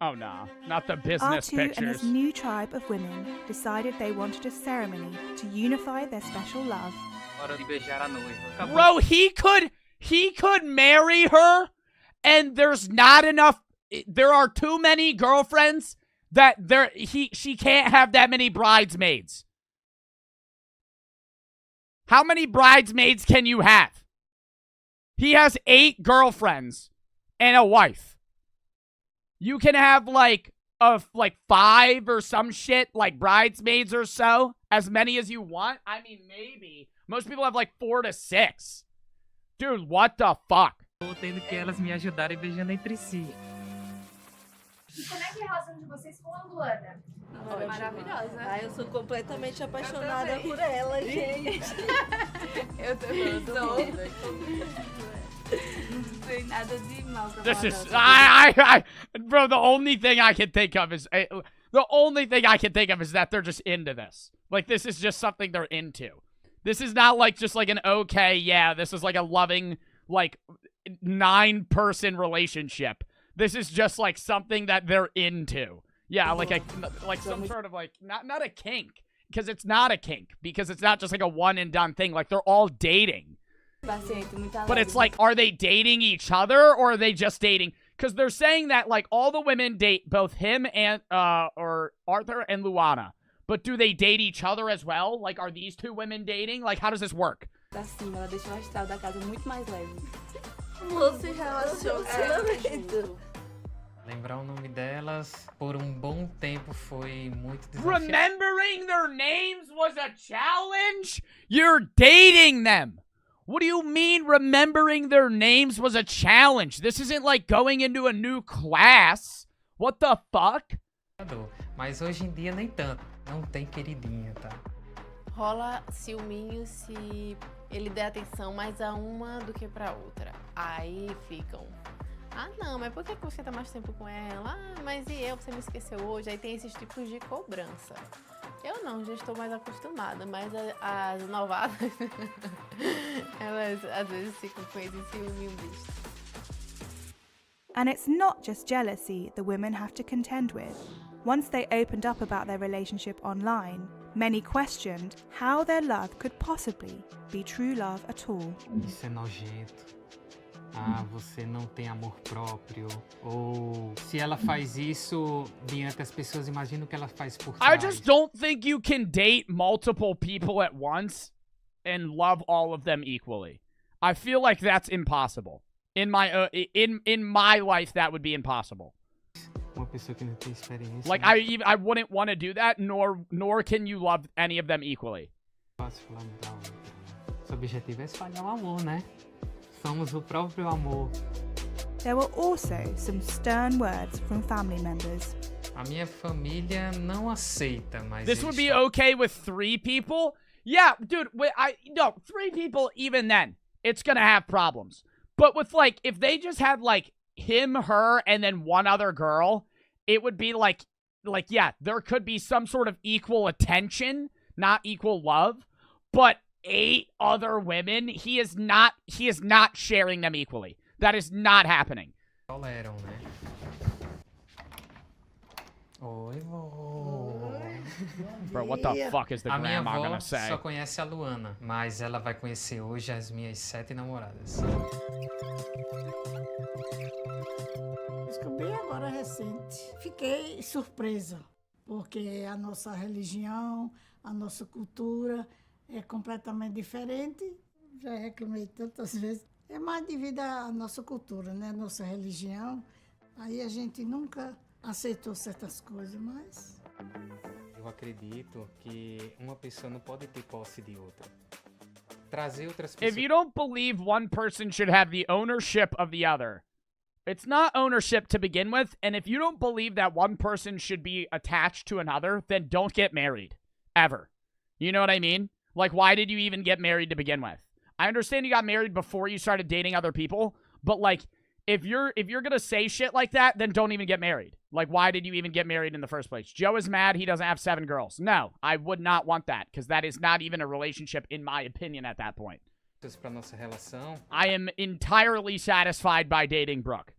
Oh, no. Not the business R2 and pictures. his new tribe of women decided they wanted a ceremony to unify their special love. Hora de beijar a noiva. Bro, he could marry her, and there's not enough. There are too many girlfriends that she can't have that many bridesmaids. How many bridesmaids can you have? He has 8 girlfriends and a wife. You can have like 5 or some shit, like bridesmaids or so, as many as you want. I mean, maybe. Most people have like 4 to 6. Dude, what the fuck? Tô tendo que elas me ajudarem beijando entre si. E como é que é a relação de vocês com a Luana? Maravilhosa. Ah, eu sou completamente apaixonada por ela, gente. Eu também sou. Não tem nada de mal pra This falar, is bro, the only thing I can think of is that they're just into this. Like, this is just something they're into. This is not like just like an okay, yeah, this is like a loving, like 9-person relationship. This is just like something that they're into. Yeah, like some sort of like not a kink, because it's not a kink, because it's not just like a one and done thing. Like, they're all dating. But it's like, are they dating each other, or are they just dating? Because they're saying that like all the women date both him and or Arthur and Luana. But do they date each other as well? Like, are these 2 women dating? Like, how does this work? Pra cima, ela deixa o astral da casa muito mais leve. Você relacionamento. Lembrar o nome delas por bom tempo foi muito desafiador. Remembering their names was a challenge? You're dating them. What do you mean remembering their names was a challenge? This isn't like going into a new class. What the fuck? Mas hoje em dia nem tanto. Não tem queridinha, tá? Rola ciúminho se ele der atenção mais a uma do que pra outra. Aí ficam... Ah, não, mas por que você tá mais tempo com ela? Ah, mas e eu? Você me esqueceu hoje? Aí tem esses tipos de cobrança. Eu não, já estou mais acostumada, mas as novatas, elas às vezes ficam com esse ciúminho besta. And it's not just jealousy the women have to contend with. Once they opened up about their relationship online, many questioned how their love could possibly be true love at all. Isso é nojento. Ah, você não tem amor próprio. Ou se ela faz isso diante das pessoas, imagina o que ela faz por trás. I just don't think you can date multiple people at once and love all of them equally. I feel like that's impossible. In my life, that would be impossible. Uma pessoa que não tem experiência. Like, I wouldn't want to do that, nor can you love any of them equally. Fácil falar da outra. Seu objetivo é espalhar o amor, né? Somos o próprio amor. There were also some stern words from family members. A minha família não aceita, mas This would be okay with 3 people? Yeah, dude, 3 people, even then, it's gonna have problems. But with, like, if they just had, like, him, her, and then one other girl, it would be like, yeah, there could be some sort of equal attention, not equal love, but 8 other women, he is not sharing them equally. That is not happening. Toleram, né? Oi, vô. Bro, what the fuck is the A minha grandma avó gonna say? só conhece a Luana, mas ela vai conhecer hoje as minhas 7 namoradas. Descobri agora recente. Fiquei surpresa, porque a nossa religião, a nossa cultura é completamente diferente. Já reclamei tantas vezes. É mais devido à nossa cultura, né? Nossa religião. Aí a gente nunca aceitou certas coisas, mas... Eu acredito que uma pessoa não pode ter posse de outra. Trazer outras pessoas... If you don't believe one person should have the ownership of the other, it's not ownership to begin with, and if you don't believe that one person should be attached to another, then don't get married. Ever. You know what I mean? Like, why did you even get married to begin with? I understand you got married before you started dating other people, but like, if you're gonna say shit like that, then don't even get married. Like, why did you even get married in the first place? Joe is mad he doesn't have 7 girls. No, I would not want that, because that is not even a relationship, in my opinion, at that point. Pra nossa relação. I am entirely satisfied by dating Brooke.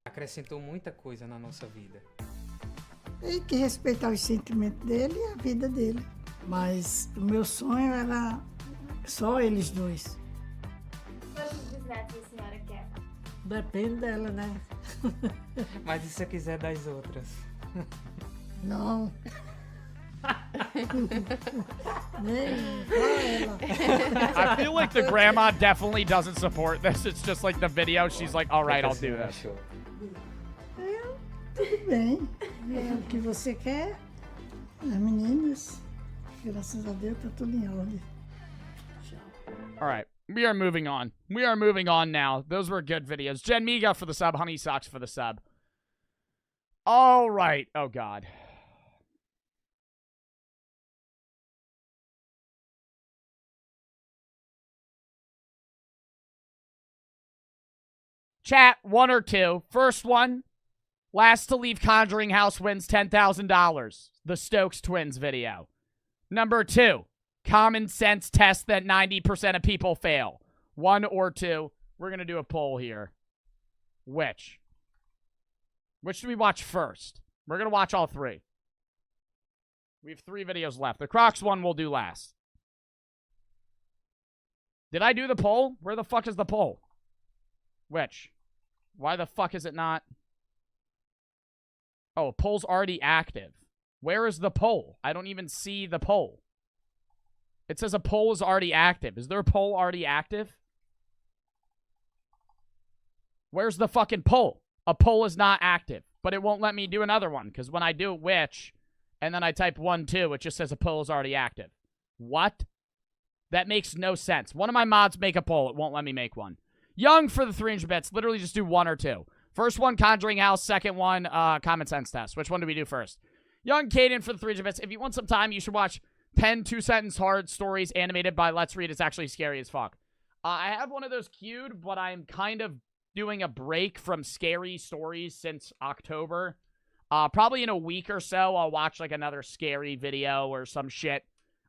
Acrescentou muita coisa na nossa vida. Tem que respeitar os sentimentos dele e a vida dele. Mas o meu sonho era só eles dois. Quantos bisnetos a senhora quer? Depende dela, né? Mas e se eu quiser das outras? Não. I feel like the grandma definitely doesn't support this. It's just like the video. She's like, all right, I'll do this. Tudo bem. É o que você quer. As meninas, graças a Deus, tá tudo em ordem. All right. We are moving on. We are moving on now. Those were good videos. Jen Miga for the sub. Honey Socks for the sub. All right. Oh, God. Chat, 1 or 2. First one. Last to leave Conjuring House wins $10,000. The Stokes twins video. Number 2. Common sense test that 90% of people fail. 1 or 2. We're going to do a poll here. Which? Which do we watch first? We're going to watch all 3. We have 3 videos left. The Crocs one we'll do last. Did I do the poll? Where the fuck is the poll? Which? Why the fuck is it not? Oh, poll's already active. Where is the poll? I don't even see the poll. It says a poll is already active. Is there a poll already active? Where's the fucking poll? A poll is not active, but it won't let me do another one, because when I do which, and then I type 1, 2, it just says a poll is already active. What? That makes no sense. One of my mods make a poll. It won't let me make one. Young for the 300 bits. Literally just do 1 or 2. First one, Conjuring House. Second one, Common Sense Test. Which one do we do first? Young Caden for the 300 bits. If you want some time, you should watch 10 2-sentence hard stories animated by Let's Read. It's actually scary as fuck. I have one of those queued, but I'm kind of doing a break from scary stories since October. Probably in a week or so, I'll watch like another scary video or some shit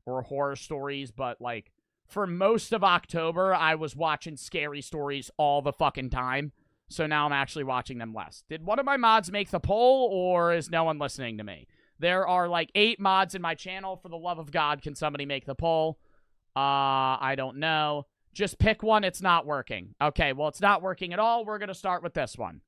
or horror stories. But like for most of October, I was watching scary stories all the fucking time. So now I'm actually watching them less. Did one of my mods make the poll, or is no one listening to me? There are like 8 mods in my channel. For the love of God, can somebody make the poll? I don't know. Just pick one. It's not working. Okay, well, it's not working at all. We're going to start with this one.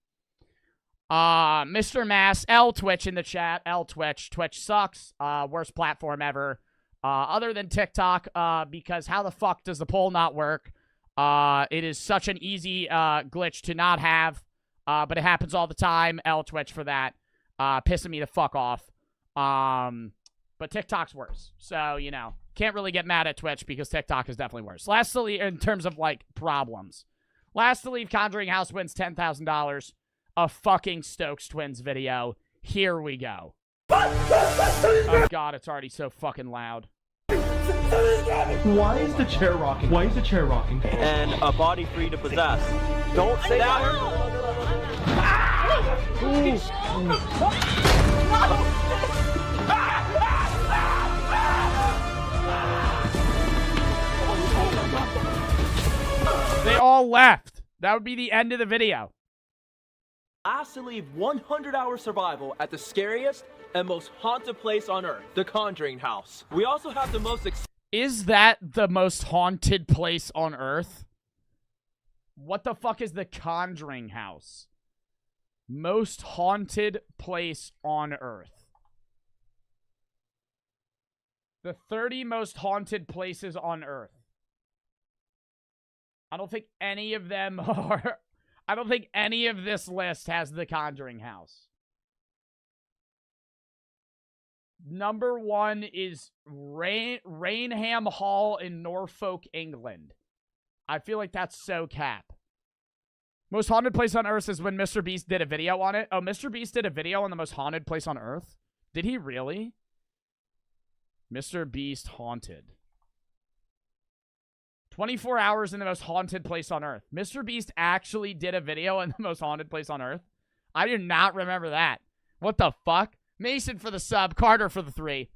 Mr. Mass, L Twitch in the chat. L Twitch. Twitch sucks. Worst platform ever. Other than TikTok, because how the fuck does the poll not work? It is such an easy glitch to not have, but it happens all the time. L Twitch for that. Pissing me the fuck off. But TikTok's worse. So, you know, can't really get mad at Twitch because TikTok is definitely worse. Lastly, in terms of, like, problems. Last to leave Conjuring House wins $10,000. A fucking Stokes Twins video. Here we go. Oh, God, it's already so fucking loud. Why is the chair rocking? Why is the chair rocking? And a body free to possess. Don't say that. They all left. That would be the end of the video. Last to leave 100-hour survival at the scariest and most haunted place on Earth, the Conjuring House. We also have the most... Is that the most haunted place on Earth? What the fuck is the Conjuring House? Most haunted place on Earth. The 30 most haunted places on Earth. I don't think any of them are... I don't think any of this list has the Conjuring house. Number 1 is Rainham Hall in Norfolk, England. I feel like that's so cap. Most haunted place on Earth is when Mr. Beast did a video on it. Oh, Mr. Beast did a video on the most haunted place on Earth? Did he really? Mr. Beast haunted. 24 hours in the most haunted place on Earth. Mr. Beast actually did a video on the most haunted place on Earth? I do not remember that. What the fuck? Mason for the sub. Carter for the 3.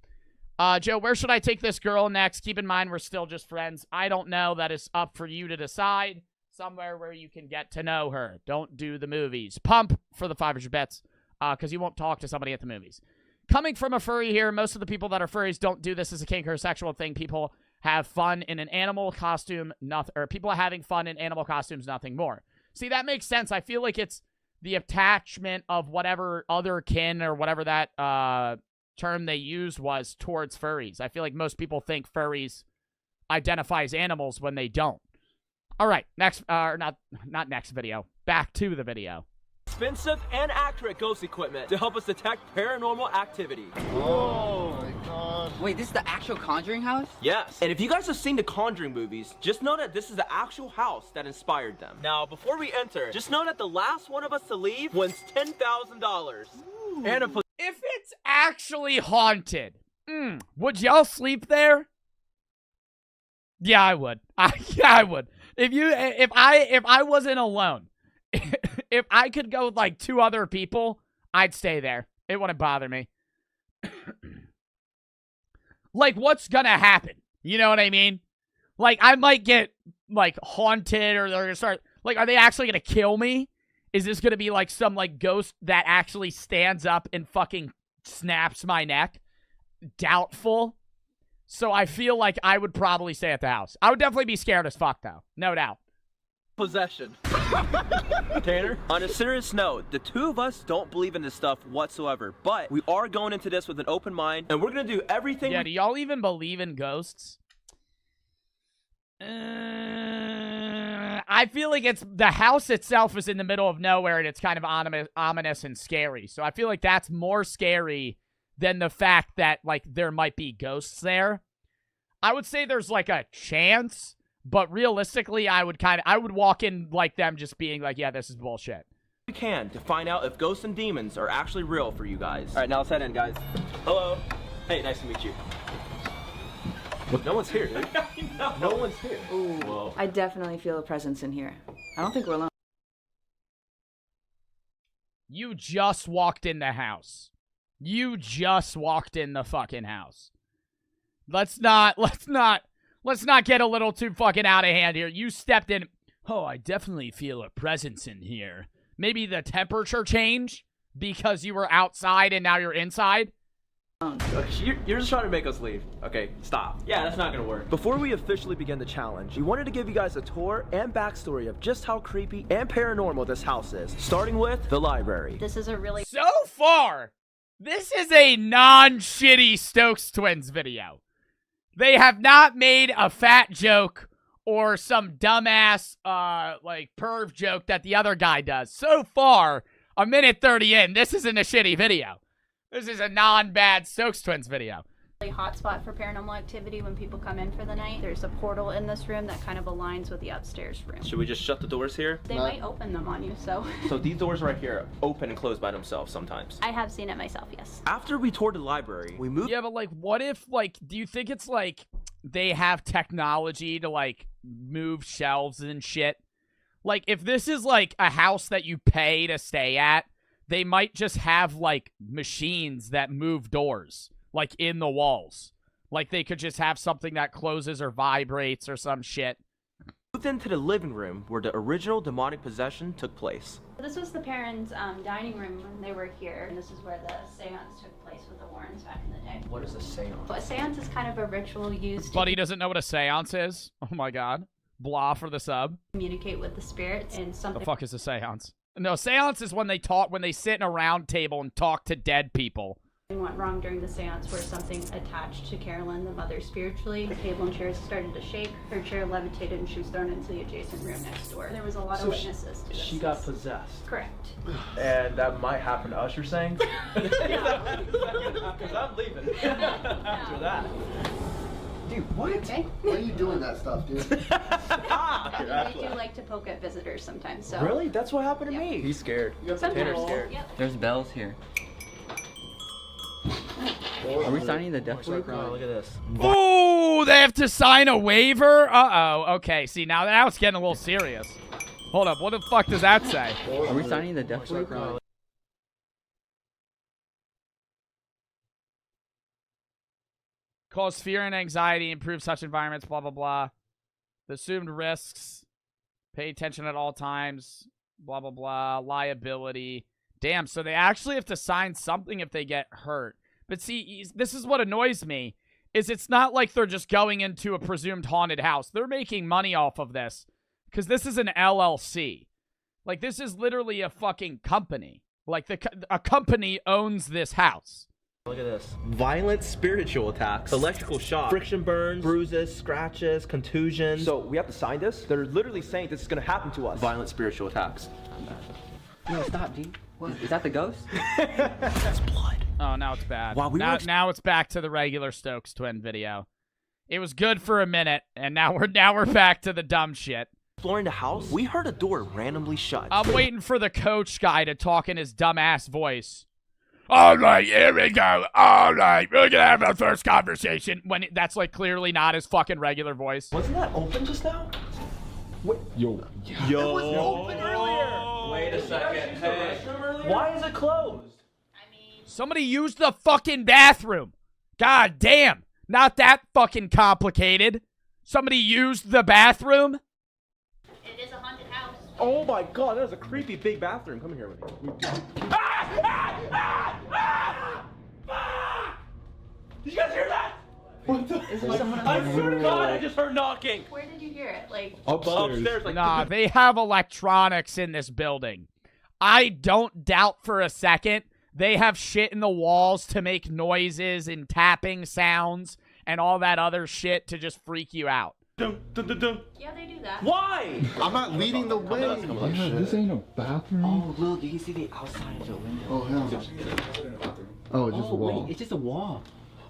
Joe, where should I take this girl next? Keep in mind, we're still just friends. I don't know. That is up for you to decide. Somewhere where you can get to know her. Don't do the movies. Pump for the 500 bets. Because you won't talk to somebody at the movies. Coming from a furry here, most of the people that are furries don't do this as a kink or a sexual thing. People have fun in an animal costume, or people are having fun in animal costumes, nothing more. See, that makes sense. I feel like it's the attachment of whatever other kin or whatever that term they used was towards furries. I feel like most people think furries identify as animals when they don't. All right, next, not next video. Back to the video. Expensive and accurate ghost equipment to help us detect paranormal activity. Oh my god. Wait, this is the actual Conjuring house? Yes. And if you guys have seen the Conjuring movies, just know that this is the actual house that inspired them. Now, before we enter, just know that the last one of us to leave wins $10,000. And if it's actually haunted, would y'all sleep there? Yeah, I would. Yeah, I would. If I wasn't alone, if I could go with like 2 other people, I'd stay there. It wouldn't bother me. Like, what's gonna happen? You know what I mean? Like, I might get, like, haunted, or they're gonna start... Like, are they actually gonna kill me? Is this gonna be, like, some, like, ghost that actually stands up and fucking snaps my neck? Doubtful. So I feel like I would probably stay at the house. I would definitely be scared as fuck, though. No doubt. Possession. Tanner? On a serious note, the 2 of us don't believe in this stuff whatsoever, but we are going into this with an open mind, and we're gonna do everything. Yeah, do y'all even believe in ghosts? I feel like it's the house itself is in the middle of nowhere, and it's kind of ominous and scary. So I feel like that's more scary than the fact that, like, there might be ghosts there. I would say there's, like, a chance. But realistically, I would walk in like them just being like, yeah, this is bullshit. We can to find out if ghosts and demons are actually real for you guys. All right, now let's head in, guys. Hello. Hey, nice to meet you. No one's here, dude. No one's here. Ooh. Whoa. I definitely feel a presence in here. I don't think we're alone. You just walked in the house. You just walked in the fucking house. Let's not get a little too fucking out of hand here. You stepped in. Oh, I definitely feel a presence in here. Maybe the temperature change because you were outside and now you're inside? You're just trying to make us leave. Okay, stop. Yeah, that's not gonna work. Before we officially begin the challenge, we wanted to give you guys a tour and backstory of just how creepy and paranormal this house is, starting with the library. This is a really... So far, this is a non-shitty Stokes Twins video. They have not made a fat joke or some dumbass, like, perv joke that the other guy does. So far, a minute 30 in, this isn't a shitty video. This is a non-bad Stokes Twins video. Hotspot for paranormal activity when people come in for the night. There's a portal in this room that kind of aligns with the upstairs room. Should we just shut the doors here? They might open them on you, so... So these doors right here open and close by themselves sometimes. I have seen it myself, yes. After we toured the library, we moved... Yeah, but, like, what if, like, do you think it's, like, they have technology to, like, move shelves and shit? Like, if this is, like, a house that you pay to stay at, they might just have, like, machines that move doors. Like, in the walls. Like, they could just have something that closes or vibrates or some shit. Moved into the living room where the original demonic possession took place. This was the parents' dining room when they were here. And this is where the seance took place with the Warrens back in the day. What is a seance? Well, a seance is kind of a ritual used to Buddy doesn't know what a seance is? Oh my god. Blah for the sub. communicate with the spirits and something. The fuck is a seance? No, seance is when they talk, when they sit in a round table and talk to dead people. went wrong during the seance where something attached to Carolyn, the mother, spiritually. The table and chairs started to shake. Her chair levitated and she was thrown into the adjacent room next door. There was a lot of witnesses to this. She got possessed. Correct. And that might happen to us, you're saying? Because I'm leaving after that. Dude, what? Okay. Why are you doing that stuff, dude? They do like to poke at visitors sometimes. So. Really? That's what happened to me. He's scared. Tanner's scared. Yep. There's bells here. Are we signing the death waiver? Oh, look at this. Ooh, they have to sign a waiver? Uh-oh. Okay, see, now it's getting a little serious. Hold up, what the fuck does that say? Are we signing the death waiver? Cause fear and anxiety, improve such environments, blah, blah, blah. The assumed risks, pay attention at all times, blah, blah, blah. Liability. Damn, so they actually have to sign something if they get hurt. But see, this is what annoys me, is it's not like they're just going into a presumed haunted house. They're making money off of this, because this is an LLC. Like, this is literally a fucking company. Like, a company owns this house. Look at this. Violent spiritual attacks, electrical shock, friction burns, bruises, scratches, contusions. So we have to sign this? They're literally saying this is going to happen to us. Violent spiritual attacks. No, stop, G. What? Is that the ghost? That's blood. Oh, now it's bad. Wow, now it's back to the regular Stokes twin video. It was good for a minute, and now we're back to the dumb shit. Exploring the house, we heard a door randomly shut. I'm waiting for the coach guy to talk in his dumbass voice. All right, here we go. All right, we're gonna have our first conversation. When that's like clearly not his fucking regular voice. Wasn't that open just now? Wait. Yo. It was open earlier. Wait a second. Hey. Why is it closed? Somebody used the fucking bathroom. God damn. Not that fucking complicated. Somebody used the bathroom? It is a haunted house. Oh my god, that is a creepy big bathroom. Come here with me. Did you guys hear that? What the? I swear to God, I just heard knocking. Where did you hear it? Like Upstairs. Like, nah, they have electronics in this building. I don't doubt for a second they have shit in the walls to make noises and tapping sounds and all that other shit to just freak you out. Yeah, they do that. Why? I'm not leading the way. Yeah, this ain't a bathroom. Oh, Will, do you see the outside of the window? Oh, hell no. Oh, just a wall. Wait, it's just a wall.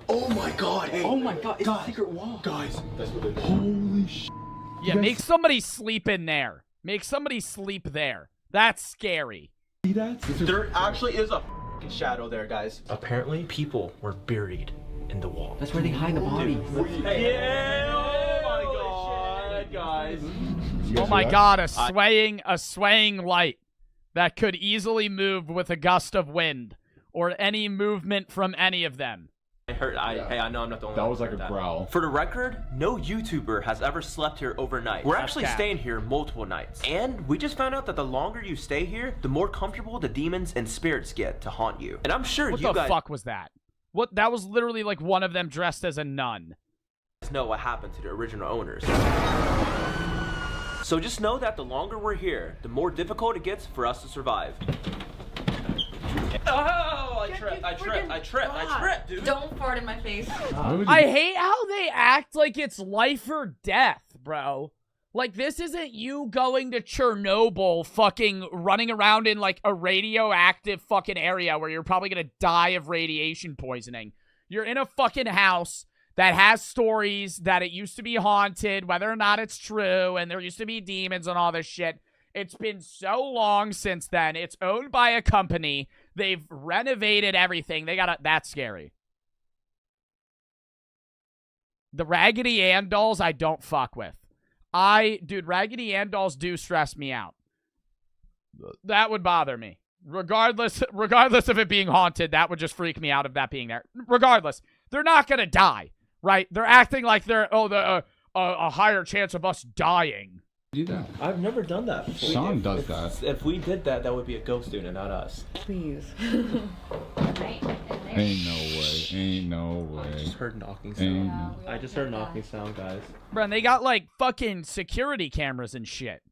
Oh my god, hey. Oh my god, it's a secret wall. Guys, Holy sh**. Yeah, make somebody sleep in there. Make somebody sleep there. That's scary. There actually is a shadow there, guys. Apparently, people were buried in the wall. That's where they hide the bodies. Yeah! Oh my god, guys. Oh my god, a swaying light that could easily move with a gust of wind or any movement from any of them. Hey, I know I'm not the only one. That was like a growl. For the record, no YouTuber has ever slept here overnight. We're actually staying here multiple nights. And we just found out that the longer you stay here, the more comfortable the demons and spirits get to haunt you. And I'm sure What you the guys fuck was that? What? That was literally like one of them dressed as a nun. know what happened to the original owners. So just know that the longer we're here, the more difficult it gets for us to survive. Oh, I tripped, dude. Don't fart in my face. I hate how they act like it's life or death, bro. Like, this isn't you going to Chernobyl fucking running around in, like, a radioactive fucking area where you're probably gonna die of radiation poisoning. You're in a fucking house that has stories that it used to be haunted, whether or not it's true, and there used to be demons and all this shit. It's been so long since then. It's owned by a company. They've renovated everything. That's scary. The Raggedy Ann dolls, I don't fuck with. Dude, Raggedy Ann dolls do stress me out. That would bother me. Regardless of it being haunted, that would just freak me out of that being there. Regardless, they're not gonna die, right? They're acting like they're, a higher chance of us dying. Do that. I've never done that before. Sean does that. If we did that, that would be a ghost doing it, not us. Please. Ain't no way. I just heard knocking sound. I just heard knocking sound, guys. Bro, and they got, like, fucking security cameras and shit.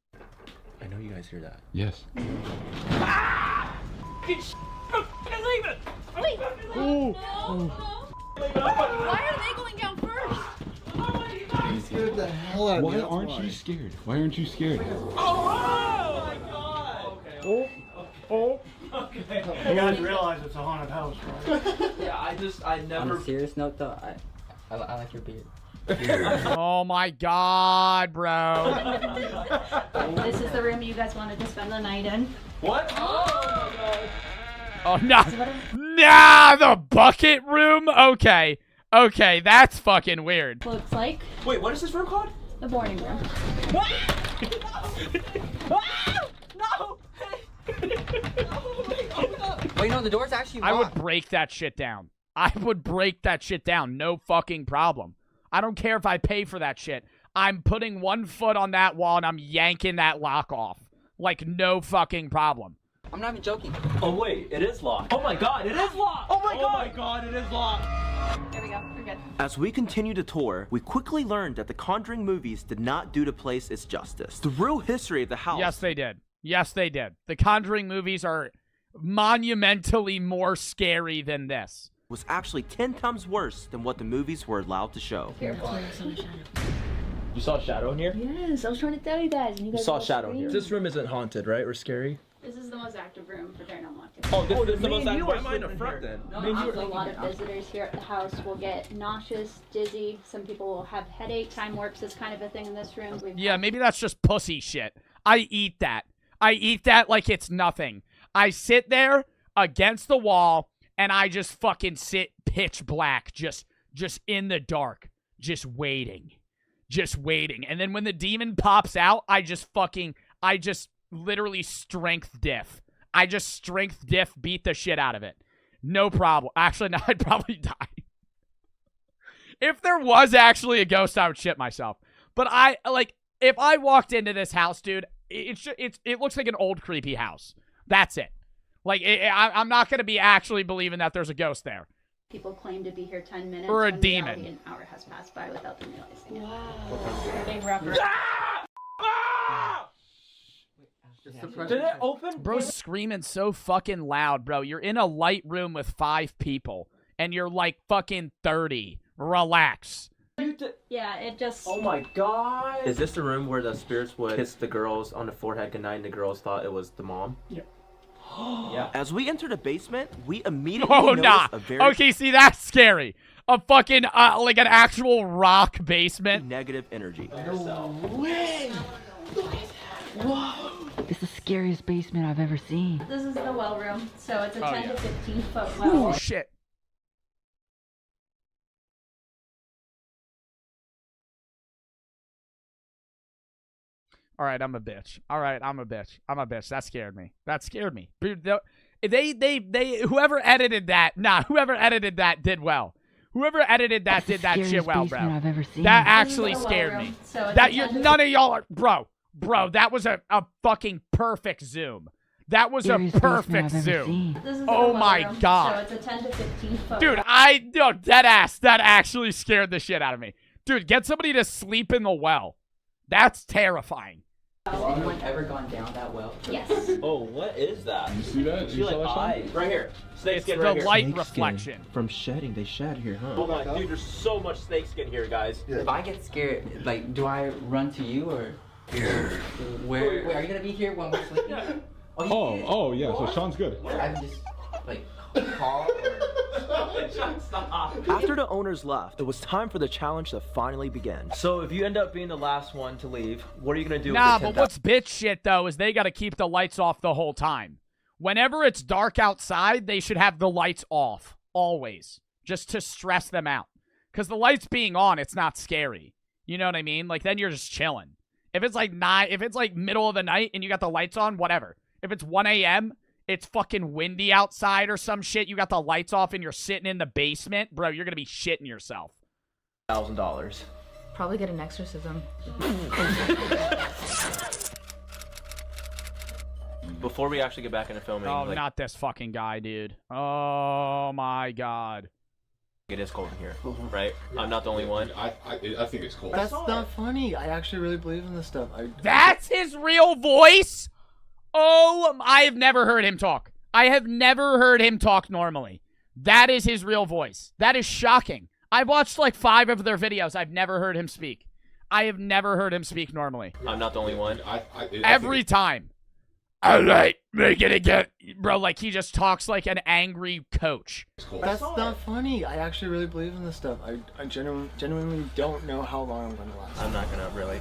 I know you guys hear that. Yes. Ah! Get leave it! Wait! Why are they going down first? You scared the hell out of me. Why aren't you scared? Why aren't you scared? Oh my god! Okay. You guys realize it's a haunted house, right? Yeah, I never. On a serious note, though, I like your beard. Oh my god, bro. This is the room you guys wanted to spend the night in. What? Oh my god. Oh, nah. Nah, the bucket room? Okay. Okay, that's fucking weird. Looks like Wait, what is this room called? the boarding room. No! Wait, no, the door's actually I locked. would break that shit down. I would break that shit down. No fucking problem. I don't care if I pay for that shit. I'm putting one foot on that wall and I'm yanking that lock off. Like, no fucking problem. I'm not even joking. Oh wait, it is locked. Oh my god, it is locked! Oh my god, it is locked! There we go. We're good. As we continue to tour, we quickly learned that the Conjuring movies did not do the place its justice. The real history of the house. Yes, they did. Yes, they did. The Conjuring movies are monumentally more scary than this. Was actually 10 times worse than what the movies were allowed to show. You saw a shadow in here? Yes, I was trying to tell you guys. And you guys You saw a all shadow in here. screamed. This room isn't haunted, right? Or scary? This is the most active room for paranormal activity. Oh, this is the me most and active. you Why are am I in the sleeping front here. then? A lot of visitors here at the house will get nauseous, dizzy. Some people will have headache. Time warps is kind of a thing in this room. Yeah, maybe that's just pussy shit. I eat that. I eat that like it's nothing. I sit there against the wall and I just fucking sit pitch black, just in the dark, just waiting. Just waiting. And then when the demon pops out, I just literally strength diff. I just strength diff beat the shit out of it. No problem. Actually, no, I'd probably die. If there was actually a ghost, I would shit myself. But if I walked into this house, dude, it looks like an old creepy house. That's it. Like, I'm not going to be actually believing that there's a ghost there. People claim to be here 10 minutes. Or a when demon. reality, an hour has passed by without them realizing it. Wow. Big rubber. Did it open? Bro's screaming so fucking loud, bro. You're in a light room with 5 people, and you're like fucking 30. Relax. Yeah, it just... Oh my god! Is this the room where the spirits would kiss the girls on the forehead goodnight and the girls thought it was the mom? Yeah. Yeah. As we enter the basement, we immediately Oh, notice nah. a very Okay, see, that's scary. A fucking, like an actual rock basement. negative energy. No way! Whoa! It's the scariest basement I've ever seen. This is the well room, so it's a 10 yeah. to 15 foot well. Oh, shit. All right, I'm a bitch. All right, I'm a bitch. I'm a bitch. That scared me. That scared me. Whoever edited that, whoever edited that did well. Whoever edited that did that shit well, bro. I've ever seen. That actually scared me. None of y'all are, bro, that was a fucking perfect zoom. That was a perfect zoom. This is Oh the well my room, god. So it's a 10 to 15 foot Dude, well. dead ass. That actually scared the shit out of me. Dude, get somebody to sleep in the well. That's terrifying. Has anyone ever gone down that well? Yes. Oh, what is that? You see that? See You like saw that, Sean? eyes. Right here. Snake It's skin the right here. light Snake reflection. skin. From shedding, they shed here, huh? Hold on, dude, there's so much snake skin here, guys. If I get scared, like, do I run to you or? Where? Wait, are you gonna be here when we're sleeping? Oh, yeah. So Sean's good. I'm just like call. After the owners left, it was time for the challenge to finally begin. So if you end up being the last one to leave, what are you gonna do? Nah, with the but what's bitch shit, though, is they gotta keep the lights off the whole time. Whenever it's dark outside, they should have the lights off. Always. Just to stress them out. Because the lights being on, it's not scary. You know what I mean? Like, then you're just chilling. If it's like middle of the night and you got the lights on, whatever. If it's 1 a.m., it's fucking windy outside or some shit, you got the lights off and you're sitting in the basement, bro, you're gonna be shitting yourself. $1,000. Probably get an exorcism. Before we actually get back into filming, Oh, not this fucking guy, dude. Oh my god. it is cold in here, right? I'm not the only one. I think it's cold. That's not funny. I actually really believe in this stuff. That's his real voice? Oh, I have never heard him talk. I have never heard him talk normally. That is his real voice. That is shocking. I've watched like 5 of their videos. I've never heard him speak. I have never heard him speak normally. I'm not the only one. Every time. All right, make it again. Bro, like he just talks like an angry coach. That's not funny. I actually really believe in this stuff. I genuinely don't know how long I'm gonna last. I'm not gonna really.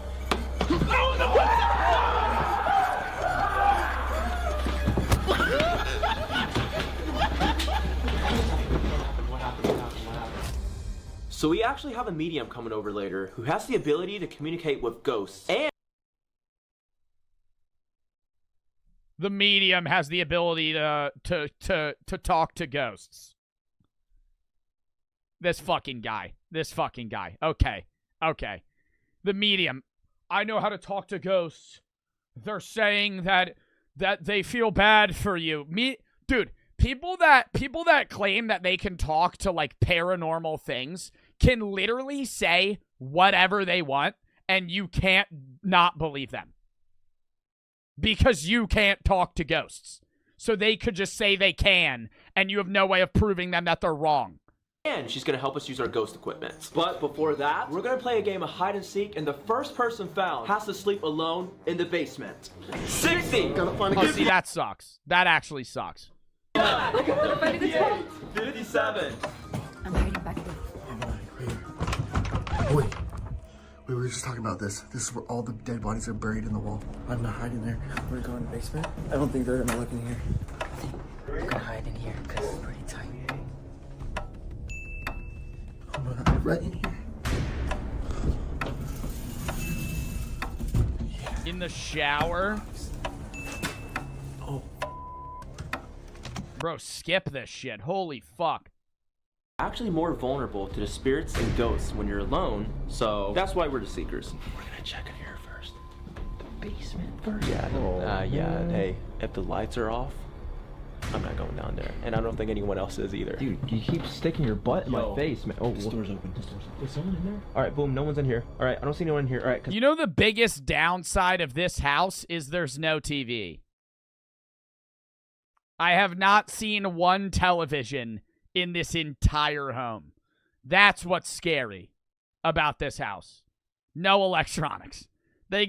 So we actually have a medium coming over later who has the ability to communicate with ghosts and The medium has the ability to talk to ghosts. This fucking guy. Okay. The medium. I know how to talk to ghosts. They're saying that they feel bad for you. Dude, people that claim that they can talk to like paranormal things can literally say whatever they want and you can't not believe them. Because you can't talk to ghosts. So they could just say they can, and you have no way of proving them that they're wrong. and she's gonna help us use our ghost equipment. But before that, we're gonna play a game of hide and seek, and the first person found has to sleep alone in the basement. 60! Oh, see, that sucks. That actually sucks. 57. I'm hiding back there. Wait, we were just talking about this. This is where all the dead bodies are buried in the wall. I'm not hiding there. We're going to the basement. I don't think they're gonna look in here. We're gonna hide in here because it's pretty tight. I'm gonna hide right in here. In the shower? Oh. Bro, skip this shit. Holy fuck. Actually more vulnerable to the spirits and ghosts when you're alone, so that's why we're the seekers. We're gonna check in here first. The basement first? Yeah, hey, if the lights are off, I'm not going down there. And I don't think anyone else is either. Dude, you keep sticking your butt in my face, man. Oh, this door's open. Is someone in there? Alright, boom, no one's in here. Alright, I don't see anyone in here. Alright, You know the biggest downside of this house is there's no TV. I have not seen one television in this entire home. That's what's scary about this house. No electronics. They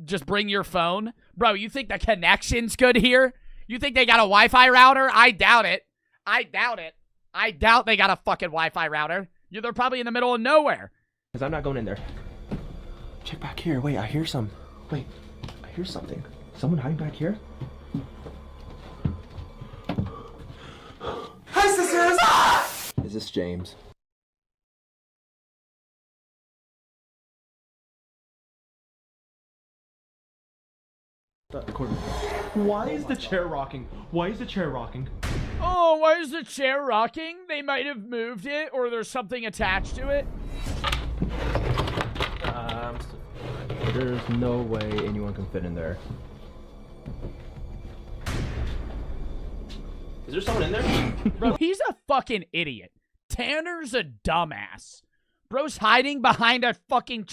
just bring your phone. Bro, you think the connection's good here? You think they got a Wi-Fi router? I doubt it. I doubt they got a fucking Wi-Fi router. They're probably in the middle of nowhere. Because I'm not going in there. Check back here. Wait, I hear some. Wait, I hear something. Someone hiding back here? Hi, sisters! Is this James? Why is the chair rocking? Why is the chair rocking? Oh, why is the chair rocking? They might have moved it, or there's something attached to it. There's no way anyone can fit in there. Is there someone in there? Bro, he's a fucking idiot. Tanner's a dumbass. Bro's hiding behind a fucking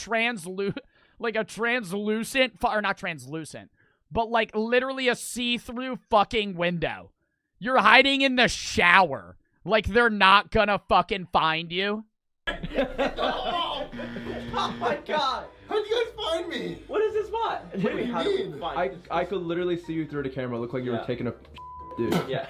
like a translucent, or not translucent, but like literally a see-through fucking window. You're hiding in the shower. Like they're not gonna fucking find you. Oh my god! How'd you guys find me? What is this spot? Wait, how did we find you? I could literally see you through the camera. Looked like you were taking a dude. Yeah.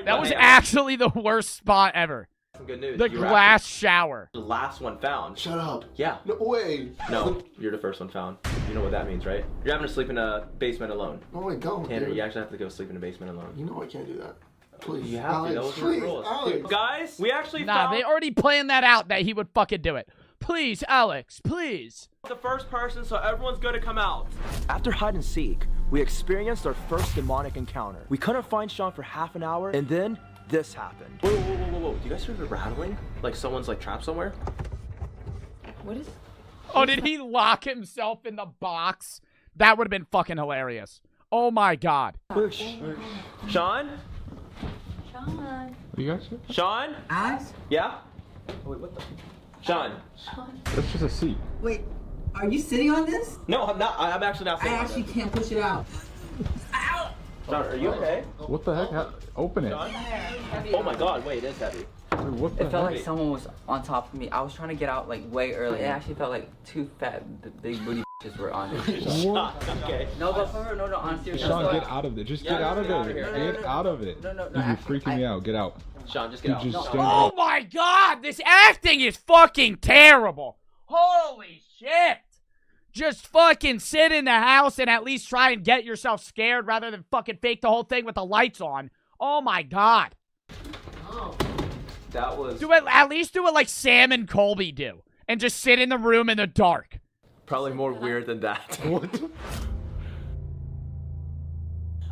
That was actually the worst spot ever. Some good news. The glass shower. The last one found. Shut up. Yeah. No way. No, you're the first one found. You know what that means, right? You're having to sleep in a basement alone. No, I don't. Tanner, dude. you actually have to go sleep in a basement alone. You know I can't do that. Please. You have to. Those are the please, rules. Alex. Guys, we actually Nah, found they already planned that out that he would fucking do it. Please, Alex, please. the first person, so everyone's gonna come out. After hide and seek, we experienced our first demonic encounter. We couldn't find Sean for half an hour, and then this happened. Whoa. Do you guys hear the rattling? Like someone's like trapped somewhere? What is? Oh, did he lock himself in the box? That would have been fucking hilarious. Oh my god. Sean? Are you guys here? Sean? Alex? Yeah? Oh, wait, what the? Sean? That's just a seat. Wait, are you sitting on this? No, I'm not. I'm actually not sitting I on actually this. can't push it out. Ow! John, are you okay? What the heck? Open it. Oh my god, wait, it is heavy. What the It felt heck? like someone was on top of me. I was trying to get out like way early. It actually felt like two fat, big booty bitches were on it. Okay. No, but for real, no, honestly. Sean, get out of it. Just get out of it. Get out of it. No, Dude, you're freaking me out. Get out. Sean, just get out. Just stand Oh up. my god, this acting is fucking terrible. Holy shit. Just fucking sit in the house and at least try and get yourself scared rather than fucking fake the whole thing with the lights on. Oh my god. That was At least do it like Sam and Colby do. And just sit in the room in the dark. probably more weird than that.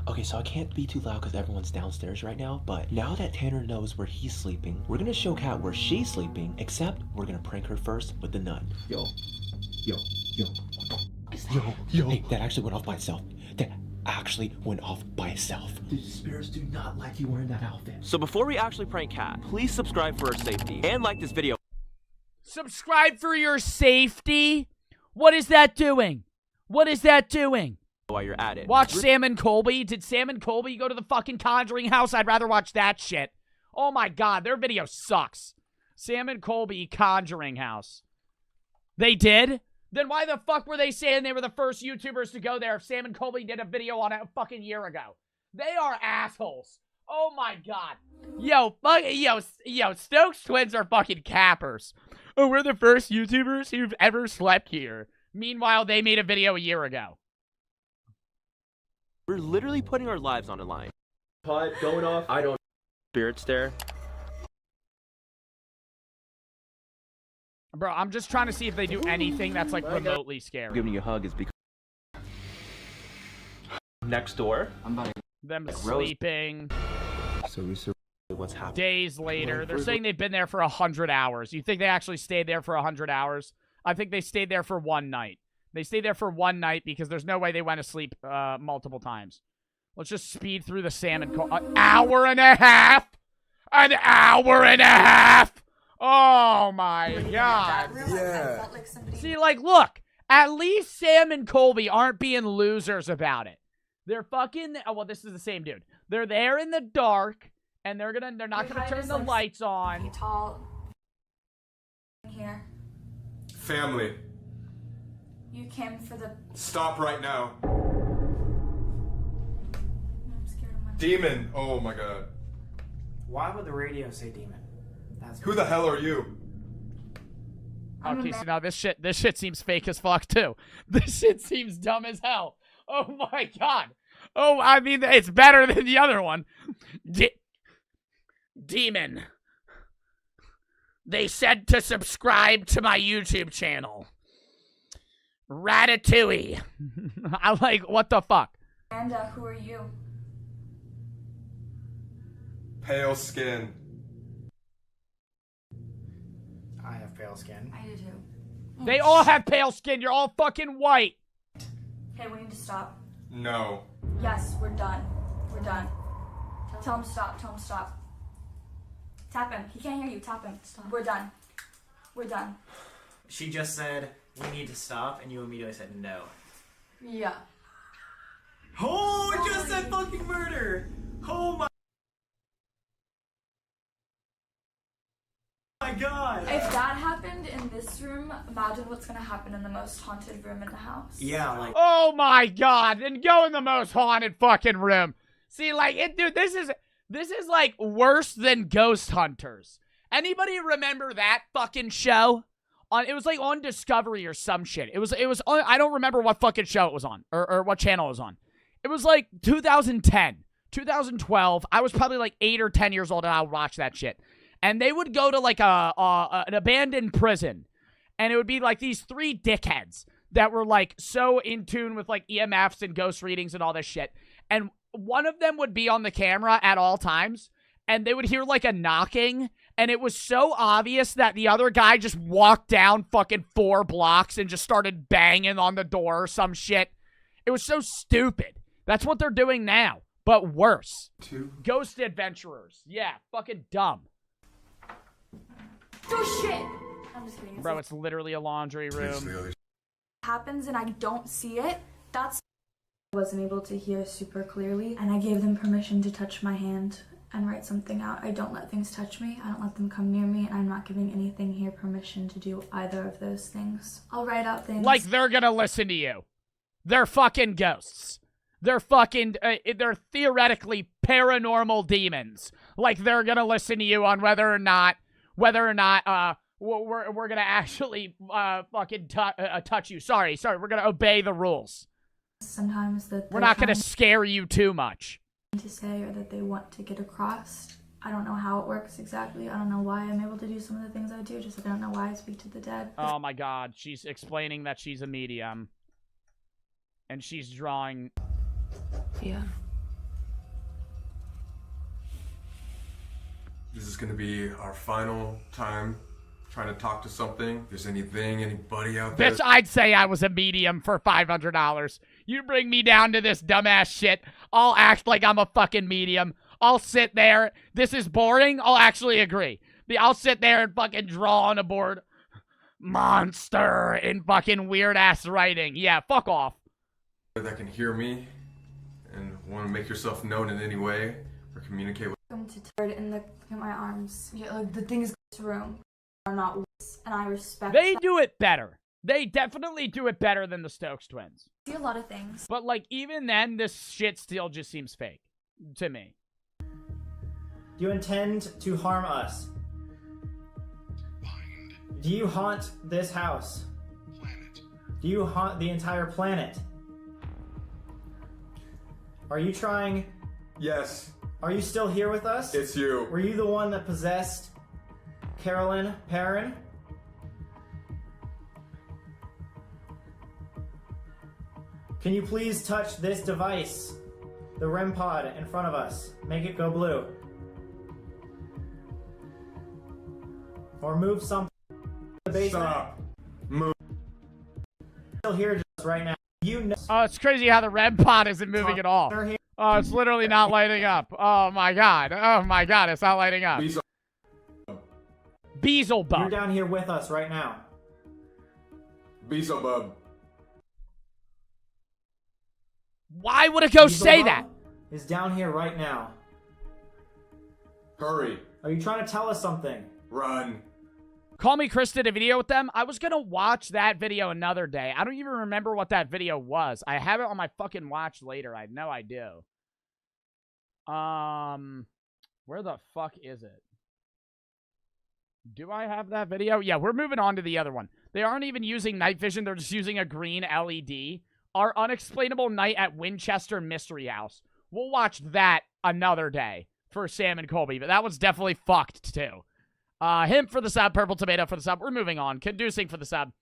Okay, so I can't be too loud because everyone's downstairs right now, but now that Tanner knows where he's sleeping, we're gonna show Kat where she's sleeping, except we're gonna prank her first with the nun. Yo. Yo. Hey, that actually went off by itself. That actually went off by itself. The spirits do not like you wearing that outfit. So before we actually prank Kat, please subscribe for our safety and like this video. Subscribe for your safety? What is that doing? What is that doing? While you're at it. Watch Sam and Colby. Did Sam and Colby go to the fucking Conjuring house? I'd rather watch that shit. Oh my god, their video sucks. Sam and Colby Conjuring house. They did? Then why the fuck were they saying they were the first YouTubers to go there if Sam and Colby did a video on it a fucking year ago? They are assholes. Oh my god. Yo, Stokes twins are fucking cappers. Oh, we're the first YouTubers who've ever slept here. Meanwhile, they made a video a year ago. We're literally putting our lives on the line. Pod going off. I don't. Spirit stare. Bro, I'm just trying to see if they do anything that's like remotely scary. Giving you a hug is because. Next door. Them sleeping. So we what's happening? Days later. They're saying they've been there for 100 hours. You think they actually stayed there for 100 hours? I think they stayed there for one night. They stayed there for one night because there's no way they went to sleep multiple times. Let's just speed through the salmon. An hour and a half! An hour and a half! Oh my god. Yeah. See, like, look. At least Sam and Colby aren't being losers about it. They're fucking... Oh, well, this is the same dude. They're there in the dark, and they're not gonna turn the lights on. Tall. Here. Family. You came for the... Stop right now. I'm scared of my... Demon. Oh my god. Why would the radio say demon? That's Who the hell are you? Okay, so now this shit seems fake as fuck, too. This shit seems dumb as hell. Oh my god. Oh, I mean, it's better than the other one. Demon. They said to subscribe to my YouTube channel. Ratatouille. I'm like, what the fuck? And who are you? Pale skin. I have pale skin. I do too. They all have pale skin. You're all fucking white. Okay, we need to stop. No. Yes, we're done. We're done. Tell him to stop. Tell him to stop. Tap him. He can't hear you. Tap him. Stop. We're done. We're done. She just said, we need to stop, and you immediately said no. Yeah. Oh, it just said fucking murder! Oh my god! If that happened in this room, imagine what's gonna happen in the most haunted room in the house. Yeah, like... Oh my god. Then go in the most haunted fucking room. See, like, dude, this is like worse than Ghost Hunters. Anybody remember that fucking show? It was like on Discovery or some shit. It was on, I don't remember what fucking show it was on or what channel it was on. It was like 2010, 2012. I was probably like 8 or 10 years old and I would watch that shit. And they would go to like an abandoned prison. And it would be like these 3 dickheads that were like so in tune with like EMFs and ghost readings and all this shit. And one of them would be on the camera at all times. And they would hear like a knocking. And it was so obvious that the other guy just walked down fucking 4 blocks and just started banging on the door or some shit. It was so stupid. That's what they're doing now, but worse. 2. Ghost adventurers. Yeah, fucking dumb. Oh shit! I'm just kidding. Bro, it's literally a laundry room. Happens and I don't see it. That's wasn't able to hear super clearly, and I gave them permission to touch my hand and write something out. I don't let things touch me, I don't let them come near me, and I'm not giving anything here permission to do either of those things. I'll write out things. Like they're gonna listen to you. They're fucking ghosts. They're fucking, they're theoretically paranormal demons. Like they're gonna listen to you on whether or not we're gonna actually fucking touch you. Sorry, we're gonna obey the rules. Sometimes that we're not gonna scare you too much. To say or that they want to get across. I don't know how it works exactly. I don't know why I'm able to do some of the things I do. Just like I don't know why I speak to the dead. Oh my god, she's explaining that she's a medium. And she's drawing. Yeah. This is gonna be our final time trying to talk to something. If there's anybody out there. Bitch, I'd say I was a medium for $500. You bring me down to this dumbass shit, I'll act like I'm a fucking medium. I'll sit there. This is boring. I'll actually agree. I'll sit there and fucking draw on a board. Monster in fucking weird-ass writing. Yeah, fuck off. That can hear me and want to make yourself known in any way or communicate with. Come to turn in my arms. Yeah, like the things in this room are not worse, and I respect They that. do it better. They definitely do it better than the Stokes twins. I see a lot of things. But, like, even then, this shit still just seems fake. To me. Do you intend to harm us? Do you haunt this house? Do you haunt the entire planet? Are you trying? Yes. Are you still here with us? It's you. Were you the one that possessed Carolyn Perrin? Can you please touch this device? The REM pod in front of us. Make it go blue. Or move something to the basement. Stop. Move. Still here just right now. You know. Oh, it's crazy how the REM pod isn't moving at all. Oh, it's literally not lighting up. Oh my god. Oh my god, it's not lighting up. Beelzebub. You're down here with us right now. Beelzebub. Why would a ghost say that? Is down here right now. Hurry. Are you trying to tell us something? Run. Call Me Chris did a video with them. I was gonna watch that video another day. I don't even remember what that video was. I have it on my fucking watch later. I know I do. Where the fuck is it? Do I have that video? Yeah, we're moving on to the other one. They aren't even using night vision. They're just using a green LED. Our Unexplainable Night at Winchester Mystery House. We'll watch that another day for Sam and Colby, but that was definitely fucked, too. Him for the sub, Purple Tomato for the sub. We're moving on. Conducing for the sub.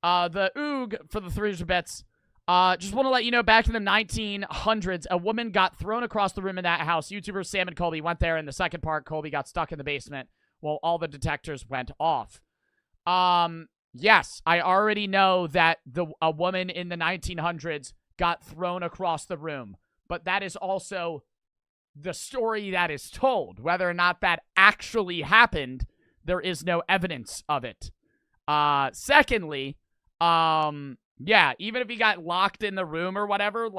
The Oog for the 300 bits. Just want to let you know, back in the 1900s, a woman got thrown across the room in that house. YouTubers Sam and Colby went there. In the second part, Colby got stuck in the basement while all the detectors went off. Yes, I already know that a woman in the 1900s got thrown across the room. But that is also the story that is told. Whether or not that actually happened, there is no evidence of it. Secondly, yeah, even if he got locked in the room or whatever,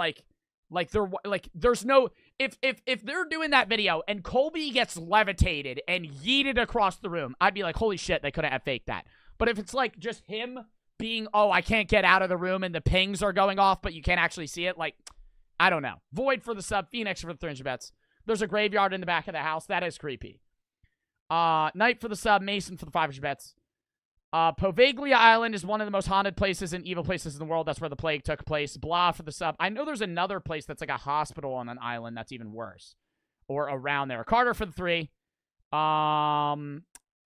there's no, if they're doing that video and Colby gets levitated and yeeted across the room, I'd be like, holy shit, they couldn't have faked that. But if it's like just him being, oh, I can't get out of the room and the pings are going off, but you can't actually see it, like, I don't know. Void for the sub, Phoenix for the 300 bets. There's a graveyard in the back of the house. That is creepy. Knight for the sub, Mason for the 500 bets. Poveglia Island is one of the most haunted places and evil places in the world. That's where the plague took place. Blah for the sub. I know there's another place that's like a hospital on an island that's even worse. Or around there. Carter for the 3.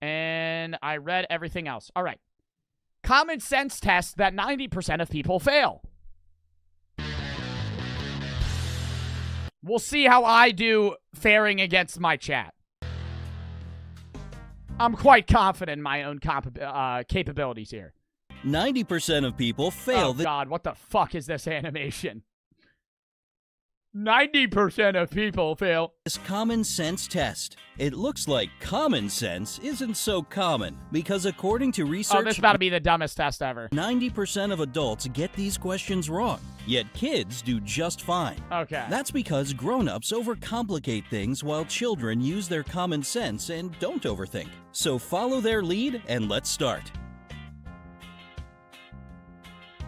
And I read everything else. All right. Common sense test that 90% of people fail. We'll see how I do faring against my chat. I'm quite confident in my own capabilities here. 90% of people fail. Oh, God, what the fuck is this animation? 90% of people fail this common sense test. It looks like common sense isn't so common because according to research, this is about to be the dumbest test ever. 90% of adults get these questions wrong, yet kids do just fine. Okay. That's because grown-ups overcomplicate things while children use their common sense and don't overthink. So follow their lead and let's start.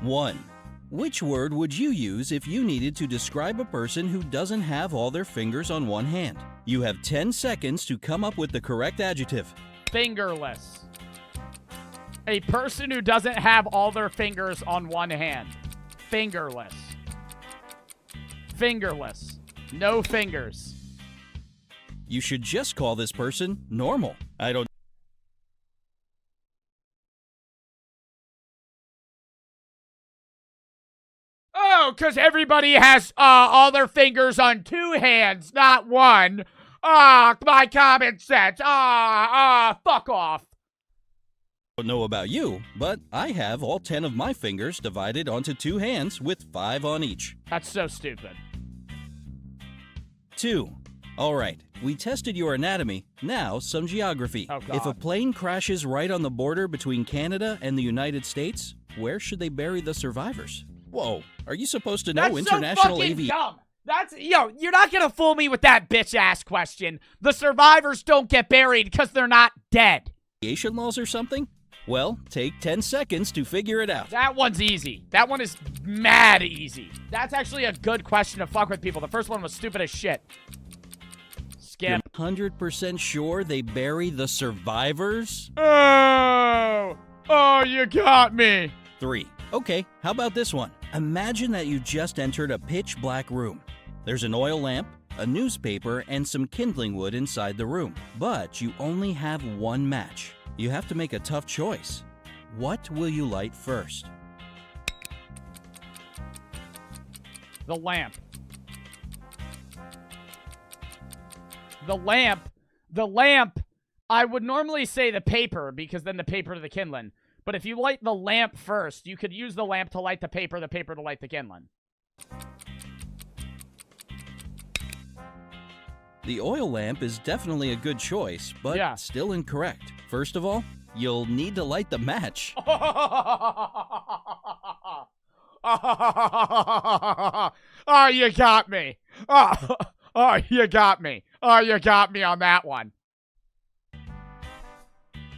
1. Which word would you use if you needed to describe a person who doesn't have all their fingers on one hand? You have 10 seconds to come up with the correct adjective. Fingerless. A person who doesn't have all their fingers on one hand. Fingerless. Fingerless. No fingers. You should just call this person normal. I don't. Oh, because everybody has all their fingers on 2 hands, not 1. My common sense. Fuck off. I don't know about you, but I have all 10 of my fingers divided onto 2 hands with 5 on each. That's so stupid. 2. All right, we tested your anatomy. Now, some geography. Oh, God. If a plane crashes right on the border between Canada and the United States, where should they bury the survivors? Whoa, are you supposed to know That's international so fucking aviation? dumb. You're not gonna fool me with that bitch-ass question. The survivors don't get buried because they're not dead. Aviation laws or something? Well, take 10 seconds to figure it out. That one's easy. That one is mad easy. That's actually a good question to fuck with people. The first one was stupid as shit. Skip. You're 100% sure they bury the survivors? Oh, you got me. 3. Okay, how about this one? Imagine that you just entered a pitch black room. There's an oil lamp, a newspaper, and some kindling wood inside the room. But you only have 1 match. You have to make a tough choice. What will you light first? The lamp. The lamp. I would normally say the paper because then the paper to the kindling. But if you light the lamp first, you could use the lamp to light the paper to light the kindling. The oil lamp is definitely a good choice, but still incorrect. First of all, you'll need to light the match. Oh, you got me. Oh, you got me. Oh, you got me on that one.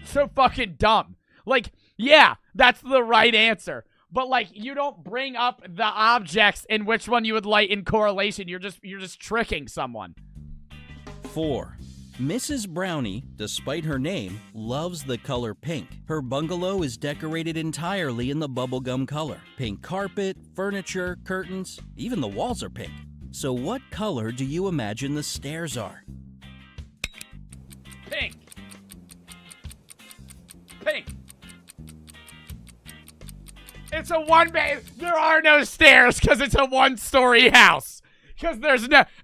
So fucking dumb. Like, yeah, that's the right answer. But like, you don't bring up the objects in which one you would light in correlation. You're just tricking someone. 4. Mrs. Brownie, despite her name, loves the color pink. Her bungalow is decorated entirely in the bubblegum color. Pink carpet, furniture, curtains, even the walls are pink. So what color do you imagine the stairs are? Pink. Pink. It's a there are no stairs because it's a 1-story house. Because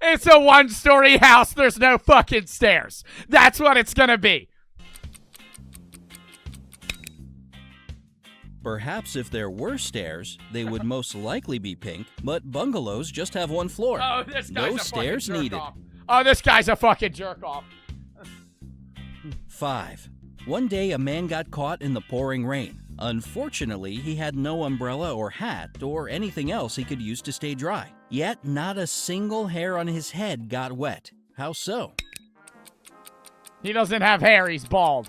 it's a 1-story house, there's no fucking stairs. That's what it's gonna be. Perhaps if there were stairs, they would most likely be pink, but bungalows just have 1 floor. Oh, this guy's no a stairs fucking needed. jerk-off. Oh, this guy's a fucking jerk-off. 5. One day, a man got caught in the pouring rain. Unfortunately, he had no umbrella or hat or anything else he could use to stay dry. Yet, not a single hair on his head got wet. How so? He doesn't have hair, he's bald.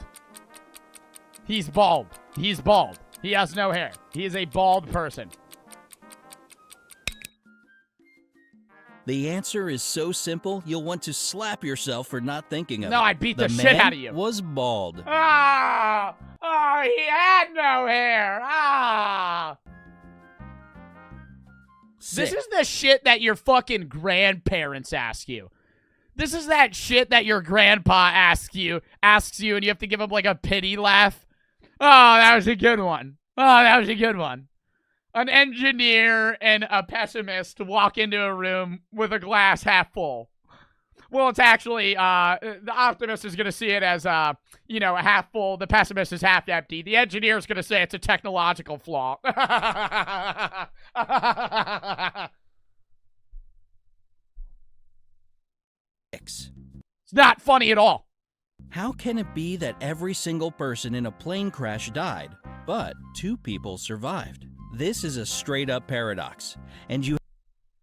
He's bald. He's bald. He has no hair. He is a bald person. The answer is so simple, you'll want to slap yourself for not thinking of it. No, I beat the shit out of you. The man was bald. Oh, he had no hair. This is the shit that your fucking grandparents ask you. This is that shit that your grandpa asks you, and you have to give him like a pity laugh. Oh, that was a good one. Oh, that was a good one. An engineer and a pessimist walk into a room with a glass half full. Well, it's actually, the optimist is going to see it as, half full. The pessimist is half empty. The engineer is going to say it's a technological flaw. 6. It's not funny at all. How can it be that every single person in a plane crash died, but 2 people survived? This is a straight-up paradox, and you...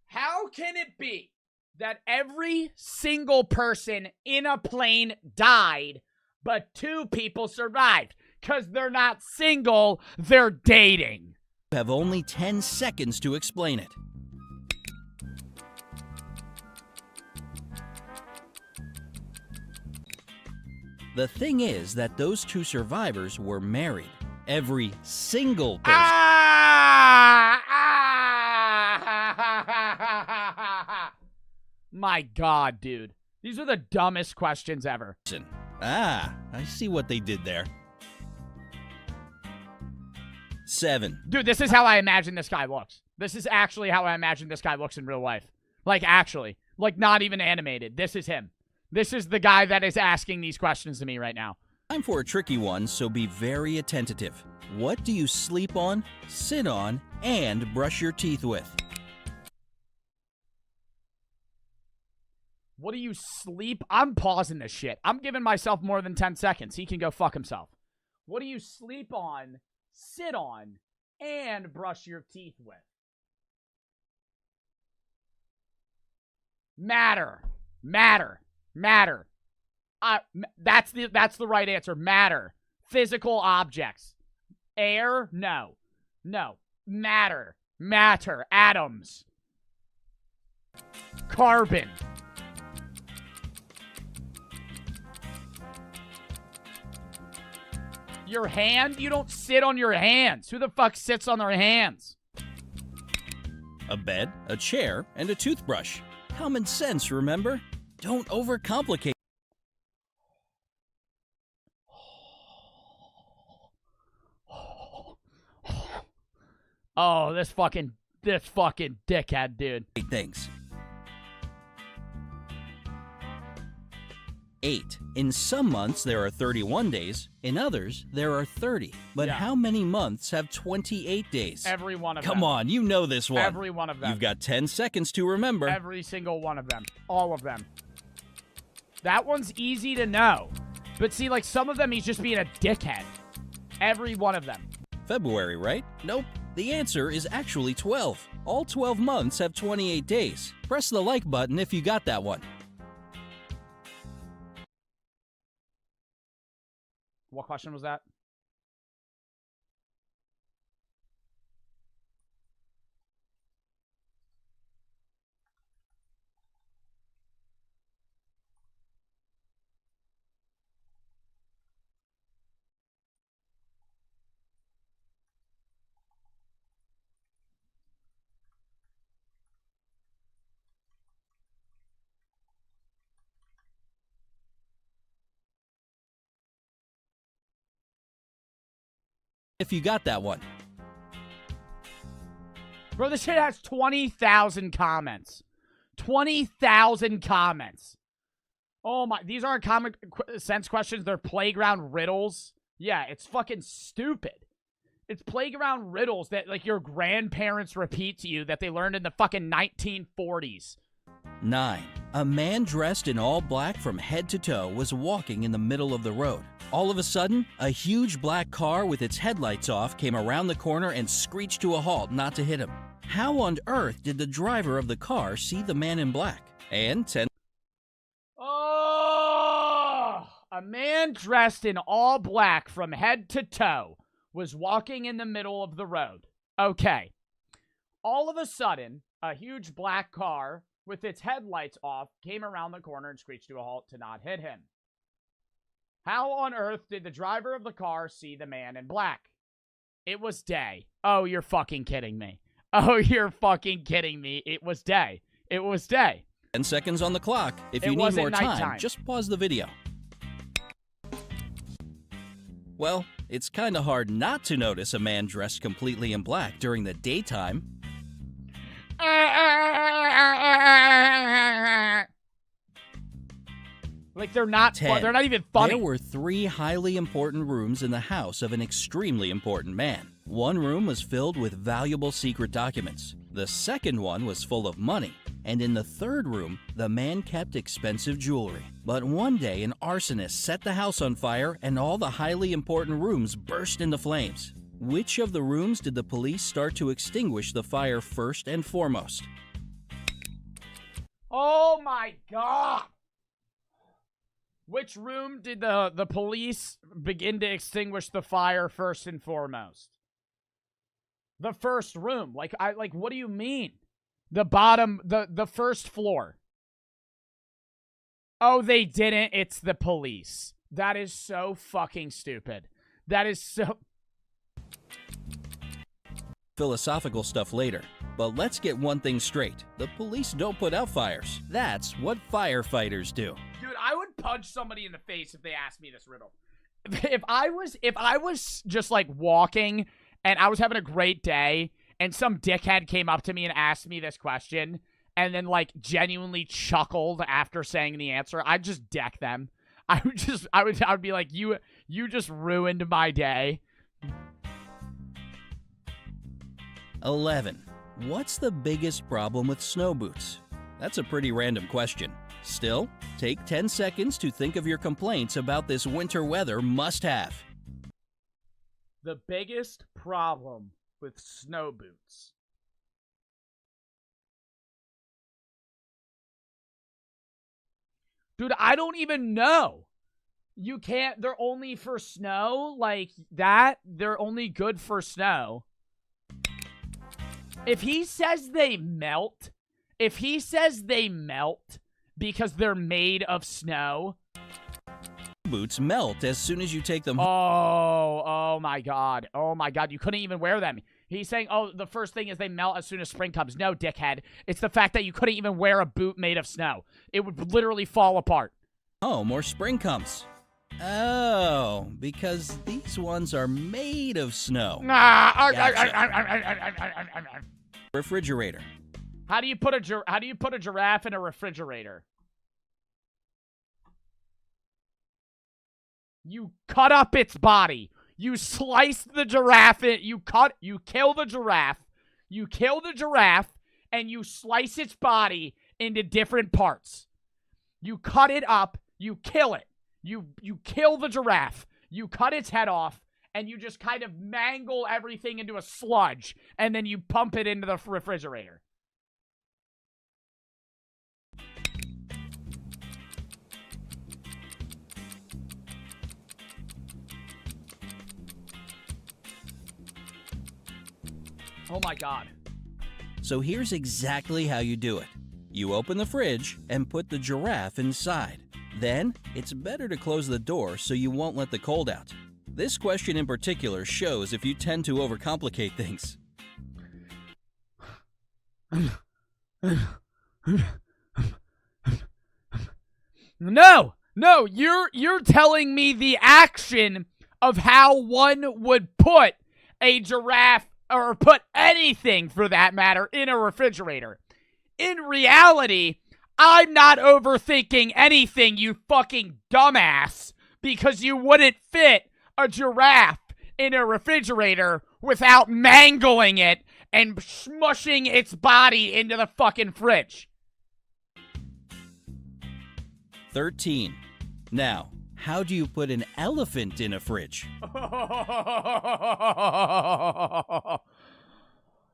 How can it be that every single person in a plane died, but 2 people survived? Because they're not single, they're dating. You have only 10 seconds to explain it. The thing is that those 2 survivors were married. Every single person. My God, dude. These are the dumbest questions ever. I see what they did there. 7. Dude, this is how I imagine this guy looks. This is actually how I imagine this guy looks in real life. Like, actually. Like, not even animated. This is him. This is the guy that is asking these questions to me right now. Time for a tricky one, so be very attentive. What do you sleep on, sit on, and brush your teeth with? What do you sleep? I'm pausing this shit. I'm giving myself more than 10 seconds. He can go fuck himself. What do you sleep on, sit on, and brush your teeth with? Matter. That's the right answer. Matter. Physical objects. Air? No. Matter. Atoms. Carbon. Your hand? You don't sit on your hands. Who the fuck sits on their hands? A bed, a chair, and a toothbrush. Common sense, remember? Don't overcomplicate. Oh, this fucking dickhead, dude. Things. 8. In some months, there are 31 days. In others, there are 30. But how many months have 28 days? Every one of them. Come on, you know this one. Every one of them. You've got 10 seconds to remember. Every single one of them. All of them. That one's easy to know. But see, like, some of them he's just being a dickhead. Every one of them. February, right? Nope. The answer is actually 12. All 12 months have 28 days. Press the like button if you got that one. What question was that? If you got that one. Bro, this shit has 20,000 comments. 20,000 comments. Oh my, these aren't common sense questions. They're playground riddles. Yeah, it's fucking stupid. It's playground riddles that, like, your grandparents repeat to you that they learned in the fucking 1940s. 9. A man dressed in all black from head to toe was walking in the middle of the road. All of a sudden, a huge black car with its headlights off came around the corner and screeched to a halt not to hit him. How on earth did the driver of the car see the man in black? And 10. Oh! A man dressed in all black from head to toe was walking in the middle of the road. Okay. All of a sudden, a huge black car with its headlights off came around the corner and screeched to a halt to not hit him. How on earth did the driver of the car see the man in black? It was day. Oh, you're fucking kidding me. Oh, you're fucking kidding me. It was day. It was day. 10 seconds on the clock. If you need more time, just pause the video. Well, it's kind of hard not to notice a man dressed completely in black during the daytime. Like, they're not even funny. There were 3 highly important rooms in the house of an extremely important man. One room was filled with valuable secret documents. The second one was full of money. And in the third room, the man kept expensive jewelry. But one day, an arsonist set the house on fire and all the highly important rooms burst into flames. Which of the rooms did the police start to extinguish the fire first and foremost? Oh my god! Which room did the police begin to extinguish the fire first and foremost? The first room. Like, what do you mean? The bottom, the first floor. Oh, they didn't. It's the police. That is so fucking stupid. That is so... Philosophical stuff later. But let's get one thing straight. The police don't put out fires. That's what firefighters do. Dude, I would punch somebody in the face if they asked me this riddle. If I was just like walking and I was having a great day and some dickhead came up to me and asked me this question and then like genuinely chuckled after saying the answer, I'd just deck them. I would be like, you just ruined my day. 11. What's the biggest problem with snow boots? That's a pretty random question. Still, take 10 seconds to think of your complaints about this winter weather must-have. The biggest problem with snow boots. Dude, I don't even know. You can't, they're only for snow? Like that? They're only good for snow. If he says they melt because they're made of snow. Boots melt as soon as you take them. Oh my god. Oh my god, you couldn't even wear them. He's saying, oh, the first thing is they melt as soon as spring comes. No, dickhead. It's the fact that you couldn't even wear a boot made of snow. It would literally fall apart. Oh, more spring comes. Oh, because these ones are made of snow. Gotcha. Refrigerator. How do you put a giraffe in a refrigerator? You cut up its body. You slice the giraffe. You kill the giraffe. You kill the giraffe and you slice its body into different parts. You cut it up. You kill it. You kill the giraffe. You cut its head off. And you just kind of mangle everything into a sludge. And then you pump it into the refrigerator. Oh my god. So here's exactly how you do it. You open the fridge and put the giraffe inside. Then, it's better to close the door so you won't let the cold out. This question in particular shows if you tend to overcomplicate things. No, you're telling me the action of how one would put a giraffe, or put anything for that matter, in a refrigerator. In reality, I'm not overthinking anything, you fucking dumbass, because you wouldn't fit a giraffe in a refrigerator without mangling it and smushing its body into the fucking fridge. 13. Now, how do you put an elephant in a fridge?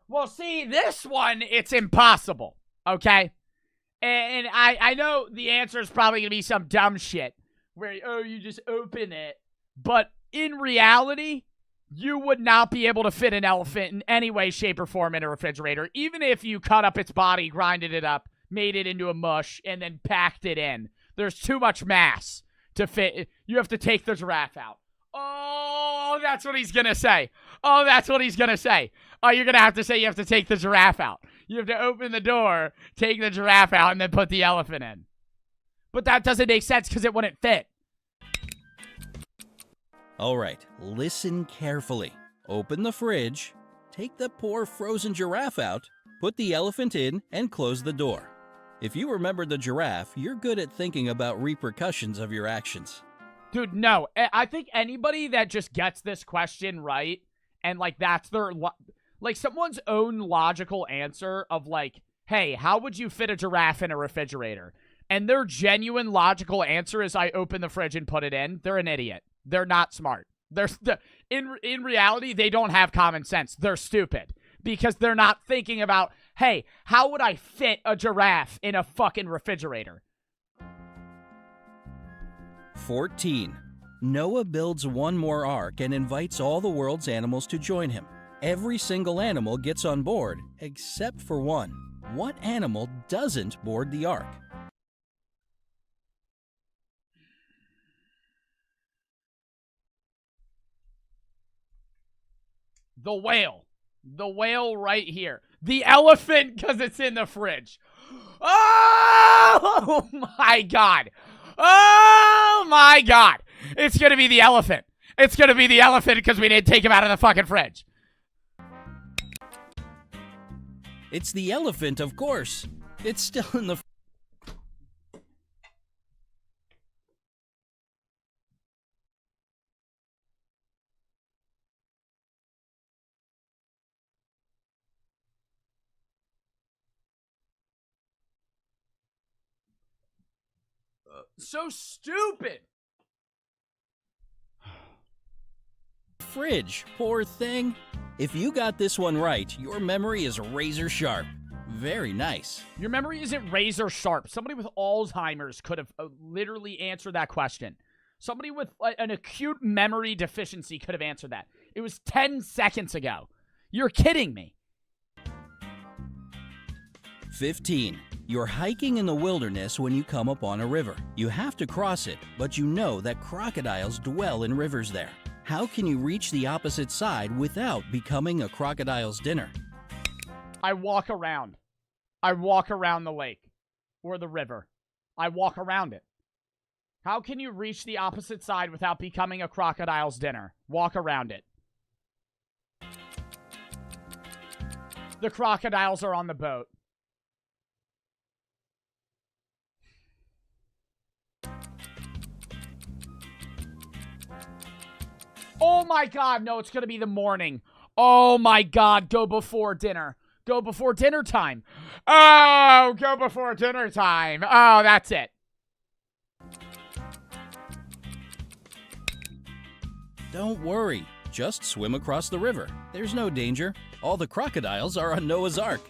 Well, see, this one, it's impossible, okay? And I know the answer is probably going to be some dumb shit where, oh, you just open it. But in reality, you would not be able to fit an elephant in any way, shape, or form in a refrigerator. Even if you cut up its body, grinded it up, made it into a mush, and then packed it in. There's too much mass to fit. You have to take the giraffe out. Oh, that's what he's going to say. Oh, that's what he's going to say. Oh, you're going to have to say you have to take the giraffe out. You have to open the door, take the giraffe out, and then put the elephant in. But that doesn't make sense because it wouldn't fit. All right, listen carefully. Open the fridge, take the poor frozen giraffe out, put the elephant in, and close the door. If you remember the giraffe, you're good at thinking about repercussions of your actions. Dude, no. I think anybody that just gets this question right, and, like, that's their, like, someone's own logical answer of, like, hey, how would you fit a giraffe in a refrigerator? And their genuine logical answer is I open the fridge and put it in. They're an idiot. They're not smart. In reality, they don't have common sense. They're stupid because they're not thinking about, hey, how would I fit a giraffe in a fucking refrigerator? 14. Noah builds one more ark and invites all the world's animals to join him. Every single animal gets on board except for one. What animal doesn't board the ark? The whale. The whale right here. The elephant because it's in the fridge. Oh my God. Oh my God. It's going to be the elephant. It's going to be the elephant because we didn't take him out of the fucking fridge. It's the elephant, of course. It's still in the... So stupid. Fridge, poor thing. If you got this one right, your memory is razor sharp. Very nice. Your memory isn't razor sharp. Somebody with Alzheimer's could have literally answered that question. Somebody with an acute memory deficiency could have answered that. It was 10 seconds ago. You're kidding me. 15. You're hiking in the wilderness when you come upon a river. You have to cross it, but you know that crocodiles dwell in rivers there. How can you reach the opposite side without becoming a crocodile's dinner? I walk around. I walk around the lake or the river. I walk around it. How can you reach the opposite side without becoming a crocodile's dinner? Walk around it. The crocodiles are on the boat. Oh my God, no, it's going to be the morning. Oh my God, go before dinner. Go before dinner time. Oh, go before dinner time. Oh, that's it. Don't worry, just swim across the river. There's no danger. All the crocodiles are on Noah's Ark.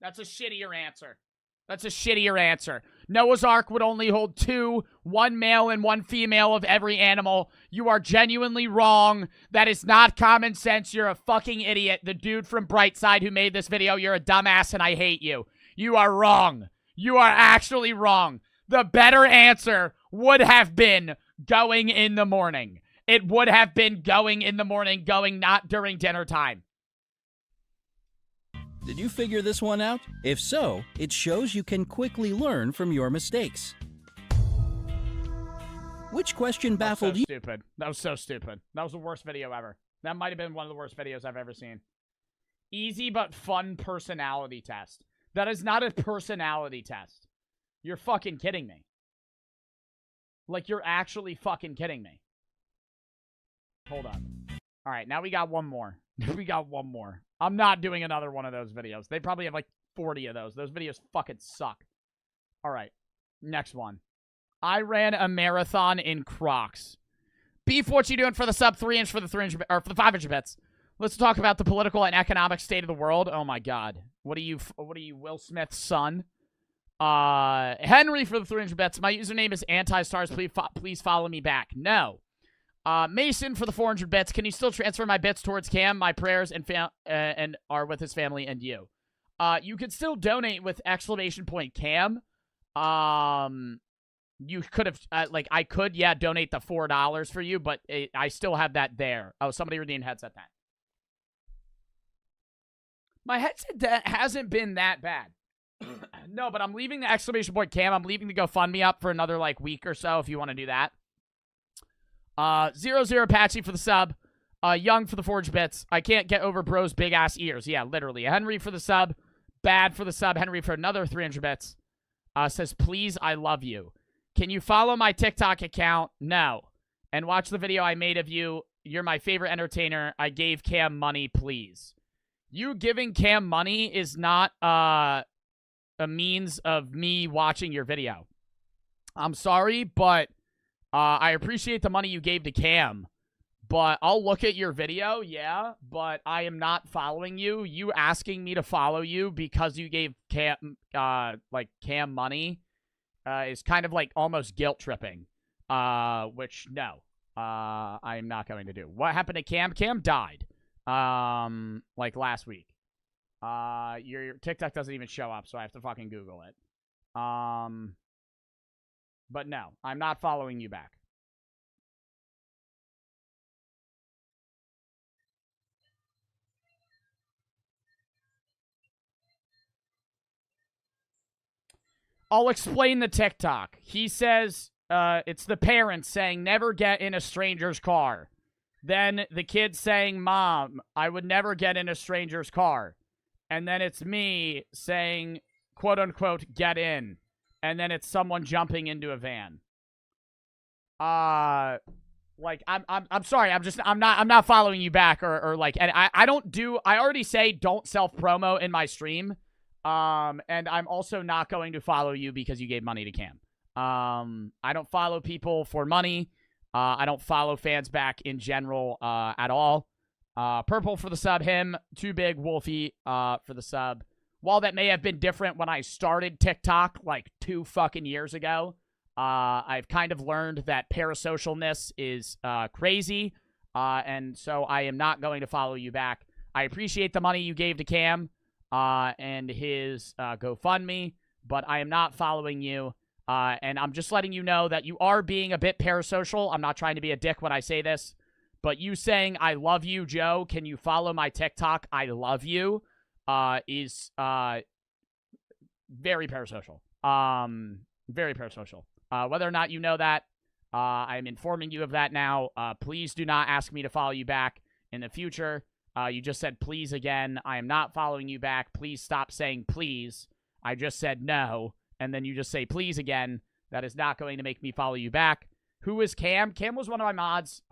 That's a shittier answer. That's a shittier answer. Noah's Ark would only hold 2, 1 male and 1 female of every animal. You are genuinely wrong. That is not common sense. You're a fucking idiot. The dude from Brightside who made this video, you're a dumbass and I hate you. You are wrong. You are actually wrong. The better answer would have been going in the morning. It would have been going in the morning, going not during dinner time. Did you figure this one out? If so, it shows you can quickly learn from your mistakes. Which question baffled you? Stupid. That was so stupid. That was the worst video ever. That might have been one of the worst videos I've ever seen. Easy but fun personality test. That is not a personality test. You're fucking kidding me. Like, you're actually fucking kidding me. Hold on. All right, now we got one more. We got one more. I'm not doing another one of those videos. They probably have like 40 of those. Those videos fucking suck. All right, next one. I ran a marathon in Crocs. Beef, what you doing for the sub 3-inch for the 3-inch or for the 5-inch bits? Let's talk about the political and economic state of the world. Oh my God, what are you, Will Smith's son? Henry for the 3-inch bets. My username is anti-stars. Please follow me back. No. Mason for the 400 bits. Can you still transfer my bits towards Cam? My prayers and are with his family and you. You could still donate with !Cam. You could have, I could, yeah, donate the $4 for you, but I still have that there. Oh, somebody redeemed headset then. My headset hasn't been that bad. No, but I'm leaving the !Cam. I'm leaving the GoFundMe up for another, week or so if you want to do that. 00 Apache for the sub. Young for the forge bits. I can't get over bro's big ass ears. Yeah, literally. Henry for the sub. Bad for the sub. Henry for another 300 bits. Says, please, I love you. Can you follow my TikTok account? No. And watch the video I made of you. You're my favorite entertainer. I gave Cam money, please. You giving Cam money is not a means of me watching your video. I'm sorry, but I appreciate the money you gave to Cam. But I'll look at your video, yeah, but I am not following you. You asking me to follow you because you gave Cam, Cam money is kind of like almost guilt tripping, which, no, I am not going to do. What happened to Cam? Cam died, like last week. Your TikTok doesn't even show up, so I have to fucking Google it. But no, I'm not following you back. I'll explain the TikTok. He says it's the parents saying, never get in a stranger's car. Then the kid saying, Mom, I would never get in a stranger's car. And then it's me saying, quote unquote, get in. And then it's someone jumping into a van. Like, I'm sorry, I'm not following you back or like, and I already say don't self-promo in my stream. And I'm also not going to follow you because you gave money to Cam. I don't follow people for money. I don't follow fans back in general, at all. Purple for the sub, him, Too Big, Wolfie, for the sub. While that may have been different when I started TikTok like 2 fucking years ago, I've kind of learned that parasocialness is, crazy. And so I am not going to follow you back. I appreciate the money you gave to Cam. And his GoFundMe, but I am not following you, and I'm just letting you know that you are being a bit parasocial. I'm not trying to be a dick when I say this, but you saying, I love you, Joe, can you follow my TikTok, I love you, is very parasocial. Very parasocial. Whether or not you know that, I'm informing you of that now. Please do not ask me to follow you back in the future. You just said please again. I am not following you back. Please stop saying please. I just said no. And then you just say please again. That is not going to make me follow you back. Who is Cam? Cam was one of my mods.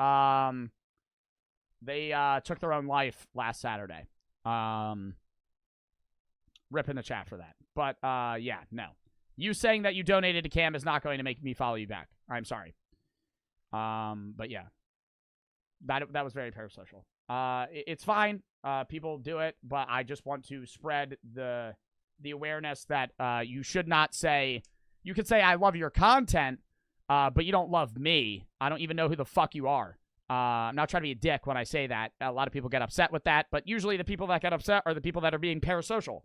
They took their own life last Saturday. Rip in the chat for that. But yeah, no. You saying that you donated to Cam is not going to make me follow you back. I'm sorry. But yeah. That was very parasocial. It's fine. People do it, but I just want to spread the awareness that you should not say. You could say I love your content, but you don't love me. I don't even know who the fuck you are. I'm not trying to be a dick when I say that. A lot of people get upset with that, but usually the people that get upset are the people that are being parasocial.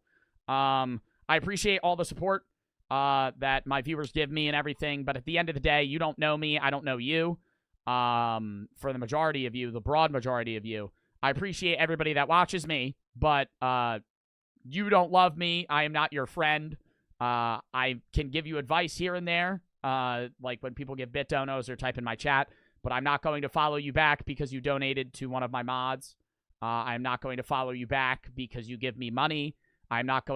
I appreciate all the support that my viewers give me and everything, but at the end of the day, you don't know me. I don't know you. For the majority of you, the broad majority of you, I appreciate everybody that watches me, but you don't love me. I am not your friend. I can give you advice here and there, like when people give bit donos or type in my chat, but I'm not going to follow you back because you donated to one of my mods. I'm not going to follow you back because you give me money. I'm not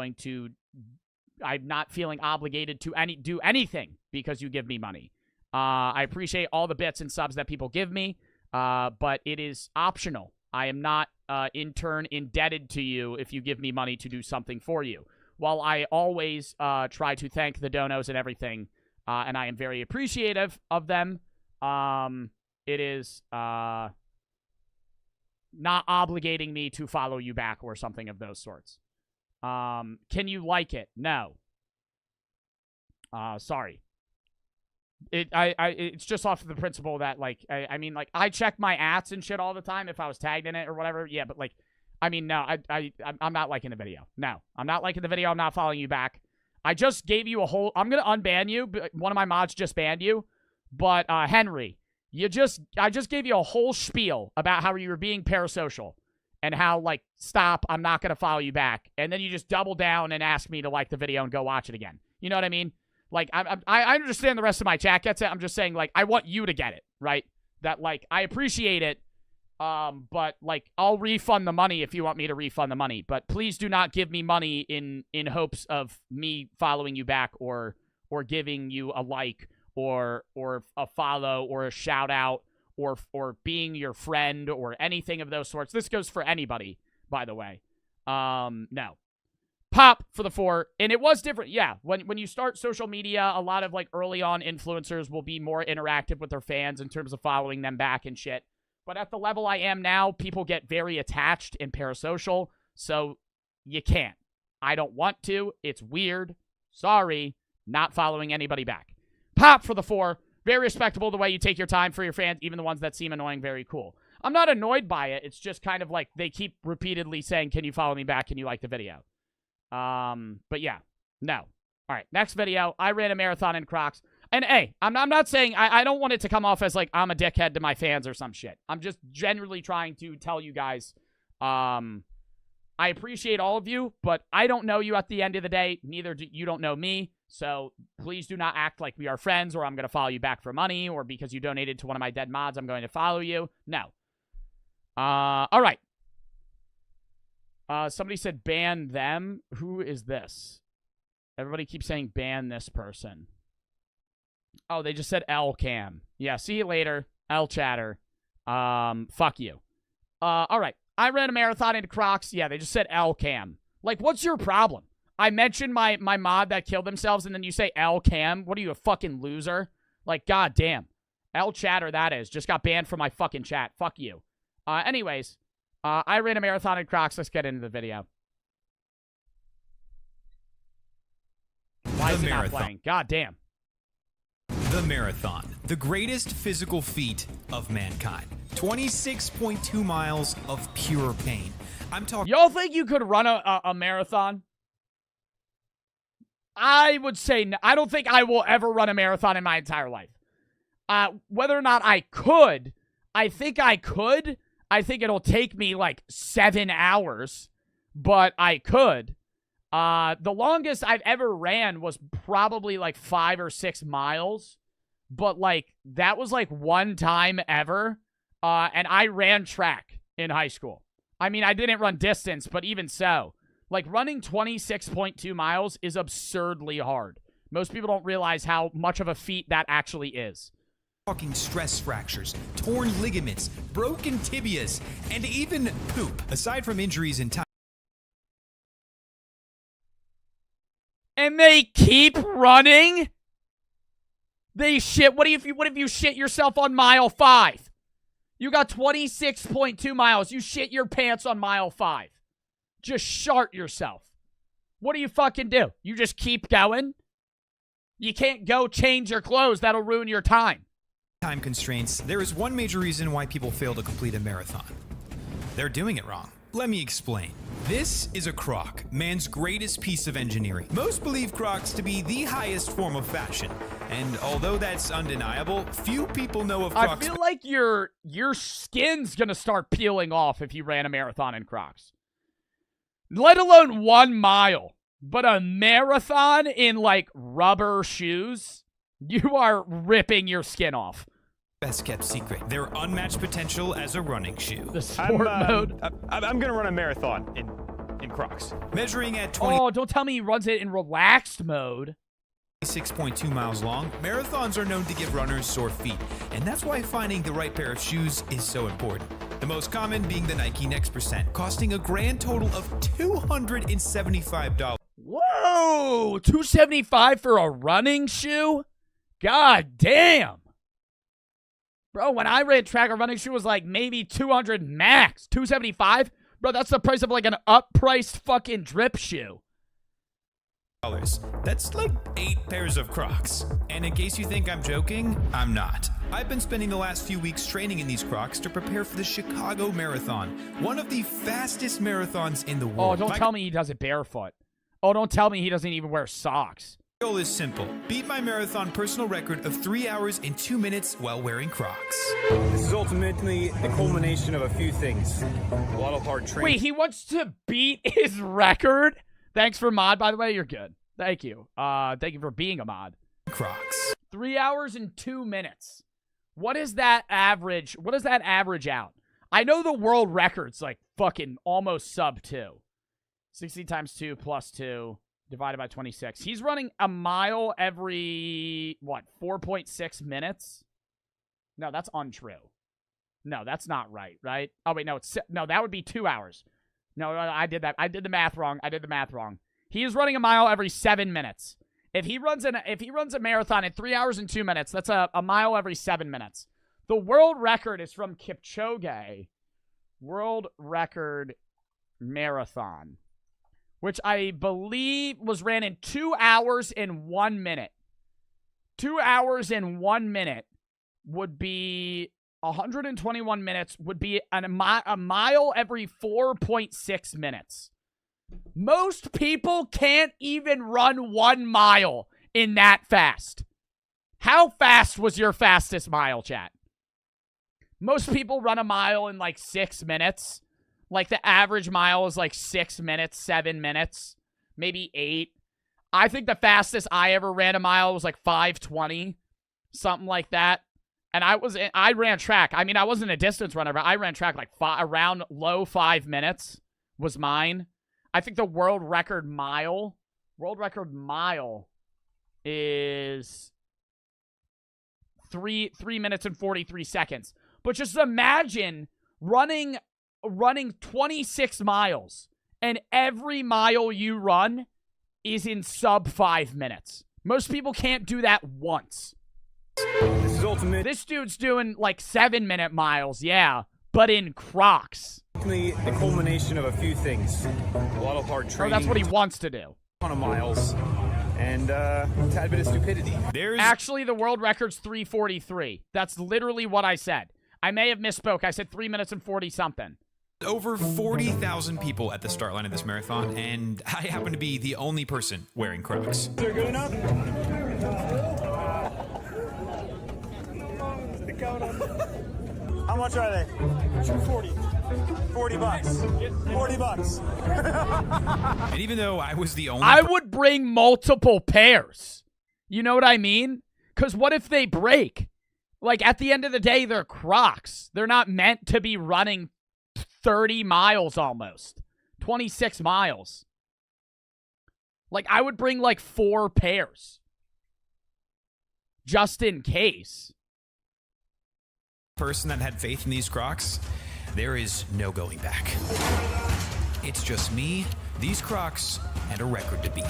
feeling obligated to do anything because you give me money. I appreciate all the bits and subs that people give me, but it is optional. I am not, in turn, indebted to you if you give me money to do something for you. While I always try to thank the donos and everything, and I am very appreciative of them, it is not obligating me to follow you back or something of those sorts. Can you like it? No. Sorry. It's just off of the principle that, like, I mean, like, I check my ats and shit all the time if I was tagged in it or whatever. Yeah, but, like, I mean, no, I'm not liking the video. No, I'm not liking the video. I'm not following you back. I just gave you a whole, I'm going to unban you. One of my mods just banned you. But, Henry, I just gave you a whole spiel about how you were being parasocial and how, like, stop, I'm not going to follow you back. And then you just double down and ask me to like the video and go watch it again. You know what I mean? Like, I understand the rest of my chat gets it. I'm just saying, like, I want you to get it, right? That, like, I appreciate it, but, like, I'll refund the money if you want me to refund the money. But please do not give me money in hopes of me following you back or giving you a like or a follow or a shout-out or being your friend or anything of those sorts. This goes for anybody, by the way. No. Pop for the 4. And it was different. Yeah, when you start social media, a lot of, like, early on influencers will be more interactive with their fans in terms of following them back and shit. But at the level I am now, people get very attached and parasocial, so you can't. I don't want to. It's weird. Sorry. Not following anybody back. Pop for the 4. Very respectable the way you take your time for your fans, even the ones that seem annoying. Very cool. I'm not annoyed by it. It's just kind of like they keep repeatedly saying, can you follow me back? Can you like the video? But yeah, no. All right, next video. I ran a marathon in Crocs. And hey, I'm not saying, I don't want it to come off as like I'm a dickhead to my fans or some shit. I'm just generally trying to tell you guys, I appreciate all of you, but I don't know you at the end of the day. Neither do you don't know me. So please do not act like we are friends or I'm going to follow you back for money or because you donated to one of my dead mods, I'm going to follow you. No. All right. Somebody said ban them. Who is this? Everybody keeps saying ban this person. Oh, they just said L cam. Yeah, see you later. L chatter. Fuck you. All right. I ran a marathon in Crocs. Yeah, they just said L cam. Like, what's your problem? I mentioned my mod that killed themselves, and then you say L cam. What are you, a fucking loser? Like, goddamn. L chatter, that is. Just got banned from my fucking chat. Fuck you. Anyways, I ran a marathon in Crocs. Let's get into the video. Why is it not playing? God damn. The marathon, the greatest physical feat of mankind. 26.2 miles of pure pain. I'm talking. Y'all think you could run a marathon? I would say no. I don't think I will ever run a marathon in my entire life. Whether or not I could, I think I could. I think it'll take me like 7 hours, but I could. The longest I've ever ran was probably like 5 or 6 miles, but like that was like one time ever. And I ran track in high school. I mean, I didn't run distance, but even so, like running 26.2 miles is absurdly hard. Most people don't realize how much of a feat that actually is. Talking stress fractures, torn ligaments, broken tibias, and even poop. Aside from injuries in time. And they keep running? They shit. What if you shit yourself on mile 5? You got 26.2 miles. You shit your pants on mile 5. Just shart yourself. What do you fucking do? You just keep going? You can't go change your clothes. That'll ruin your time. Time constraints. There is one major reason why people fail to complete a marathon. They're doing it wrong. Let me explain. This is a Croc, man's greatest piece of engineering. Most believe Crocs to be the highest form of fashion. And although that's undeniable, few people know of Crocs. I feel like your skin's gonna start peeling off if you ran a marathon in Crocs. Let alone 1 mile. But a marathon in, like, rubber shoes? You are ripping your skin off. Best kept secret. Their unmatched potential as a running shoe. The sport mode. I'm gonna run a marathon in Crocs. Measuring at 20. Oh, don't tell me he runs it in relaxed mode. 6.2 miles long, marathons are known to give runners sore feet, and that's why finding the right pair of shoes is so important. The most common being the Nike Next Percent, costing a grand total of $275. Whoa! $275 for a running shoe? God damn! Bro, when I ran track, a running shoe was like maybe $200 max. $275? Bro, that's the price of like an up-priced fucking drip shoe. That's like 8 pairs of Crocs. And in case you think I'm joking, I'm not. I've been spending the last few weeks training in these Crocs to prepare for the Chicago Marathon, one of the fastest marathons in the world. Oh, don't tell me he does it barefoot. Oh, don't tell me he doesn't even wear socks. My goal is simple. Beat my marathon personal record of 3 hours and 2 minutes while wearing Crocs. This is ultimately the culmination of a few things. A lot of hard training. Wait, he wants to beat his record? Thanks for mod, by the way. You're good. Thank you. Thank you for being a mod. Crocs. 3 hours and 2 minutes. What is that average? What does that average out? I know the world record's like fucking almost sub 2. 60 times 2 plus 2 divided by 26. He's running a mile every, what, 4.6 minutes? No, that's untrue. No, that's not right, right? Oh, wait, no, no, that would be 2 hours. No, I did that. I did the math wrong. He is running a mile every 7 minutes. If he runs a marathon in 3 hours and 2 minutes, that's a mile every 7 minutes. The world record is from Kipchoge. World record marathon, which I believe was ran in 2 hours and 1 minute. 2 hours and 1 minute would be 121 minutes, would be a mile every 4.6 minutes. Most people can't even run 1 mile in that fast. How fast was your fastest mile, chat? Most people run a mile in like 6 minutes. Like the average mile is like 6 minutes, 7 minutes, maybe 8. I think the fastest I ever ran a mile was like 5:20, something like that. And I ran track. I mean, I wasn't a distance runner, but I ran track like around low 5 minutes was mine. I think the world record mile is 3 minutes and 43 seconds. But just imagine running 26 miles, and every mile you run is in sub 5 minutes. Most people can't do that once. This is ultimate. This dude's doing like 7-minute miles, yeah, but in Crocs. The culmination of a few things. A lot of hard training. Oh, that's what he wants to do. A ton of miles. And a tad bit of stupidity. Actually, the world record's 3:43. That's literally what I said. I may have misspoke. I said 3 minutes and 40-something. Over 40,000 people at the start line of this marathon, and I happen to be the only person wearing Crocs. They're good enough? How much are they? 240. $40. $40. And even though I was the only... I would bring multiple pairs. You know what I mean? Because what if they break? Like, at the end of the day, they're Crocs. They're not meant to be running 30 miles almost. 26 miles. Like, I would bring, like, 4 pairs. Just in case. Person that had faith in these Crocs, there is no going back. It's just me, these Crocs, and a record to beat.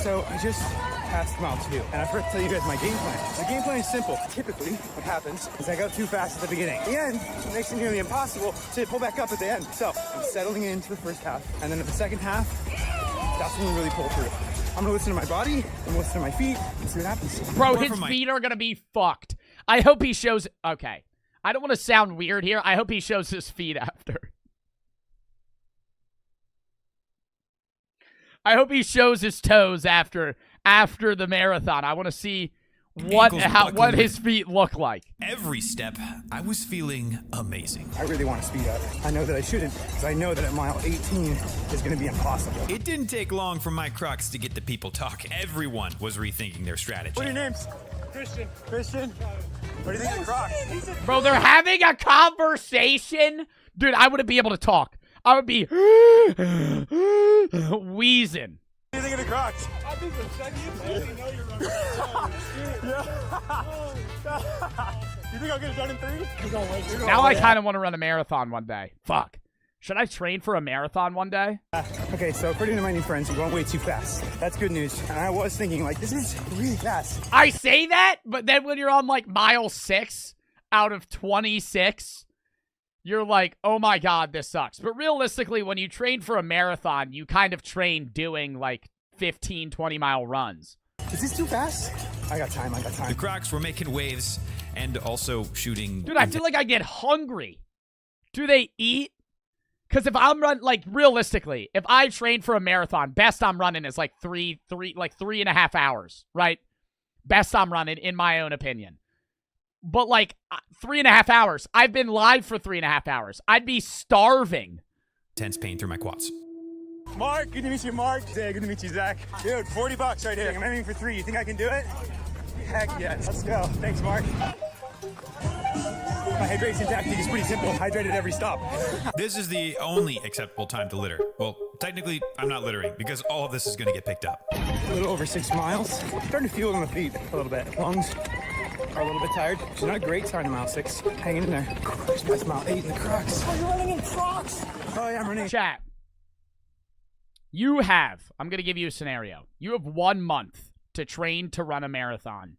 So I just passed mile 2, and I forgot to tell you guys my game plan. The game plan is simple. Typically, what happens is I go too fast at the beginning. At the end, it makes it nearly impossible to pull back up at the end. So I'm settling into the first half, and then at the second half, that's when we really pull through. I'm gonna listen to my body, I'm gonna listen to my feet, and see what happens. Bro, his feet are gonna be fucked. I hope he shows... Okay. I don't want to sound weird here. I hope he shows his feet after. I hope he shows his toes after the marathon. I want to see what his feet look like. Every step, I was feeling amazing. I really want to speed up. I know that I shouldn't, because I know that at mile 18 is going to be impossible. It didn't take long for my Crocs to get the people talking. Everyone was rethinking their strategy. What are your names? Christian? What do you think of the Crocs? Bro, they're having a conversation? Dude, I wouldn't be able to talk. I would be wheezing. What do you think of the Crocs? I think they're sexy. I didn't know you were You think I'll get it done in 3? Now I kind of want to run a marathon one day. Fuck. Should I train for a marathon one day? Okay, so according to my new friends, you went way too fast. That's good news. And I was thinking, like, this is really fast. I say that, but then when you're on, like, mile 6 out of 26, you're like, oh my god, this sucks. But realistically, when you train for a marathon, you kind of train doing, like, 15, 20-mile runs. Is this too fast? I got time. The Crocs were making waves and also shooting... Dude, I feel like I get hungry. Do they eat? Because if I'm realistically, if I train for a marathon, best I'm running is like 3.5 hours, right? Best I'm running, in my own opinion. But like 3.5 hours. I've been live for 3.5 hours. I'd be starving. Intense pain through my quads. Mark, good to meet you, Mark. Good to meet you, Zach. Dude, $40 right here. I'm aiming for 3. You think I can do it? Heck yes. Let's go. Thanks, Mark. My hydration tactic is pretty simple. Hydrate at every stop. This is the only acceptable time to litter. Well, technically, I'm not littering because all of this is going to get picked up. A little over 6 miles. Starting to feel it on the feet a little bit. Lungs are a little bit tired. It's not a great sign of mile 6. Hanging in there. That's mile 8 in the Crocs. Oh, you're running in Crocs? Oh, yeah, I'm running. Chat. You have, I'm going to give you a scenario. You have 1 month to train to run a marathon.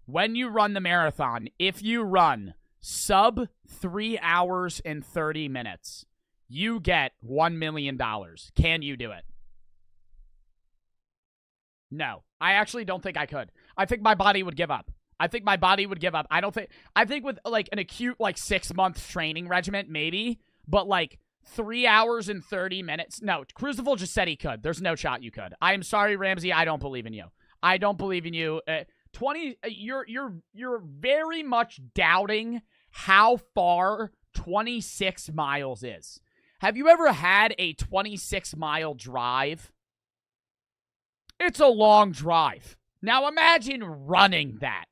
When you run the marathon, if you run sub 3 hours and 30 minutes, you get $1 million. Can you do it? No. I actually don't think I could. I think my body would give up. I think with like an acute like 6 month training regimen, maybe, but like 3 hours and 30 minutes. No, Crucible just said he could. There's no shot you could. I am sorry, Ramsey. I don't believe in you. I don't believe in you. 20. You're very much doubting how far 26 miles is. Have you ever had a 26-mile drive? It's a long drive. Now imagine running that.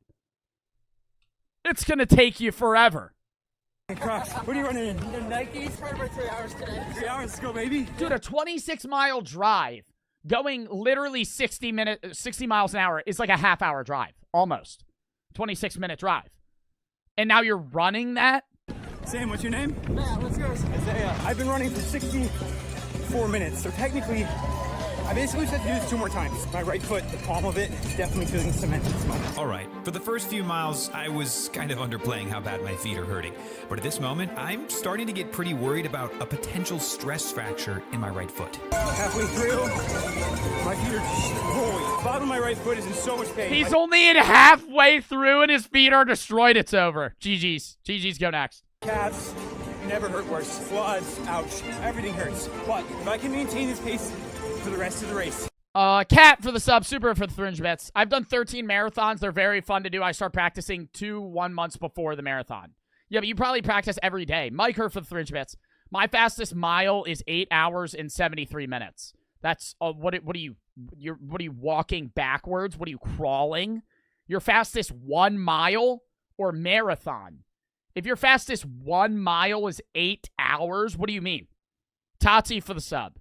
It's going to take you forever. Hey, Crocs, what are you running in? The Nikes? Probably about 3 hours today. 3 hours, let's go, baby. Dude, a 26-mile drive going literally 60 miles an hour is like a half-hour drive, almost. 26-minute drive. And now you're running that? Sam, what's your name? Matt, let's go. Isaiah. I've been running for 64 minutes, so technically, I basically just have to do this 2 more times. My right foot, the palm of it, is definitely feeling cement at this moment. All right, for the first few miles, I was kind of underplaying how bad my feet are hurting. But at this moment, I'm starting to get pretty worried about a potential stress fracture in my right foot. Halfway through, my feet are just rolling. The bottom of my right foot is in so much pain. He's only in halfway through and his feet are destroyed. It's over. GG's. GG's, go next. Calves never hurt worse. Quads, ouch. Everything hurts. But if I can maintain this pace for the rest of the race. Cat for the sub, Super for the fringe bets. I've done 13 marathons. They're very fun to do. I start practicing 1 month before the marathon. Yeah, but you probably practice every day. Mike for the fringe bets. My fastest mile is 8 hours and 73 minutes. That's what are you walking backwards? What are you crawling? Your fastest 1 mile or marathon? If your fastest 1 mile is 8 hours, what do you mean? Tati for the sub.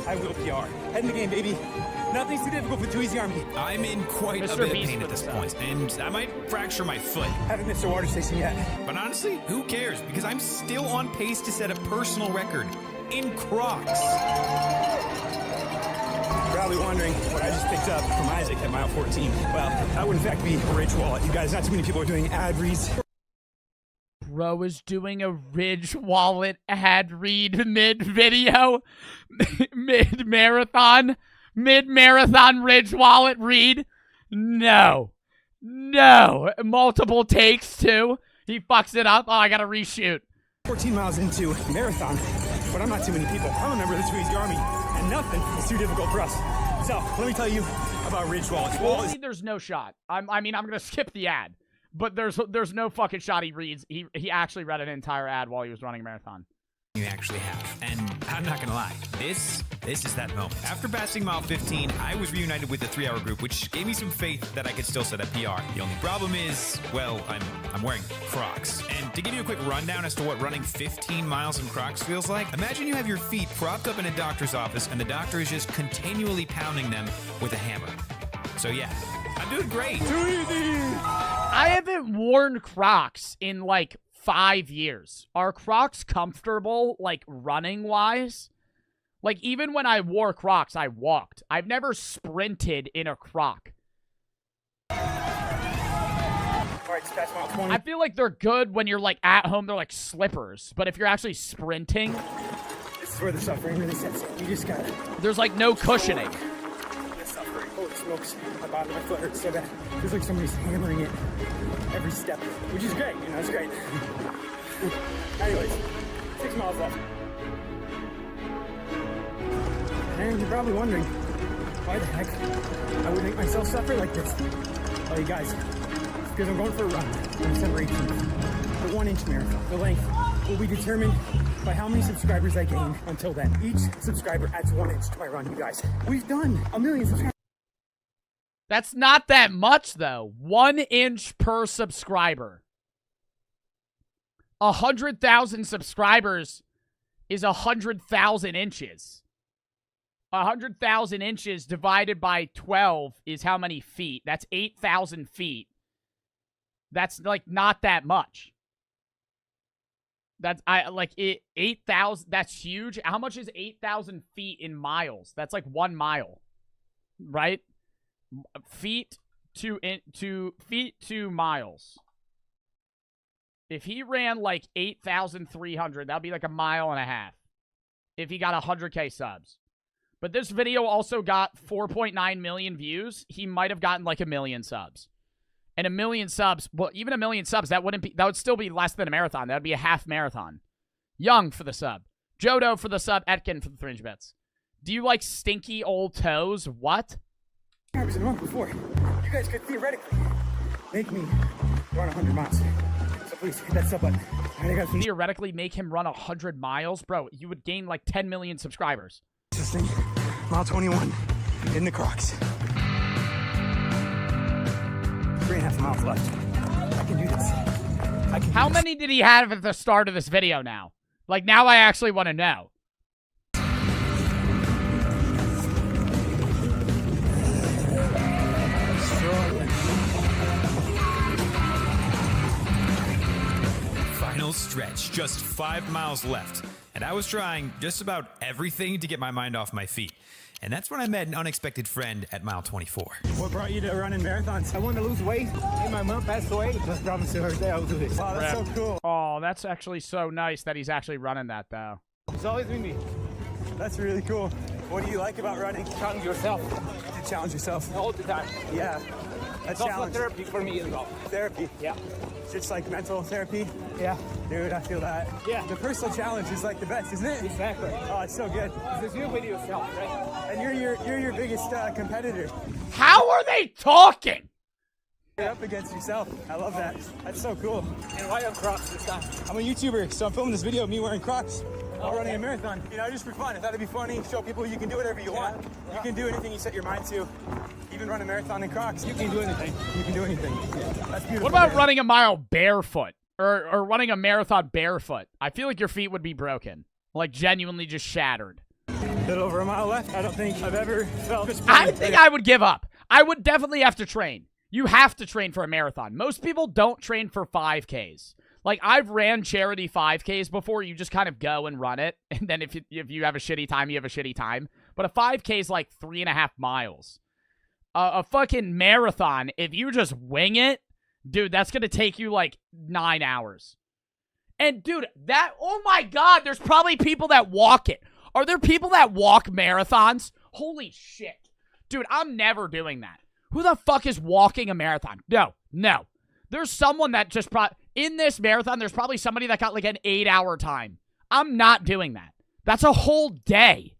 I will PR. Head in the game, baby. Nothing's too difficult for Too Easy Army. I'm in quite a bit of pain at this point, and I might fracture my foot. Haven't missed a water station yet. But honestly, who cares? Because I'm still on pace to set a personal record in Crocs. Probably wondering what I just picked up from Isaac at mile 14. Well, that would in fact be a Ridge wallet. You guys, not too many people are doing ad reads. Bro is doing a Ridge wallet ad read mid-video. Mid-marathon Ridge wallet read. No. Multiple takes, too. He fucks it up. Oh, I gotta reshoot. 14 miles into marathon, but I'm not too many people. I'm a member of the Too Easy Army, and nothing is too difficult for us. So, let me tell you about Ridge wallets. Well, there's no shot. I'm gonna skip the ad. But there's no fucking shot he reads. He actually read an entire ad while he was running a marathon. You actually have. And I'm not gonna lie, this is that moment. After passing mile 15, I was reunited with the 3-hour group, which gave me some faith that I could still set a PR. The only problem is, well, I'm wearing Crocs. And to give you a quick rundown as to what running 15 miles in Crocs feels like, imagine you have your feet propped up in a doctor's office and the doctor is just continually pounding them with a hammer. So yeah, I'm doing great. Too easy! I haven't worn Crocs in like 5 years. Are Crocs comfortable, like, running-wise? Like, even when I wore Crocs, I walked. I've never sprinted in a Croc. I feel like they're good when you're, like, at home. They're like slippers. But if you're actually sprinting... This is where the suffering really sets in. You just gotta... There's, like, no cushioning. The suffering. Holy smokes. My bottom of my foot hurts so bad. Feels like somebody's hammering it every step. Which is great. You know, it's great. Anyways, 6 miles left. And you're probably wondering, why the heck I would make myself suffer like this? Oh, you guys, it's because I'm going for a run on December 18th. The 1-inch marathon. The length will be determined by how many subscribers I gain until then. Each subscriber adds 1 inch to my run, you guys. We've done 1 million subscribers. That's not that much, though. 1 inch per subscriber. 100,000 subscribers is 100,000 inches. 100,000 inches divided by 12 is how many feet? That's 8,000 feet. That's, like, not that much. That's 8,000. That's huge. How much is 8,000 feet in miles? That's like 1 mile, right? Feet to miles. If he ran like 8,300, that'd be like 1.5 miles. If he got 100K subs. But this video also got 4.9 million views. He might have gotten like 1 million subs. And 1 million subs, well, even 1 million subs, that would still be less than a marathon. That would be a half marathon. Young for the sub. Jodo for the sub. Etkin for the 300 bits. Do you like stinky old toes? What? I was in wrong before. You guys could theoretically make me run 100 miles. So please hit that sub button. Theoretically make him run 100 miles? Bro, you would gain like 10 million subscribers. This thing, mile 21 in the Crocs. 3.5 miles left. I can do this. How many did he have at the start of this video now? Like, now I actually want to know. Final stretch, just 5 miles left. And I was trying just about everything to get my mind off my feet. And that's when I met an unexpected friend at mile 24. What brought you to running marathons? I wanted to lose weight. Hey, my mom passed away. Just promised to her that I would do this. Wow, that's so cool. Oh, that's actually so nice that he's actually running that, though. It's always been me. That's really cool. What do you like about running? Challenge yourself. To challenge yourself. All the time. Yeah. That's challenge. Therapy for me as well. Therapy. Yeah. It's just like mental therapy. Yeah. Dude, I feel that. Yeah. The personal challenge is like the best, isn't it? Exactly. Oh, it's so good. Because you're with yourself, right? And you're your biggest competitor. How are they talking? You're up against yourself. I love that. That's so cool. And why on Crocs this time? I'm a YouTuber, so I'm filming this video of me wearing Crocs while running a marathon. You know, just for fun. I thought it'd be funny. Show people you can do whatever you want. You can do anything you set your mind to. Even run a marathon in Crocs. You can do anything. You can do anything. That's beautiful. What about running a mile barefoot? Or running a marathon barefoot? I feel like your feet would be broken. Like, genuinely just shattered. A little over 1 mile left. I don't think I've ever felt this pain. I think I would give up. I would definitely have to train. You have to train for a marathon. Most people don't train for 5Ks. Like, I've ran charity 5Ks before. You just kind of go and run it. And then if you have a shitty time, you have a shitty time. But a 5K is like 3.5 miles. A fucking marathon, if you just wing it, dude, that's going to take you like 9 hours. And dude, oh my God, there's probably people that walk it. Are there people that walk marathons? Holy shit. Dude, I'm never doing that. Who the fuck is walking a marathon? No. There's someone that just in this marathon, there's probably somebody that got like an 8-hour time. I'm not doing that. That's a whole day.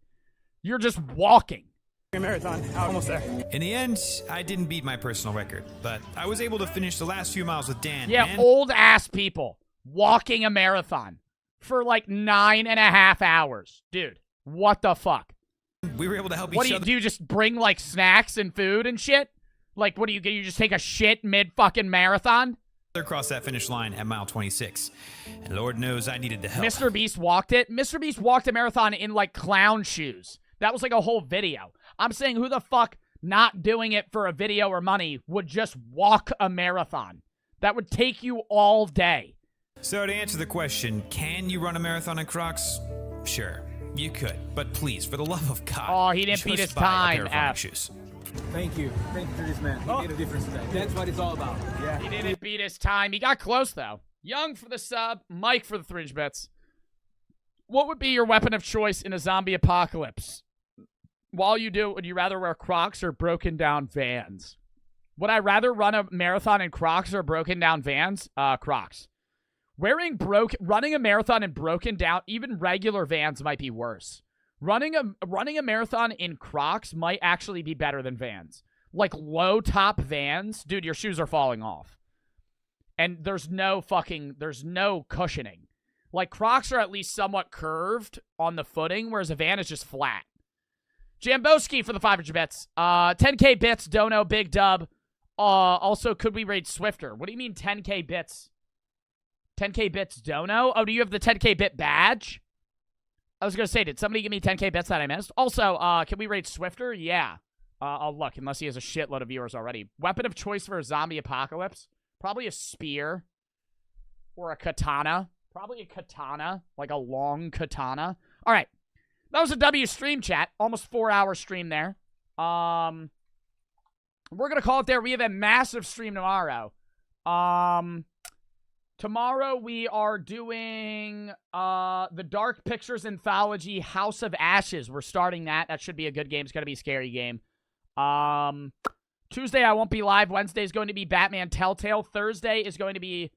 You're just walking. Marathon, almost there. In the end, I didn't beat my personal record, but I was able to finish the last few miles with Dan. Yeah, old ass people walking a marathon for like 9.5 hours. Dude, what the fuck? We were able to help What each do other. you just bring like snacks and food and shit? Like, what do you just take a shit mid fucking marathon? Across that finish line at mile 26. And Lord knows I needed the help. Mr. Beast walked it. Mr. Beast walked a marathon in like clown shoes. That was like a whole video. I'm saying who the fuck not doing it for a video or money would just walk a marathon? That would take you all day. So to answer the question, can you run a marathon in Crocs? Sure, you could. But please, for the love of God, oh, he didn't beat his buy a time. pair of running shoes. Thank you. Thank you for this, man. He made a difference today. That's what it's all about. Yeah. He didn't beat his time. He got close, though. Young for the sub. Mike for the 3 bits. What would be your weapon of choice in a zombie apocalypse? While you do it, would you rather wear Crocs or broken down Vans? Would I rather run a marathon in Crocs or broken down Vans? Crocs. Running a marathon in broken down, even regular Vans might be worse. Running a marathon in Crocs might actually be better than Vans. Like low top Vans, dude, your shoes are falling off. And there's no cushioning. Like Crocs are at least somewhat curved on the footing, whereas a Van is just flat. Jamboski for the 500 bits. 10K bits, Dono, big dub. Also, could we raid Swifter? What do you mean 10K bits? 10K bits, Dono? Oh, do you have the 10K bit badge? I was going to say, did somebody give me 10K bits that I missed? Also, can we raid Swifter? Yeah. I'll look, unless he has a shitload of viewers already. Weapon of choice for a zombie apocalypse? Probably a spear. Or a katana. Probably a katana, like a long katana. All right. That was a W stream chat. Almost 4-hour stream there. We're going to call it there. We have a massive stream tomorrow. Tomorrow we are doing the Dark Pictures Anthology House of Ashes. We're starting that. That should be a good game. It's going to be a scary game. Tuesday I won't be live. Wednesday is going to be Batman Telltale. Thursday is going to be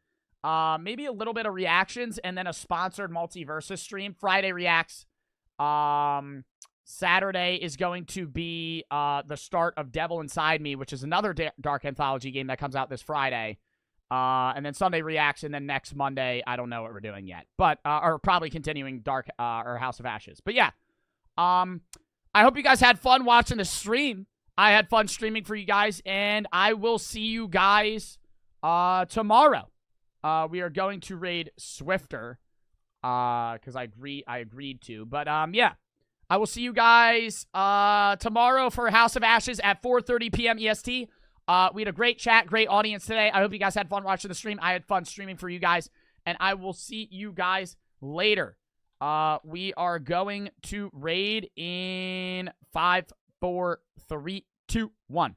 maybe a little bit of reactions and then a sponsored Multiversus stream. Friday reacts. Saturday is going to be the start of Devil Inside Me, which is another Dark Anthology game that comes out this Friday. And then Sunday reacts, and then next Monday, I don't know what we're doing yet. But, or probably continuing Dark, or House of Ashes. But yeah, I hope you guys had fun watching the stream. I had fun streaming for you guys, and I will see you guys, tomorrow. We are going to raid Swifter, because I agreed to. But, yeah, I will see you guys, tomorrow for House of Ashes at 4:30 p.m. EST. We had a great chat, great audience today. I hope you guys had fun watching the stream. I had fun streaming for you guys, and I will see you guys later. We are going to raid in 5, 4, 3, 2, 1.